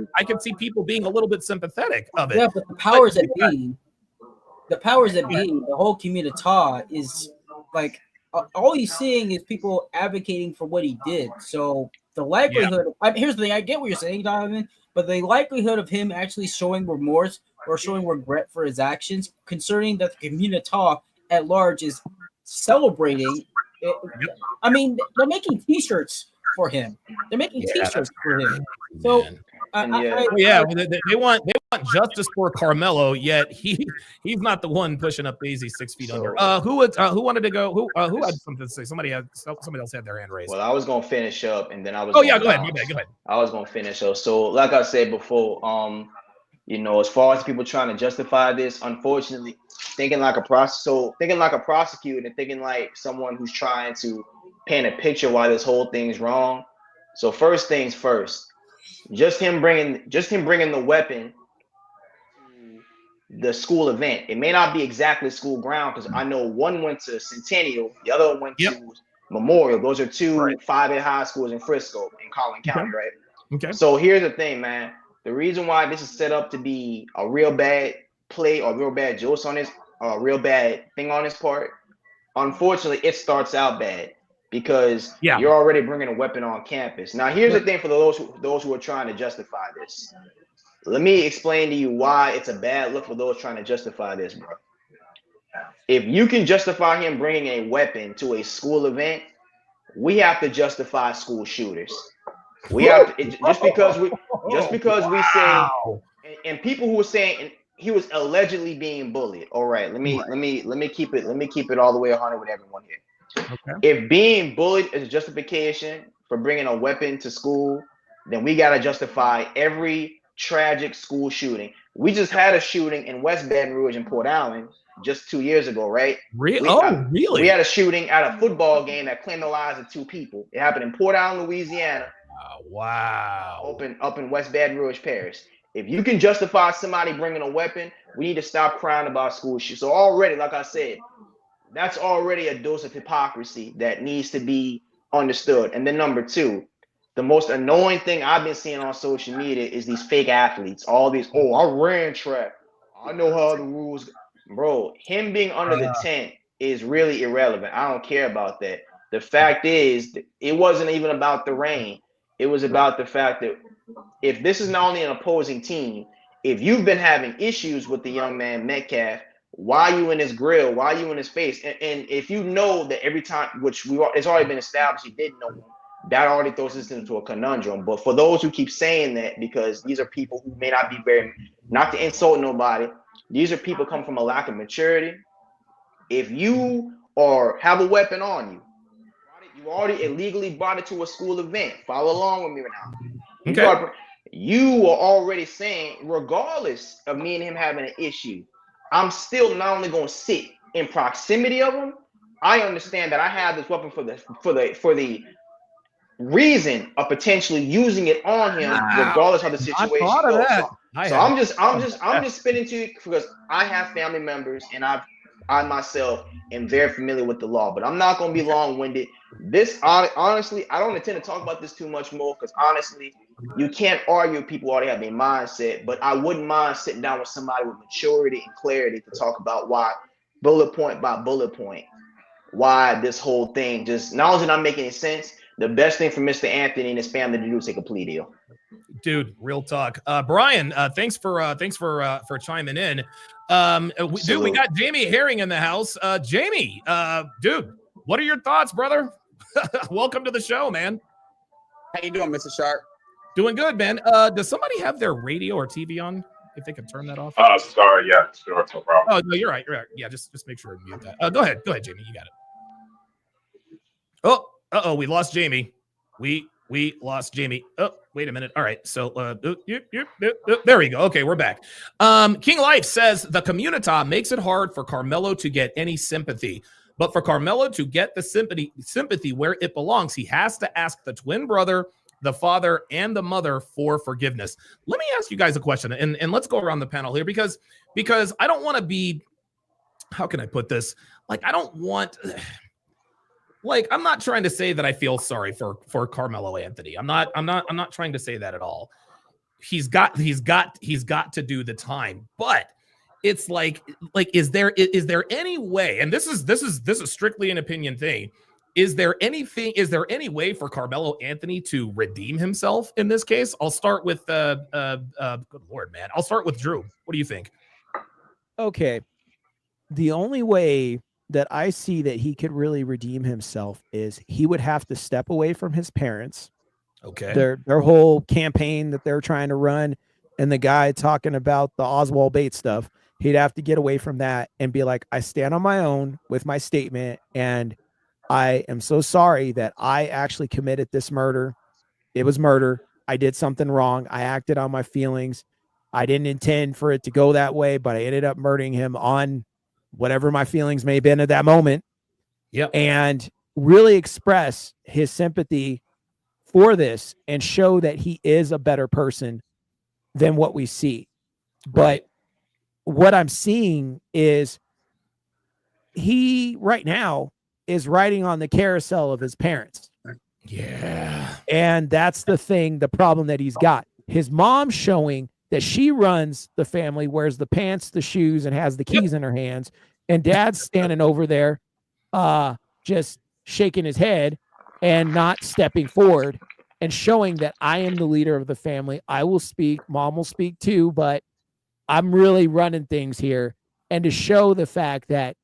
people being a little bit sympathetic of it. Yeah, but the powers that be, the whole community is like all he's seeing is people advocating for what he did. So the likelihood, here's the thing, I get what you're saying, Donovan, but the likelihood of him actually showing remorse or showing regret for his actions, concerning that the community at large is celebrating it. I mean, they're making T-shirts for him. They're making T-shirts for him. So they want justice for Karmelo, yet he's not the one pushing up Daisy 6 feet under. Who wanted to go? Who had something to say? Somebody else had their hand raised. Well, I was gonna finish up, and then I was. Go ahead. Go ahead. I was gonna finish up. So, like I said before, as far as people trying to justify this, unfortunately, thinking like a prosecutor and thinking like someone who's trying to paint a picture why this whole thing's wrong. So first things first, just him bringing the weapon to the school event. It may not be exactly school ground because I know one went to Centennial, the other one went to Memorial. Those are two 5A high schools in Frisco in Collin County, right? Okay. So here's the thing, man. The reason why this is set up to be a real bad play or real bad jokes on this, or a real bad thing on this part, unfortunately, it starts out bad because you're already bringing a weapon on campus. Now, here's the thing for those who are trying to justify this. Let me explain to you why it's a bad look for those trying to justify this, bro. If you can justify him bringing a weapon to a school event, we have to justify school shooters. We have to, just because we say, and people who are saying he was allegedly being bullied. All right, let me keep it all the way 100 with everyone here. Okay. If being bullied is a justification for bringing a weapon to school, then we gotta justify every tragic school shooting. We just had a shooting in West Baton Rouge and Port Allen just 2 years ago, right? Really? We had a shooting at a football game that claimed the lives of 2 people. It happened in Port Allen, Louisiana. Wow. Up in West Baton Rouge Parish. If you can justify somebody bringing a weapon, we need to stop crying about school shootings. So already, like I said, that's already a dose of hypocrisy that needs to be understood. And then number 2, the most annoying thing I've been seeing on social media is these fake athletes. All these, I ran track. I know how the rules. Bro, him being under the tent is really irrelevant. I don't care about that. The fact is, it wasn't even about the rain. It was about the fact that if this is not only an opposing team, if you've been having issues with the young man Metcalf, why are you in his grill? Why are you in his face? And if you know that every time, it's already been established, you didn't know him, that already throws us into a conundrum. But for those who keep saying that, because these are people who may not be not to insult nobody, these are people come from a lack of maturity. If you have a weapon on you, you already illegally brought it to a school event. Follow along with me right now. Okay. You are already saying, regardless of me and him having an issue, I'm still not only going to sit in proximity of him. I understand that I have this weapon for the reason of potentially using it on him, regardless of the situation goes. So I'm just spinning to you because I have family members and I myself am very familiar with the law, but I'm not going to be long-winded. This honestly, I don't intend to talk about this too much more because honestly, you can't argue with people already have their mindset, but I wouldn't mind sitting down with somebody with maturity and clarity to talk about why, bullet point by bullet point, why this whole thing just, not only not making any sense, the best thing for Mr. Anthony and his family to do is take a plea deal. Dude, real talk. Brian, thanks for chiming in. Dude, we got Jamie Herring in the house. Jamie, dude, what are your thoughts, brother? Welcome to the show, man. How you doing, Mr. Sharp? Doing good, man. Does somebody have their radio or TV on? If they can turn that off. Sorry, yeah, sure, no problem. Oh no, you're right. Yeah, just make sure to mute that. Go ahead, Jamie. You got it. Oh, we lost Jamie. We lost Jamie. Oh, wait a minute. All right. So there we go. Okay, we're back. King Life says the community makes it hard for Karmelo to get any sympathy. But for Karmelo to get the sympathy where it belongs, he has to ask the twin brother, the father, and the mother for forgiveness. Let me ask you guys a question, and let's go around the panel here because I don't want to be, how can I put this? Like, I don't want like, I'm not trying to say that I feel sorry for Carmelo Anthony. I'm not trying to say that at all. He's got to do the time, but it's like is there any way, and this is strictly an opinion thing, is there any way for Carmelo Anthony to redeem himself in this case? I'll start with good Lord, man, I'll start with Drew. What do you think? Okay, the only way that I see that he could really redeem himself is he would have to step away from his parents. Okay. Their whole campaign that they're trying to run, and the guy talking about the Oswald Bates stuff, he'd have to get away from that and be like, I stand on my own with my statement, and I am so sorry that I actually committed this murder. It was murder. I did something wrong. I acted on my feelings. I didn't intend for it to go that way, but I ended up murdering him on whatever my feelings may have been at that moment. Yep. And really express his sympathy for this and show that he is a better person than what we see. But what I'm seeing is he right now is riding on the carousel of his parents. Yeah. And that's the thing, the problem that he's got. His mom showing that she runs the family, wears the pants, the shoes, and has the keys in her hands. And dad's standing over there, just shaking his head and not stepping forward and showing that I am the leader of the family. I will speak. Mom will speak too, but I'm really running things here. And to show the fact that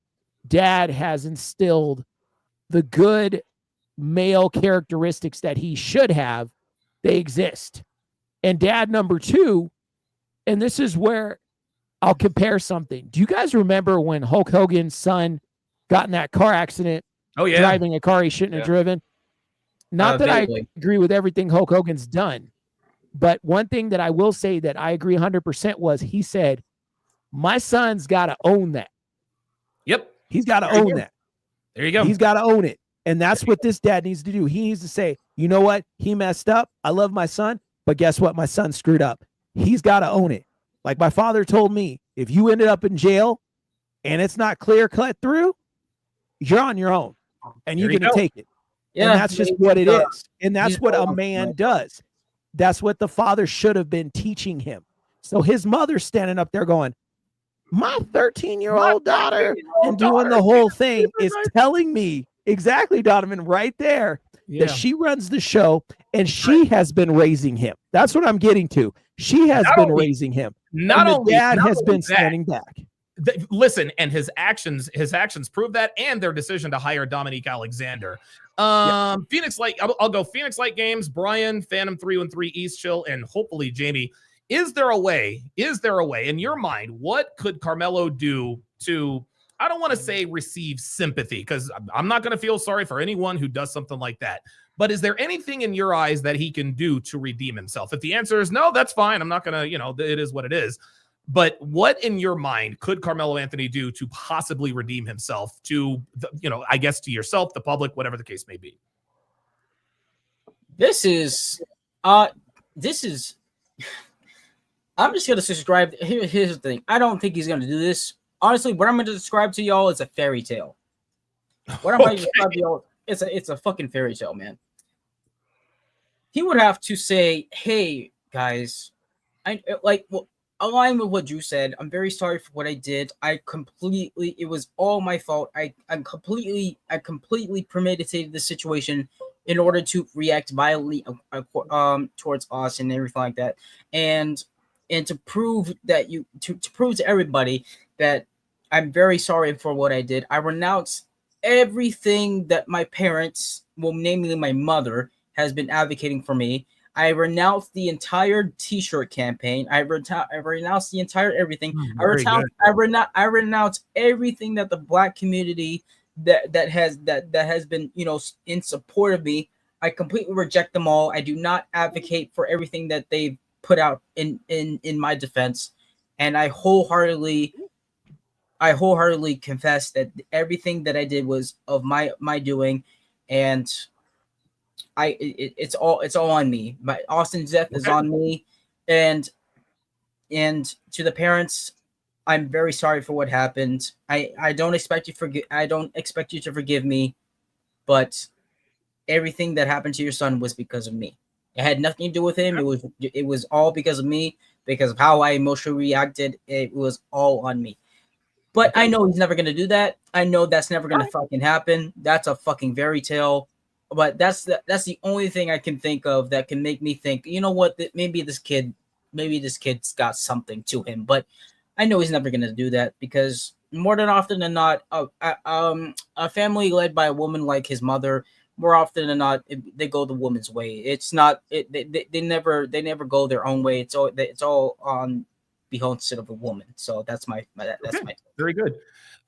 dad has instilled the good male characteristics that he should have, they exist. And dad number two, and this is where I'll compare something. Do you guys remember when Hulk Hogan's son got in that car accident? Oh, yeah. Driving a car he shouldn't have driven. Not that I agree with everything Hulk Hogan's done, but one thing that I will say that I agree 100% was he said, my son's got to own that. Yep. He's got to own that. There you go. He's got to own it. And that's what this dad needs to do. He needs to say, you know what? He messed up. I love my son, but guess what? My son screwed up. He's got to own it. Like my father told me, if you ended up in jail and it's not clear cut through, you're on your own and you're going to take it. Yeah, and that's just what it is. And that's what a man does. That's what the father should have been teaching him. So his mother's standing up there going, my 13-year-old daughter, and doing the whole thing is telling me exactly, Donovan, right there, that she runs the show and she has been raising him. That's what I'm getting to. She has been raising him. Not only dad has been standing back. Listen, and his actions prove that, and their decision to hire Dominique Alexander. Phoenix Light, I'll go Phoenix Light Games, Brian, Phantom 313, East Chill, and hopefully Jamie. Is there a way in your mind? What could Karmelo do to, I don't want to say receive sympathy, because I'm not going to feel sorry for anyone who does something like that. But is there anything in your eyes that he can do to redeem himself? If the answer is no, that's fine. I'm not going to, it is what it is. But what in your mind could Carmelo Anthony do to possibly redeem himself to, I guess to yourself, the public, whatever the case may be? This is, I'm just going to subscribe. Here's the thing. I don't think he's going to do this. Honestly, what I'm going to describe to y'all is a fairy tale. What I'm going to describe to y'all, it's a fucking fairy tale, man. He would have to say, hey, guys, align with what you said. I'm very sorry for what I did. It was all my fault. I completely premeditated the situation in order to react violently towards us and everything like that. And to prove that to prove to everybody that I'm very sorry for what I did. I renounce everything that my parents, well, namely my mother, has been advocating for me. I renounced the entire T-shirt campaign. I renounced the entire everything. I renounced everything that the Black community that has been in support of me. I completely reject them all. I do not advocate for everything that they've put out in my defense, and I wholeheartedly confess that everything that I did was of my doing, and it's all on me. Austin's death is on me, and to the parents, I'm very sorry for what happened. I don't expect you to forgive me, but everything that happened to your son was because of me. It had nothing to do with him. It was all because of me, because of how I emotionally reacted. It was all on me. But I know he's never gonna do that. I know that's never gonna fucking happen. That's a fucking fairy tale. But that's the only thing I can think of that can make me think, you know what, maybe this kid's got something to him. But I know he's never gonna do that, because more than often than not, a family led by a woman like his mother, more often than not, they go the woman's way. It's not they never go their own way. It's all on behest of a woman. So that's my very good.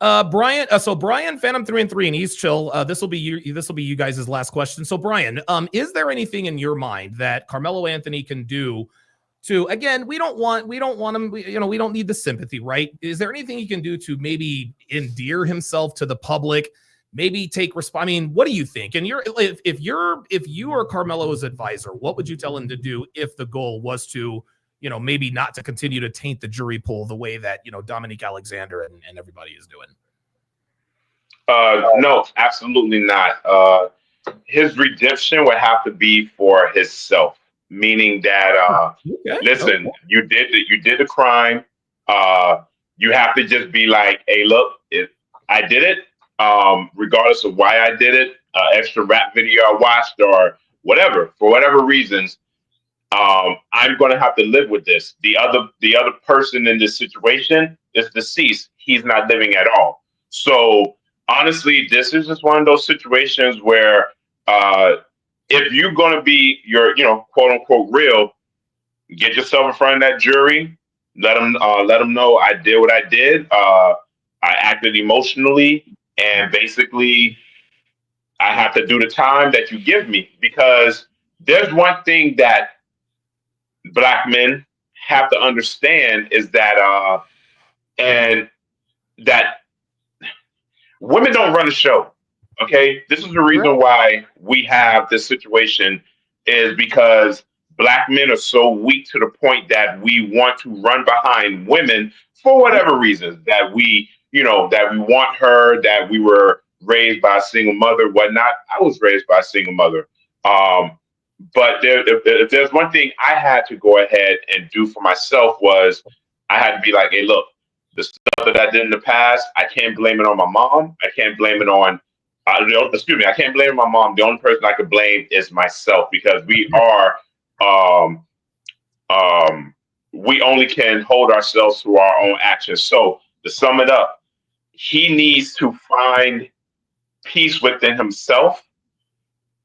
Brian, so Brian, Phantom 3 and 3, and he's chill. This will be you guys' last question. So Brian, is there anything in your mind that Carmelo Anthony can do to, again, we don't want him, we don't need the sympathy, right? Is there anything he can do to maybe endear himself to the public? Maybe take I mean, what do you think? And if you are Carmelo's advisor, what would you tell him to do if the goal was to, maybe not to continue to taint the jury pool the way that, Dominique Alexander and everybody is doing? No, absolutely not. His redemption would have to be for himself, meaning that, listen, you did the crime. You have to just be like, hey, look, I did it. Regardless of why I did it, extra rap video I watched or whatever, for whatever reasons, I'm going to have to live with this. The other person in this situation is deceased. He's not living at all. So honestly, this is just one of those situations where if you're going to be your, quote unquote real, get yourself in front of that jury. Let them know I did what I did. I acted emotionally. And basically, I have to do the time that you give me, because there's one thing that Black men have to understand is that, and that women don't run the show. Okay, this is the reason why we have this situation, is because Black men are so weak to the point that we want to run behind women for whatever reasons, that we want her, that we were raised by a single mother, whatnot. I was raised by a single mother. But if there's one thing I had to go ahead and do for myself, was I had to be like, hey, look, the stuff that I did in the past, I can't blame it on my mom. I can't blame it on, I can't blame my mom. The only person I could blame is myself, because we only can hold ourselves to our own actions. So to sum it up, he needs to find peace within himself,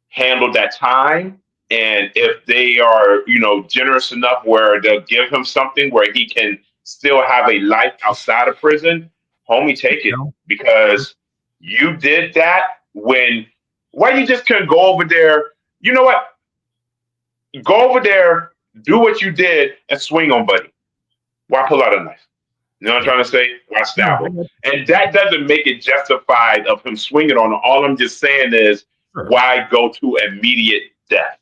handle that time. And if they are, generous enough where they'll give him something where he can still have a life outside of prison, homie, take it. Because you did that why you just couldn't go over there? You know what? Go over there, do what you did, and swing on buddy. Why pull out a knife? You know what I'm trying to say? Why stab him? And that doesn't make it justified of him swinging on him. All I'm just saying is, why go to immediate death?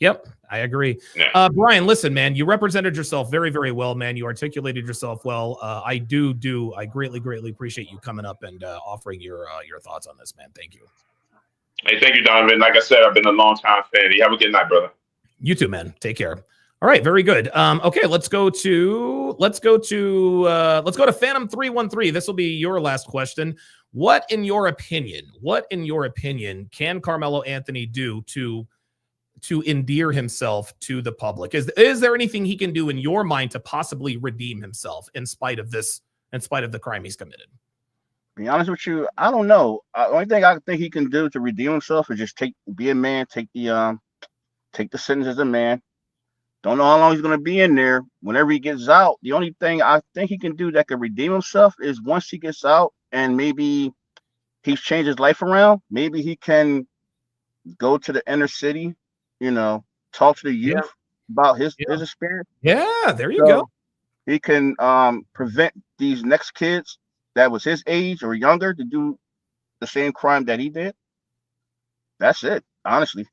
Yep, I agree. Yeah. Brian, listen, man, you represented yourself very, very well, man. You articulated yourself well. I greatly, greatly appreciate you coming up and offering your thoughts on this, man. Thank you. Hey, thank you, Donovan. Like I said, I've been a long time fan. You have a good night, brother. You too, man. Take care. All right, very good. Okay, let's go to Phantom 313. This will be your last question. What in your opinion, can Carmelo Anthony do to endear himself to the public? Is there anything he can do in your mind to possibly redeem himself in spite of the crime he's committed? Be honest with you, I don't know. The only thing I think he can do to redeem himself is just be a man, take the sentence as a man. Don't know how long he's going to be in there. Whenever he gets out, the only thing I think he can do that can redeem himself is once he gets out and maybe he's changed his life around, maybe he can go to the inner city, talk to the youth about his experience. Yeah, there you go. He can prevent these next kids that was his age or younger to do the same crime that he did. That's it, honestly.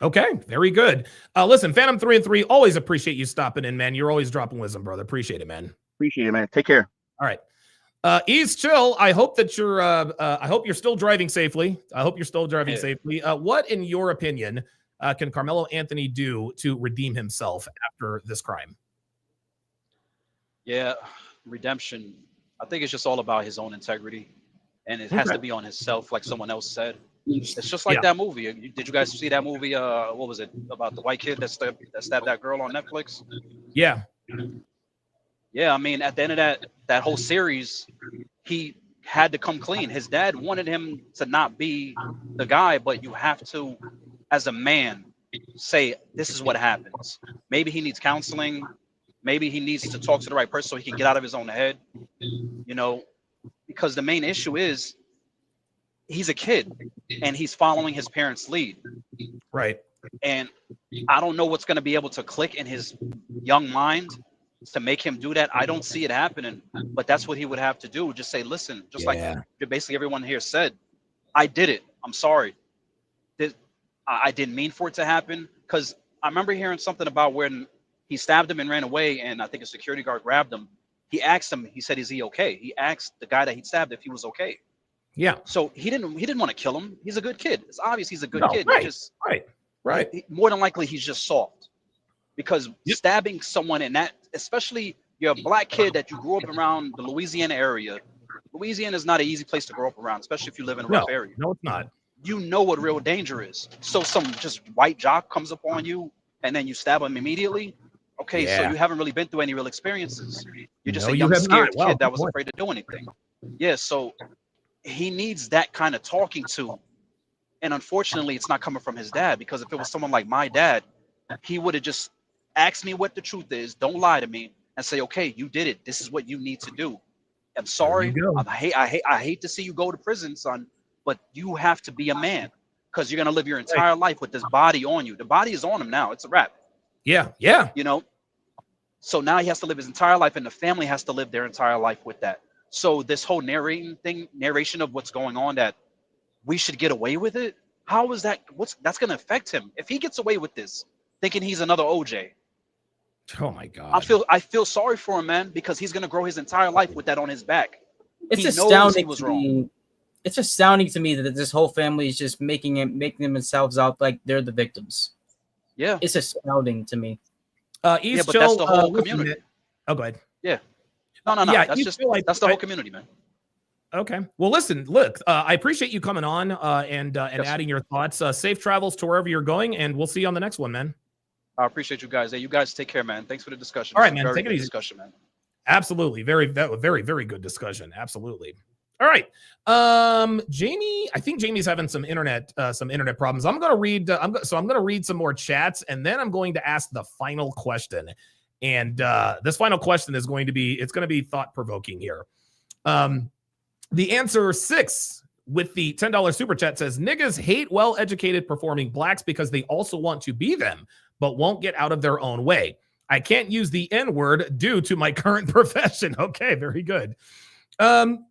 Okay, very good. Listen, Phantom 313, always appreciate you stopping in, man. You're always dropping wisdom, brother. Appreciate it, man. Appreciate it, man. Take care. All right. Ease chill. I hope that you're. I hope you're still driving safely. What, in your opinion, can Carmelo Anthony do to redeem himself after this crime? Yeah, redemption. I think it's just all about his own integrity, and it has to be on himself, like someone else said. It's just like that movie. Did you guys see that movie? What was it about the white kid that stabbed that girl on Netflix? Yeah. Yeah, I mean, at the end of that whole series, he had to come clean. His dad wanted him to not be the guy, but you have to, as a man, say, this is what happens. Maybe he needs counseling. Maybe he needs to talk to the right person so he can get out of his own head, because the main issue is he's a kid and he's following his parents' lead. Right. And I don't know what's going to be able to click in his young mind to make him do that. I don't see it happening, but that's what he would have to do. Just say, listen, like basically everyone here said, I did it. I'm sorry. I didn't mean for it to happen. Because I remember hearing something about when he stabbed him and ran away, and I think a security guard grabbed him. He asked him, he said, is he okay? He asked the guy that he stabbed if he was okay. Yeah. So he didn't want to kill him. He's a good kid. It's obvious he's a good kid. Right. More than likely, he's just soft. Because stabbing someone in that, especially you're a black kid that you grew up around the Louisiana area. Louisiana is not an easy place to grow up around, especially if you live in a rough area. No, it's not. You know what real danger is. So some just white jock comes up on you and then you stab him immediately. Okay, so you haven't really been through any real experiences. You're just a young, scared kid that was afraid to do anything. Yeah, so he needs that kind of talking to. And unfortunately, it's not coming from his dad, because if it was someone like my dad, he would have just asked me what the truth is. Don't lie to me, and say, okay, you did it. This is what you need to do. I'm sorry. I hate to see you go to prison, son, but you have to be a man, because you're going to live your entire life with this body on you. The body is on him now. It's a wrap. Yeah. So now he has to live his entire life, and the family has to live their entire life with that. So this whole narration of what's going on, that we should get away with it. How is that? That's going to affect him if he gets away with this, thinking he's another OJ. Oh my God. I feel sorry for him, man, because he's going to grow his entire life with that on his back. It's astounding to me. It's astounding to me that this whole family is just making themselves out like they're the victims. Yeah, it's astounding to me. But that's the whole community. Oh, go ahead. Yeah. No. Yeah, that's the whole community, man. Okay. Well, listen, look, I appreciate you coming on and adding your thoughts. Safe travels to wherever you're going, and we'll see you on the next one, man. I appreciate you guys. Hey, you guys take care, man. Thanks for the discussion. All right, man. Take it easy. Discussion, man. Absolutely. Very, very good discussion. Absolutely. All right. Jamie, I think Jamie's having some internet problems. I'm going to read, I'm going to read some more chats, and then I'm going to ask the final question. And this final question is going to be thought provoking here. The answer 6 with the $10 super chat says, niggas hate well-educated performing blacks because they also want to be them, but won't get out of their own way. I can't use the N-word due to my current profession. Okay, very good. Dragon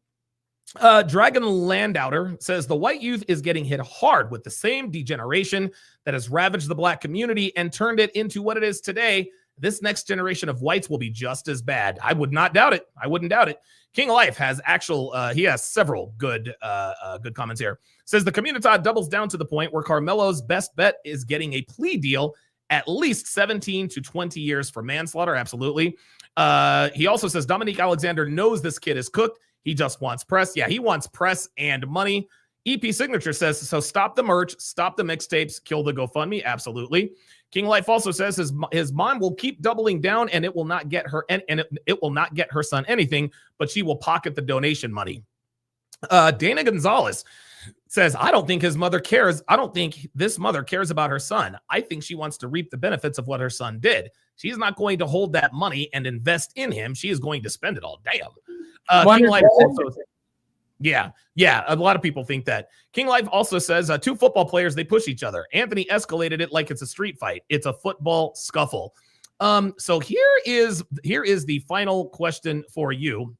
Landouter says, the white youth is getting hit hard with the same degeneration that has ravaged the black community and turned it into what it is today. This next generation of whites will be just as bad. I would not doubt it. I wouldn't doubt it. King Life has he has several good comments here. Says the community doubles down to the point where Carmelo's best bet is getting a plea deal, at least 17 to 20 years for manslaughter. Absolutely. He also says Dominique Alexander knows this kid is cooked. He just wants press. Yeah, he wants press and money. EP Signature says, so stop the merch, stop the mixtapes, kill the GoFundMe. Absolutely. King Life also says his mom will keep doubling down, and it will not get her it will not get her son anything, but she will pocket the donation money. Dana Gonzalez says, I don't think his mother cares. I don't think this mother cares about her son. I think she wants to reap the benefits of what her son did. She's not going to hold that money and invest in him. She is going to spend it all. Damn. King Life also, yeah, a lot of people think that. King Life also says, 2 football players, they push each other. Anthony escalated it like it's a street fight. It's a football scuffle. So here is the final question for you.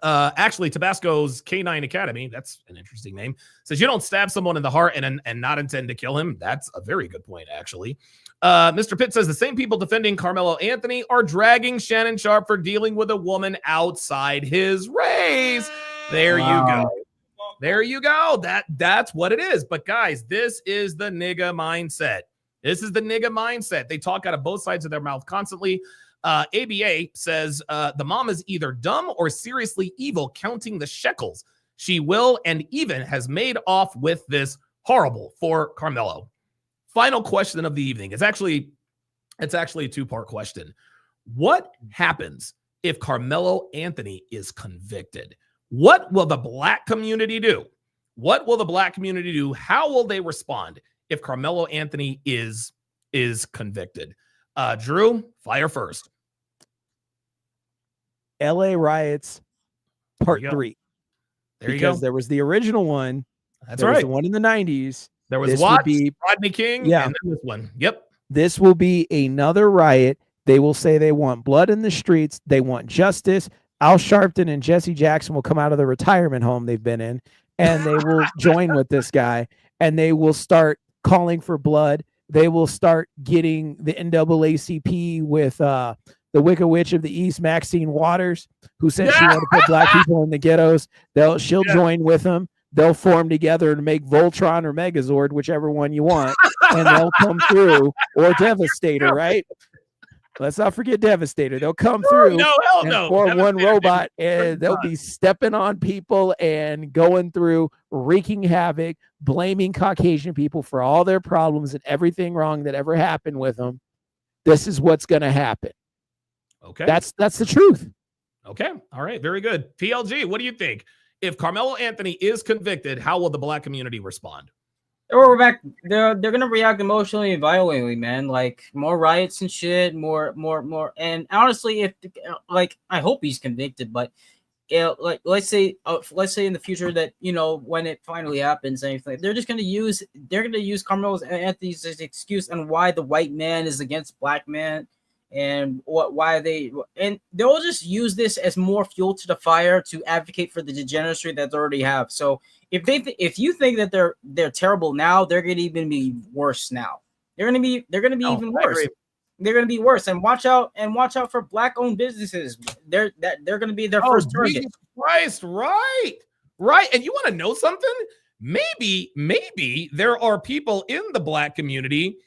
Actually, Tabasco's K9 Academy, that's an interesting name, says you don't stab someone in the heart and not intend to kill him. That's a very good point, actually. Mr. Pitt says the same people defending Carmelo Anthony are dragging Shannon Sharp for dealing with a woman outside his race. There you go. There you go. That's what it is. But guys, this is the nigga mindset. This is the nigga mindset. They talk out of both sides of their mouth constantly. ABA says the mom is either dumb or seriously evil, counting the shekels. She will and even has made off with this. Horrible for Karmelo. Final question of the evening. It's actually a two-part question. What happens if Carmelo Anthony is convicted? What will the black community do? What will the black community do? How will they respond if Carmelo Anthony is convicted? Drew, fire first. LA riots, part 3. There you go. Because there was the original one. That's there right. was the one in the 90s. There was Rodney King, and then this one. Yep. This will be another riot. They will say they want blood in the streets. They want justice. Al Sharpton and Jesse Jackson will come out of the retirement home they've been in, and they will join with this guy, and they will start calling for blood. They will start getting the NAACP with the Wicked Witch of the East, Maxine Waters, who said she wanted to put black people in the ghettos. She'll join with them. They'll form together to make Voltron or Megazord, whichever one you want, and they'll come through, or Devastator, right? Let's not forget Devastator. They'll come through form one robot, and they'll be stepping on people and going through, wreaking havoc, blaming Caucasian people for all their problems and everything wrong that ever happened with them. This is what's going to happen. Okay. That's the truth. Okay. All right. Very good. PLG, what do you think? If Carmelo Anthony is convicted, how will the black community respond? Or we're back. They're gonna react emotionally and violently, man. Like more riots and shit, more. And honestly, if I hope he's convicted, but like let's say in the future that when it finally happens, anything, they're gonna use Carmelo Anthony's excuse on why the white man is against black man. And they'll just use this as more fuel to the fire to advocate for the degeneracy that they already have. So if you think that they're terrible now, they're gonna even be worse now. They're gonna be even worse. They're gonna be worse. And watch out for black owned businesses. They're gonna be their first target. Jesus Christ, right. And you want to know something? Maybe there are people in the black community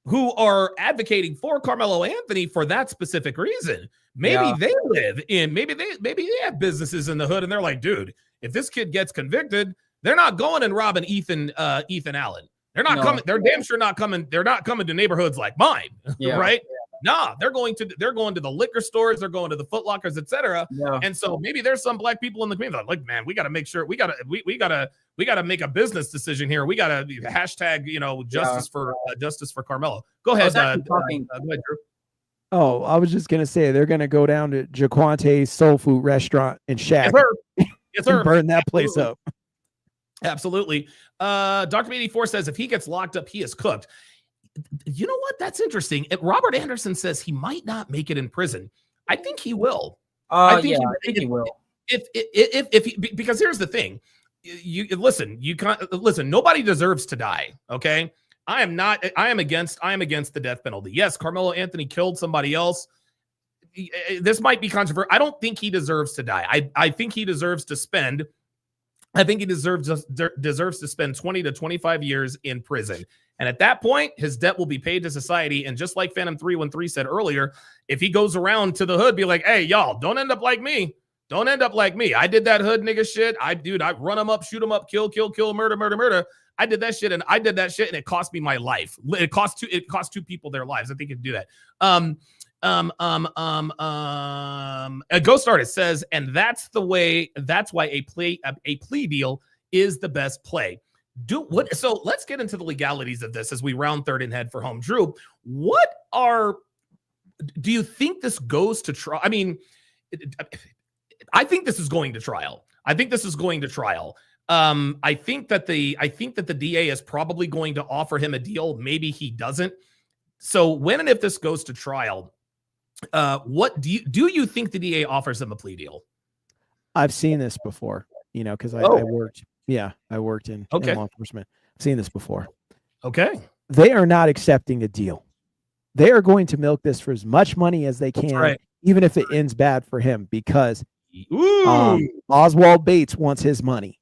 who are advocating for Carmelo Anthony for that specific reason. Maybe they have businesses in the hood, and they're like, dude, if this kid gets convicted, they're not going and robbing Ethan Allen. They're not coming. They're damn sure not coming. They're not coming to neighborhoods like mine, right? Nah, they're going to the liquor stores. They're going to the Foot Lockers, etc. Yeah. And so maybe there's some black people in the community like, man, we got to make sure we got to make a business decision here. We got to hashtag, justice for Carmelo. Go ahead. Go ahead, Drew. Oh, I was just gonna say they're gonna go down to Jaquante's Soul Food Restaurant and Shack. Yes, sir. And burn that place up. Absolutely. Dr. 84 says if he gets locked up, he is cooked. You know what? That's interesting. Robert Anderson says he might not make it in prison. I think he will. I think he will. Because here's the thing. You listen. Nobody deserves to die. Okay. I am against the death penalty. Yes, Carmelo Anthony killed somebody else. This might be controversial. I don't think he deserves to die. I think he deserves to spend. I think he deserves to spend 20 to 25 years in prison. And at that point, his debt will be paid to society. And just like Phantom 313 said earlier, if he goes around to the hood, be like, hey, y'all, don't end up like me. Don't end up like me. I did that hood nigga shit. I run them up, shoot them up, kill, murder. I did that shit and it cost me my life. It cost two people their lives. I think you can do that. A Ghost Artist says, and that's why a plea deal is the best play. So let's get into the legalities of this as we round third and head for home. Drew, do you think this goes to trial? I mean, I think this is going to trial. I think that the DA is probably going to offer him a deal. Maybe he doesn't. So when and if this goes to trial, what do you think the DA offers him a plea deal? I've seen this before, because I worked. Yeah, I worked in law enforcement. I've seen this before. Okay. They are not accepting a deal. They are going to milk this for as much money as they can, even if it ends bad for him, because Oswald Bates wants his money.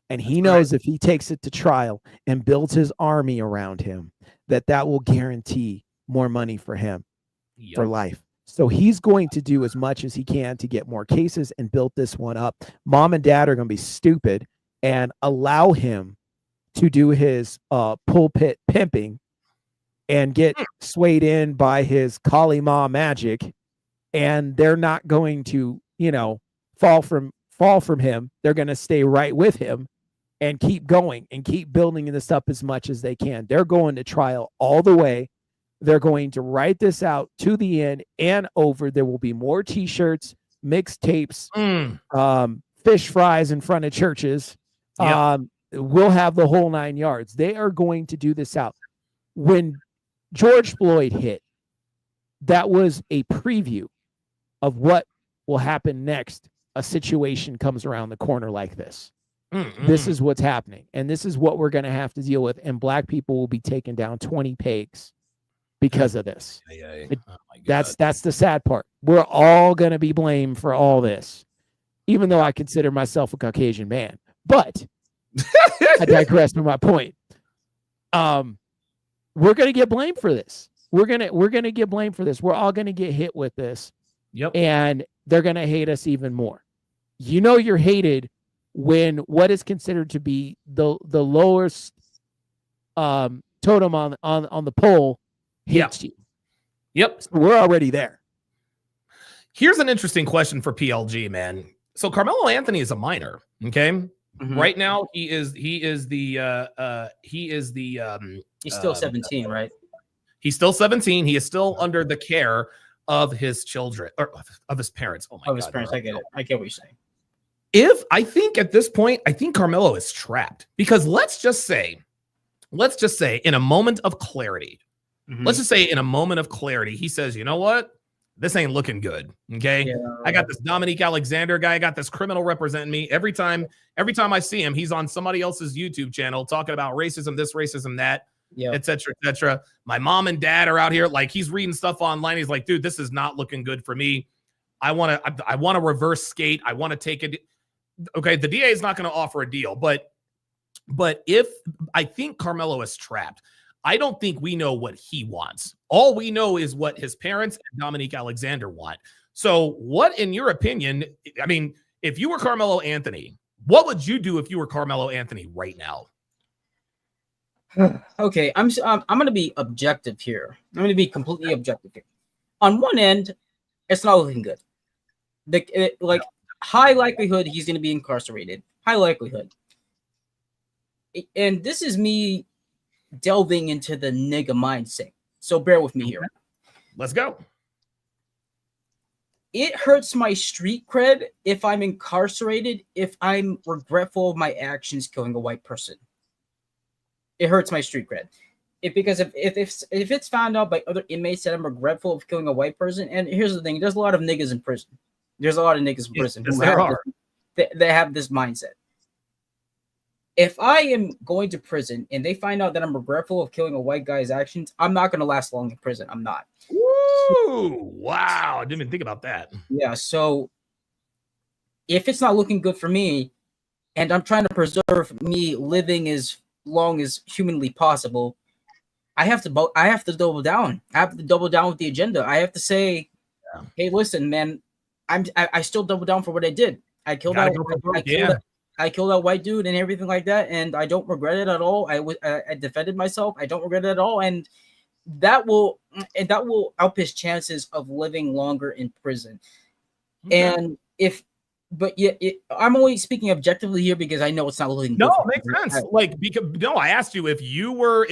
And he knows if he takes it to trial and builds his army around him, that will guarantee more money for him for life. So he's going to do as much as he can to get more cases and build this one up. Mom and dad are going to be stupid and allow him to do his pulpit pimping and get swayed in by his Kali Ma magic. And they're not going to, fall from him. They're going to stay right with him and keep going and keep building this up as much as they can. They're going to trial all the way. They're going to write this out to the end and over. There will be more T-shirts, mixtapes, fish fries in front of churches. We'll have the whole 9 yards. They are going to do this out. When George Floyd hit, that was a preview of what will happen next. A situation comes around the corner like this. This is what's happening, and this is what we're going to have to deal with. And black people will be taken down 20 pegs because of this. That's the sad part. We're all going to be blamed for all this, even though I consider myself a Caucasian man. But I digress from my point. We're going to get blamed for this. We're gonna get blamed for this. We're all going to get hit with this. And they're going to hate us even more. You're hated when what is considered to be the lowest totem on the pole hits you. So we're already there. Here's an interesting question for PLG, man. So Carmelo Anthony is a minor, okay? Right now he's still 17, right? He's still 17. He is still under the care of his children or of his parents. Oh my God. His parents. I get it. I get what you're saying. I think at this point, I think Carmelo is trapped because let's just say in a moment of clarity, he says, you know what? This ain't looking good. Okay. I got this Dominique Alexander guy. I got this criminal representing me. Every time I see him, he's on somebody else's YouTube channel talking about racism, this, racism, that, et cetera, et cetera. My mom and dad are out here. Like he's reading stuff online. He's like, dude, this is not looking good for me. I want to reverse skate. I want to take it. Okay, the DA is not going to offer a deal, but if I think Carmelo is trapped, I don't think we know what he wants. All we know is what his parents and Dominique Alexander want. So what, in your opinion, I mean, if you were Carmelo Anthony, what would you do if you were Carmelo Anthony right now? Okay, I'm going to be objective here. I'm going to be completely objective here. On one end, it's not looking good. High likelihood he's going to be incarcerated. High likelihood. And this is me delving into the nigga mindset. So bear with me here. Let's go. It hurts my street cred if I'm incarcerated, if I'm regretful of my actions killing a white person. It hurts my street cred. Because if it's found out by other inmates that I'm regretful of killing a white person, and here's the thing, there's a lot of niggas in prison. There's a lot of niggas in prison who have this mindset. If I am going to prison and they find out that I'm regretful of killing a white guy's actions, I'm not going to last long in prison. I'm not. Ooh, wow. I didn't even think about that. Yeah, so if it's not looking good for me and I'm trying to preserve me living as long as humanly possible, I have to double down. I have to double down with the agenda. I have to say, hey, listen, man, I still double down for what I did. I killed that white dude and everything like that, and I don't regret it at all. I defended myself. I don't regret it at all, and that will up his chances of living longer in prison. Okay. I'm only speaking objectively here because I know it's not looking. No, it makes sense. I asked you if you were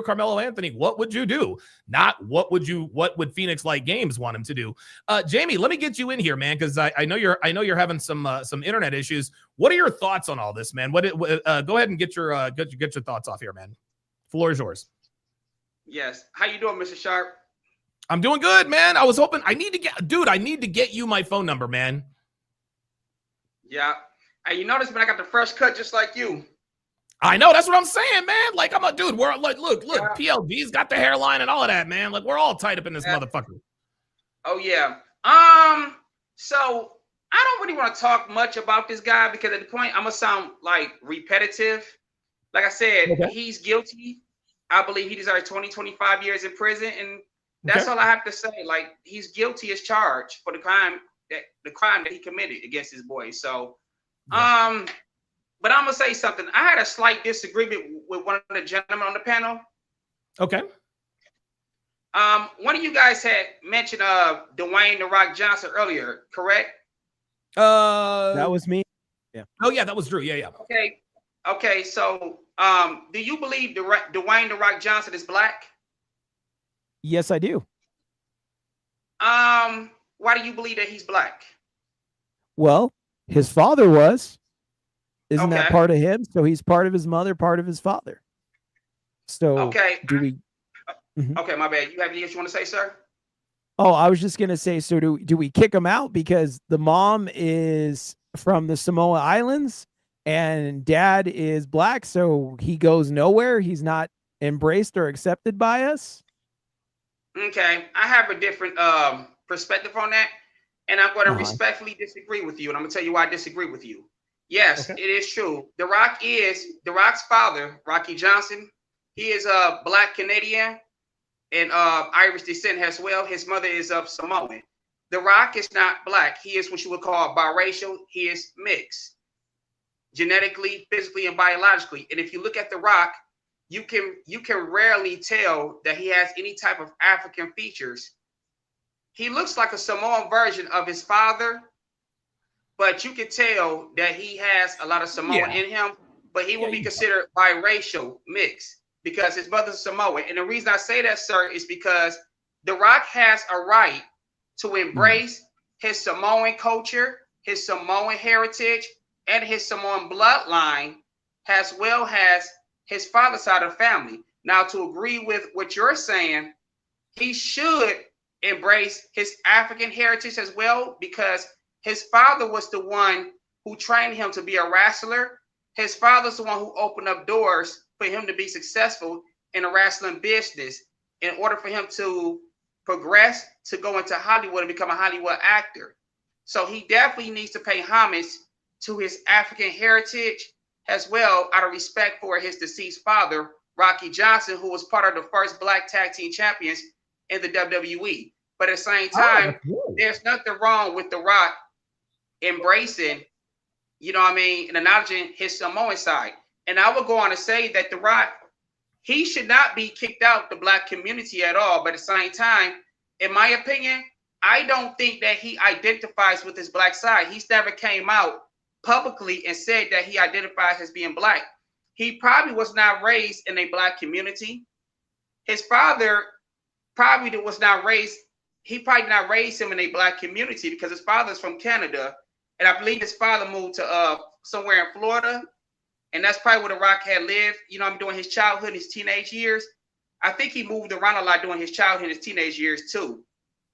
Carmelo Anthony, what would you do? Not what would Phoenix Light Games want him to do? Jamie, let me get you in here, man, because I know you're having some internet issues. What are your thoughts on all this, man? Go ahead and get your thoughts off here, man. Floor is yours. Yes. How you doing, Mr. Sharp? I'm doing good, man. I was hoping I need to get you my phone number, man. Yeah. And you notice when I got the fresh cut just like you. I know, that's what I'm saying, man. Like, I'm a dude. We're like, look, Yeah. PLD's got the hairline and all of that, man. Like, we're all tied up in this motherfucker. Oh yeah. So I don't really want to talk much about this guy because at the point I'm gonna sound like repetitive. Like I said, he's guilty. I believe he deserves 20, 25 years in prison, and that's all I have to say. Like, he's guilty as charged for the crime that he committed against his boy. So, but I'm gonna say something. I had a slight disagreement with one of the gentlemen on the panel. Okay. One of you guys had mentioned Dwayne "The Rock" Johnson earlier, correct? That was me. Yeah. Oh yeah, that was Drew. Yeah. Okay. So, do you believe Dwayne "The Rock" Johnson is black? Yes, I do. Why do you believe that he's black? Well, his father was. Isn't that part of him? So he's part of his mother, part of his father. So do we? Okay, my bad. You have anything else you want to say, sir? Oh, I was just gonna say. So do we kick him out because the mom is from the Samoa Islands and dad is black, so he goes nowhere? He's not embraced or accepted by us. Okay, I have a different perspective on that, and I'm going to respectfully disagree with you, and I'm going to tell you why I disagree with you. Yes, it is true. The Rock's father, Rocky Johnson. He is a black Canadian and Irish descent as well. His mother is of Samoan. The Rock is not black. He is what you would call biracial. He is mixed, genetically, physically, and biologically. And if you look at The Rock, you can rarely tell that he has any type of African features. He looks like a Samoan version of his father, but you can tell that he has a lot of Samoan in him, but he will be considered biracial mix because his mother's Samoan. And the reason I say that, sir, is because The Rock has a right to embrace his Samoan culture, his Samoan heritage, and his Samoan bloodline, as well as his father's side of the family. Now, to agree with what you're saying, he should embrace his African heritage as well, because his father was the one who trained him to be a wrestler. His father's the one who opened up doors for him to be successful in a wrestling business in order for him to progress to go into Hollywood and become a Hollywood actor. So he definitely needs to pay homage to his African heritage as well, out of respect for his deceased father, Rocky Johnson, who was part of the first black tag team champions in the WWE. But at the same time, there's nothing wrong with The Rock embracing, you know what I mean, and acknowledging his Samoan side. And I would go on to say that The Rock, he should not be kicked out the black community at all. But at the same time, in my opinion, I don't think that he identifies with his black side. He's never came out publicly and said that he identifies as being black. He probably was not raised in a black community. His father probably was not raised, he probably did not raise him in a black community because his father's from Canada. And I believe his father moved to somewhere in Florida. And that's probably where The Rock had lived, you know, during his childhood, his teenage years. I think he moved around a lot during his childhood, his teenage years too.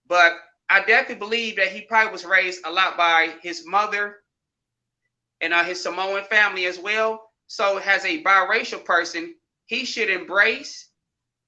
But I definitely believe that he probably was raised a lot by his mother and his Samoan family as well. So as a biracial person, he should embrace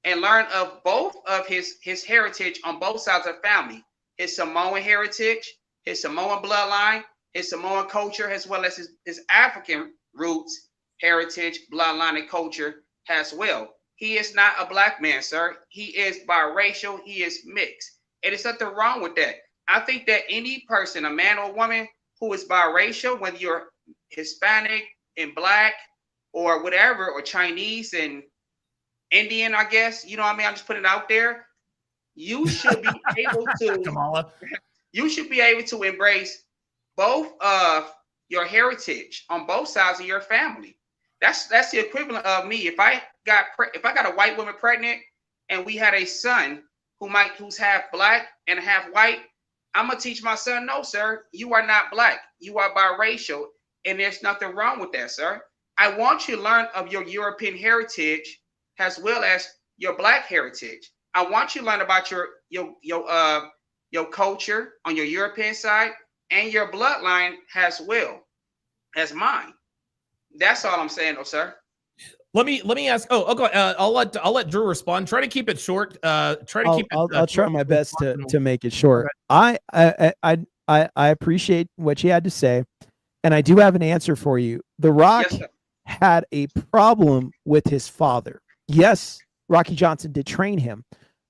and learn of both of his heritage on both sides of the family. His Samoan heritage, his Samoan bloodline, his Samoan culture, as well as his African roots, heritage, bloodline, and culture as well. He is not a black man, sir. He is biracial. He is mixed. And there's nothing wrong with that. I think that any person, a man or woman who is biracial, whether you're Hispanic and black or whatever, or Chinese and Indian, I guess, you know what I mean? I'm just putting it out there. You should be able to, Kamala. You should be able to embrace both of your heritage on both sides of your family. That's the equivalent of me. If I got a white woman pregnant and we had a son who's half black and half white, I'm gonna teach my son, no, sir, you are not black. You are biracial, and there's nothing wrong with that, sir. I want you to learn of your European heritage as well as your black heritage. I want you to learn about your culture on your European side and your bloodline as well. as mine. That's all I'm saying, though, sir. Let me ask. Oh, okay. I'll let Drew respond. Try to keep it short. Try to keep it. I'll try my best to make it short. Okay. I appreciate what you had to say, and I do have an answer for you. The Rock had a problem with his father. Yes, Rocky Johnson did train him,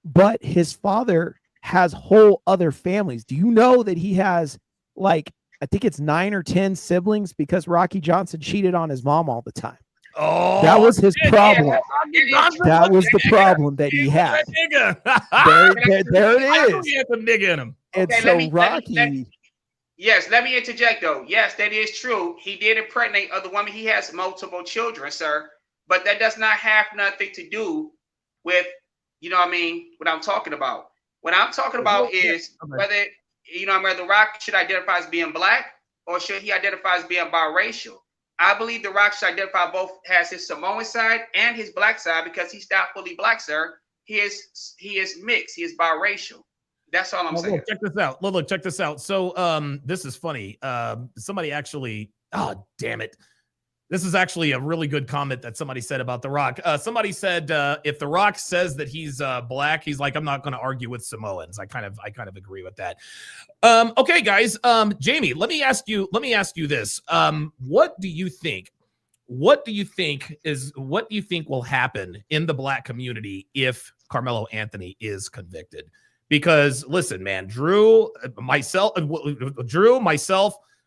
but his father has whole other families. Do you know that he has, like, I think it's 9 or 10 siblings because Rocky Johnson cheated on his mom all the time. Oh, that was his problem. That was the problem that he had. There it is. He had some nigga in him. And so Rocky. Yes, let me interject though. Yes, that is true. He did impregnate other women. He has multiple children, sir. But that does not have nothing to do with, you know what I mean, what I'm talking about. What I'm talking about is whether, you know, whether Rock should identify as being black or should he identify as being biracial. I believe The Rock should identify both, has his Samoan side and his black side, because he's not fully black, sir. He is mixed. He is biracial. That's all I'm saying. Look, check this out. Look, check this out. So this is funny. Somebody actually, oh, damn it. This is actually a really good comment that somebody said about The Rock. Somebody said if The Rock says that he's black, he's like, I'm not going to argue with Samoans. I kind of agree with that. Okay, guys. Jamie, let me ask you this. What do you think will happen in the black community if Carmelo Anthony is convicted? Because listen, man, Drew, myself,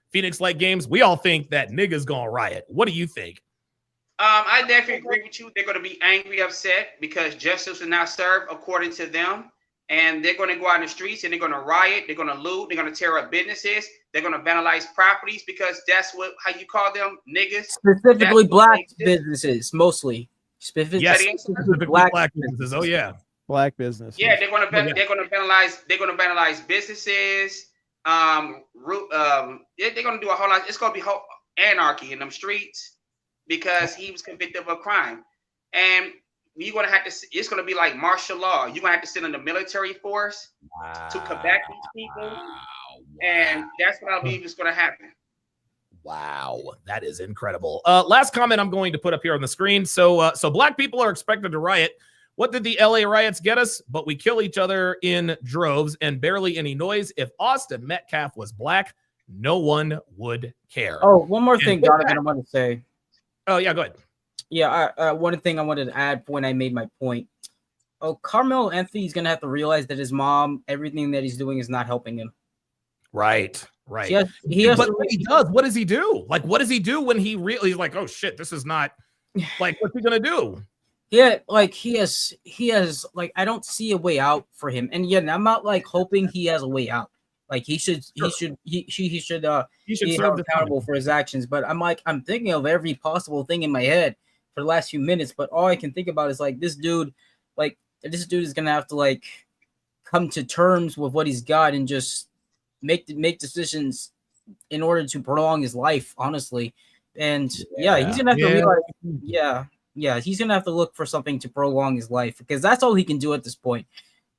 Phoenix Light Games, we all think that niggas gonna riot. What do you think? I definitely agree with you. They're going to be angry, upset, because justice will not serve according to them. And they're going to go out in the streets and they're going to riot. They're going to loot. They're going to tear up businesses. They're going to vandalize properties, because that's how you call them, niggas. Specifically black businesses, mostly. Specifically black businesses. Oh yeah, black business. Yeah, they're going to vandalize businesses. They're going to do a whole lot. It's going to be anarchy in them streets because he was convicted of a crime. And you're going to have to, it's going to be like martial law. You're going to have to send in the military force to combat these people. And that's what I believe is going to happen. Wow, that is incredible. Last comment I'm going to put up here on the screen. So black people are expected to riot. What did the LA riots get us? But we kill each other in droves and barely any noise. If Austin Metcalf was black, no one would care. Oh, one more thing, Donovan, I want to say. Oh, yeah, go ahead. Yeah, one thing I wanted to add when I made my point. Oh, Carmelo Anthony is going to have to realize that his mom, everything that he's doing is not helping him. Right. But he does. What does he do? Like, what does he do when he's like, oh, shit, this is not, like, what's he going to do? Yeah, like he has like, I don't see a way out for him. And yeah, I'm not like hoping he has a way out. Like he should be held accountable for his actions. But I'm thinking of every possible thing in my head for the last few minutes. But all I can think about is like this dude is gonna have to like come to terms with what he's got and just make decisions in order to prolong his life, honestly. And he's gonna have to realize, he's gonna have to look for something to prolong his life, because that's all he can do at this point.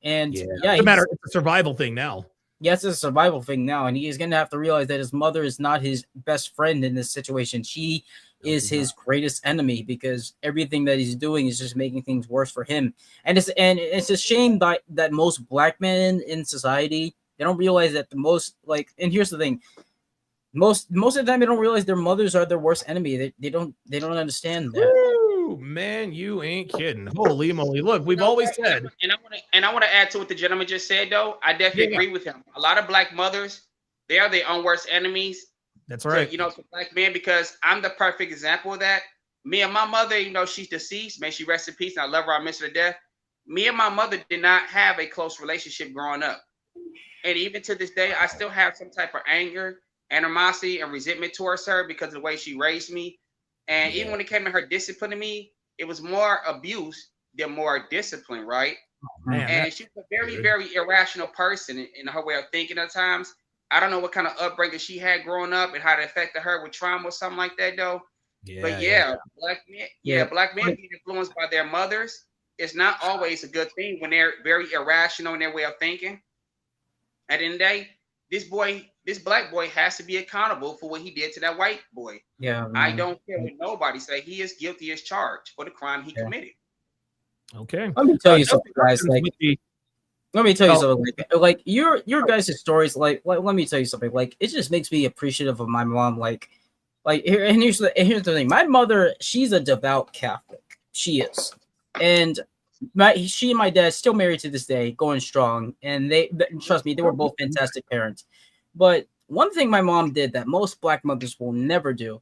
And it's a survival thing now. Yes, it's a survival thing now, and he is gonna have to realize that his mother is not his best friend in this situation. She is his greatest enemy, because everything that he's doing is just making things worse for him. And it's a shame that most black men in society, they don't realize that and here's the thing. Most of the time, they don't realize their mothers are their worst enemy. They don't understand that. Woo, man, you ain't kidding. Holy moly! Look, we've always said, and I want to add to what the gentleman just said. Though I definitely agree with him. A lot of black mothers, they are their own worst enemies. That's right. For black men, because I'm the perfect example of that. Me and my mother, she's deceased. May she rest in peace. And I love her. I miss her to death. Me and my mother did not have a close relationship growing up, and even to this day, I still have some type of anger, animosity, and resentment towards her because of the way she raised me. And even when it came to her disciplining me, it was more abuse than more discipline, right? Oh, man, and she's a very, very irrational person in her way of thinking at times. I don't know what kind of upbringing she had growing up and how it affected her with trauma or something like that, though. Black men being influenced by their mothers is not always a good thing when they're very irrational in their way of thinking. At the end of the day, this boy this black boy has to be accountable for what he did to that white boy. Yeah, I don't care what nobody say. He is guilty as charged for the crime he committed. Okay. Let me tell you something, guys. Like, let me tell you something. Like your guys' stories. Like, let me tell you something. Like, it just makes me appreciative of my mom. Like here's the thing. My mother, she's a devout Catholic. She is, and she and my dad still married to this day, going strong. And trust me, they were both fantastic parents. But one thing my mom did that most black mothers will never do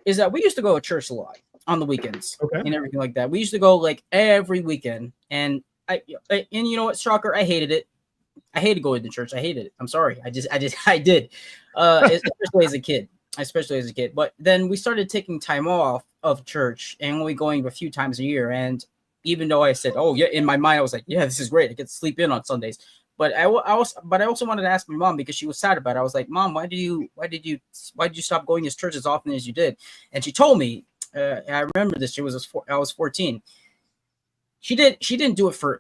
is that we used to go to church a lot on the weekends and everything like that. We used to go like every weekend, and you know what, shocker, I hated it. I hated going to church. I hated it. I'm sorry. I did. Especially as a kid. But then we started taking time off of church and only going a few times a year. And even though I said, oh yeah, in my mind I was like, yeah, this is great. I get to sleep in on Sundays. But I also wanted to ask my mom, because she was sad about it. I was like, Mom, why did you stop going to church as often as you did? And she told me, I remember this. I was 14. She didn't do it for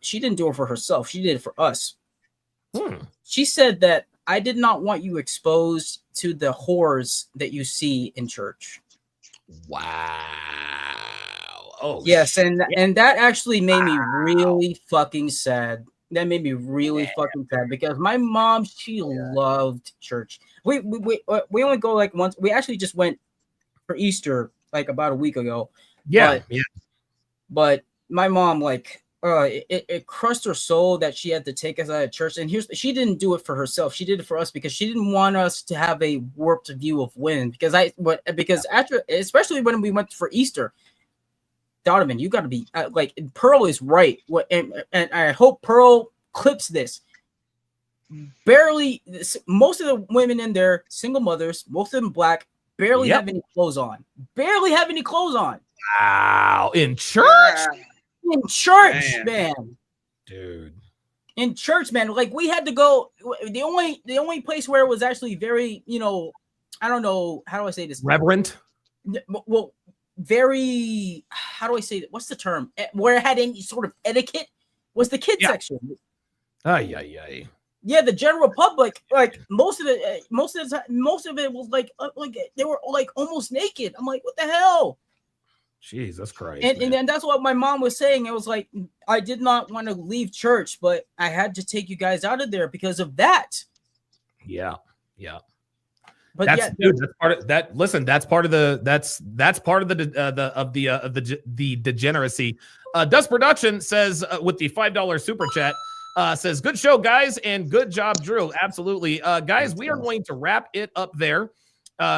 herself. She did it for us. She said that I did not want you exposed to the horrors that you see in church. Wow. Oh yes, and that actually made me really fucking sad. That made me really fucking sad, because my mom, she loved church. We only go like once. We actually just went for Easter like about a week ago. But my mom, like, it crushed her soul that she had to take us out of church. And she didn't do it for herself. She did it for us because she didn't want us to have a warped view of women. Because after, especially when we went for Easter, Donovan, you got to be like, Pearl is right. And I hope Pearl clips this. Most of the women in there, single mothers, most of them black, barely have any clothes on. Wow. In church? In church, man. Dude. In church, man. Like, we had to go. The only place where it was actually very, I don't know, how do I say this? Reverent? Well, very, how do I say that? What's the term? Where it had any sort of etiquette was the kids section. Yeah, the general public, like most of it was like they were like almost naked. I'm like, what the hell? Jesus Christ. And that's what my mom was saying. It was like, I did not want to leave church, but I had to take you guys out of there because of that. Yeah. But that's part of that. Listen, that's part of the degeneracy. Dust Production says with the $5 super chat, says, good show, guys, and good job, Drew. Absolutely. Guys, we are going to wrap it up there.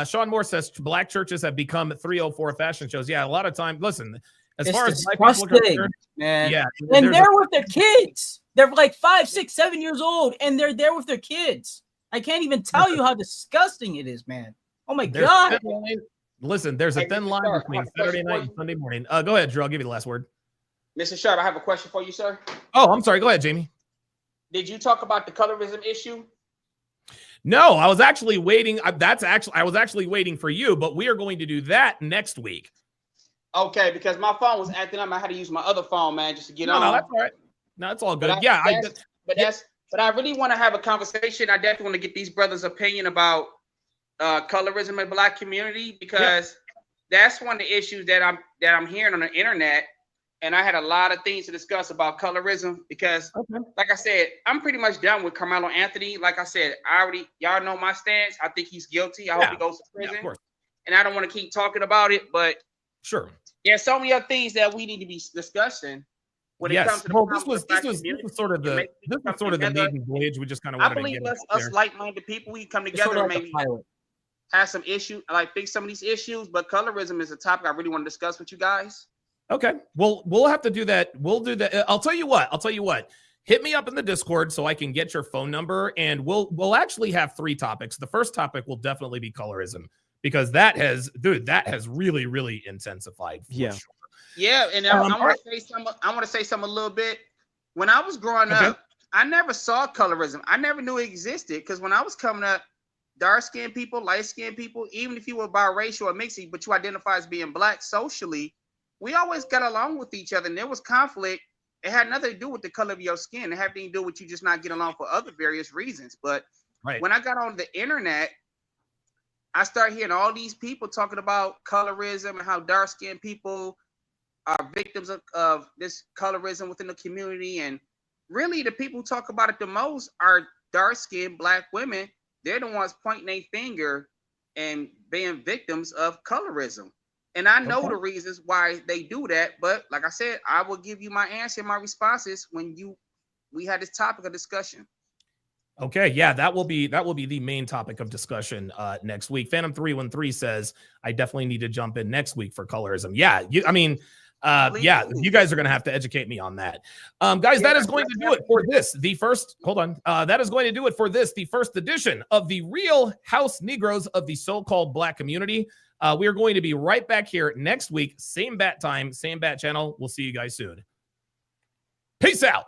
Sean Moore says black churches have become 304 fashion shows. Yeah, a lot of time. Listen, as far as black people are concerned, man. Yeah, and they're with their kids. They're like 5, 6, 7 years old, and they're there with their kids. I can't even tell you how disgusting it is, man. Oh my God. Listen, there's a thin line between Saturday night and Sunday morning. Go ahead, Drew. I'll give you the last word. Mr. Sharp, I have a question for you, sir. Oh, I'm sorry. Go ahead, Jamie. Did you talk about the colorism issue? No, I was actually waiting. I was actually waiting for you, but we are going to do that next week. Okay, because my phone was acting up. I had to use my other phone, man, just to get on. No, that's all right. No, it's all good. But I really want to have a conversation. I definitely want to get these brothers' opinion about colorism in the black community, because that's one of the issues that I'm hearing on the internet. And I had a lot of things to discuss about colorism because, like I said, I'm pretty much done with Carmelo Anthony. Like I said, y'all know my stance. I think he's guilty. I hope he goes to prison. And I don't want to keep talking about it, but sure, there's so many other things that we need to be discussing when it comes to the this was sort of the maiden voyage. We just kind of wanted to get us like-minded people, we come together and maybe have some issues, like fix some of these issues. But colorism is a topic I really want to discuss with you guys. Okay. Well, we'll have to do that. We'll do that. I'll tell you what. Hit me up in the Discord so I can get your phone number, and we'll actually have 3 topics. The first topic will definitely be colorism, because that has really, really intensified. Sure. Yeah, and I want to say something a little bit. When I was growing up, I never saw colorism. I never knew it existed, because when I was coming up, dark-skinned people, light-skinned people, even if you were biracial or mixed, but you identify as being black socially, we always got along with each other, and there was conflict. It had nothing to do with the color of your skin. It had nothing to do with you just not getting along for other various reasons. But Right. When I got on the internet, I start hearing all these people talking about colorism and how dark-skinned people are victims of this colorism within the community. And really, the people who talk about it the most are dark-skinned Black women. They're the ones pointing their finger and being victims of colorism. And I know the reasons why they do that. But like I said, I will give you my answer, my responses when we had this topic of discussion. Okay, yeah, that will be the main topic of discussion next week. Phantom 313 says I definitely need to jump in next week for colorism. Yeah, you guys are gonna have to educate me on that. Guys, that is going to do it for this. That is going to do it for this, the first edition of the Real House Negroes of the so-called Black community. We are going to be right back here next week, same bat time, same bat channel. We'll see you guys soon. Peace out.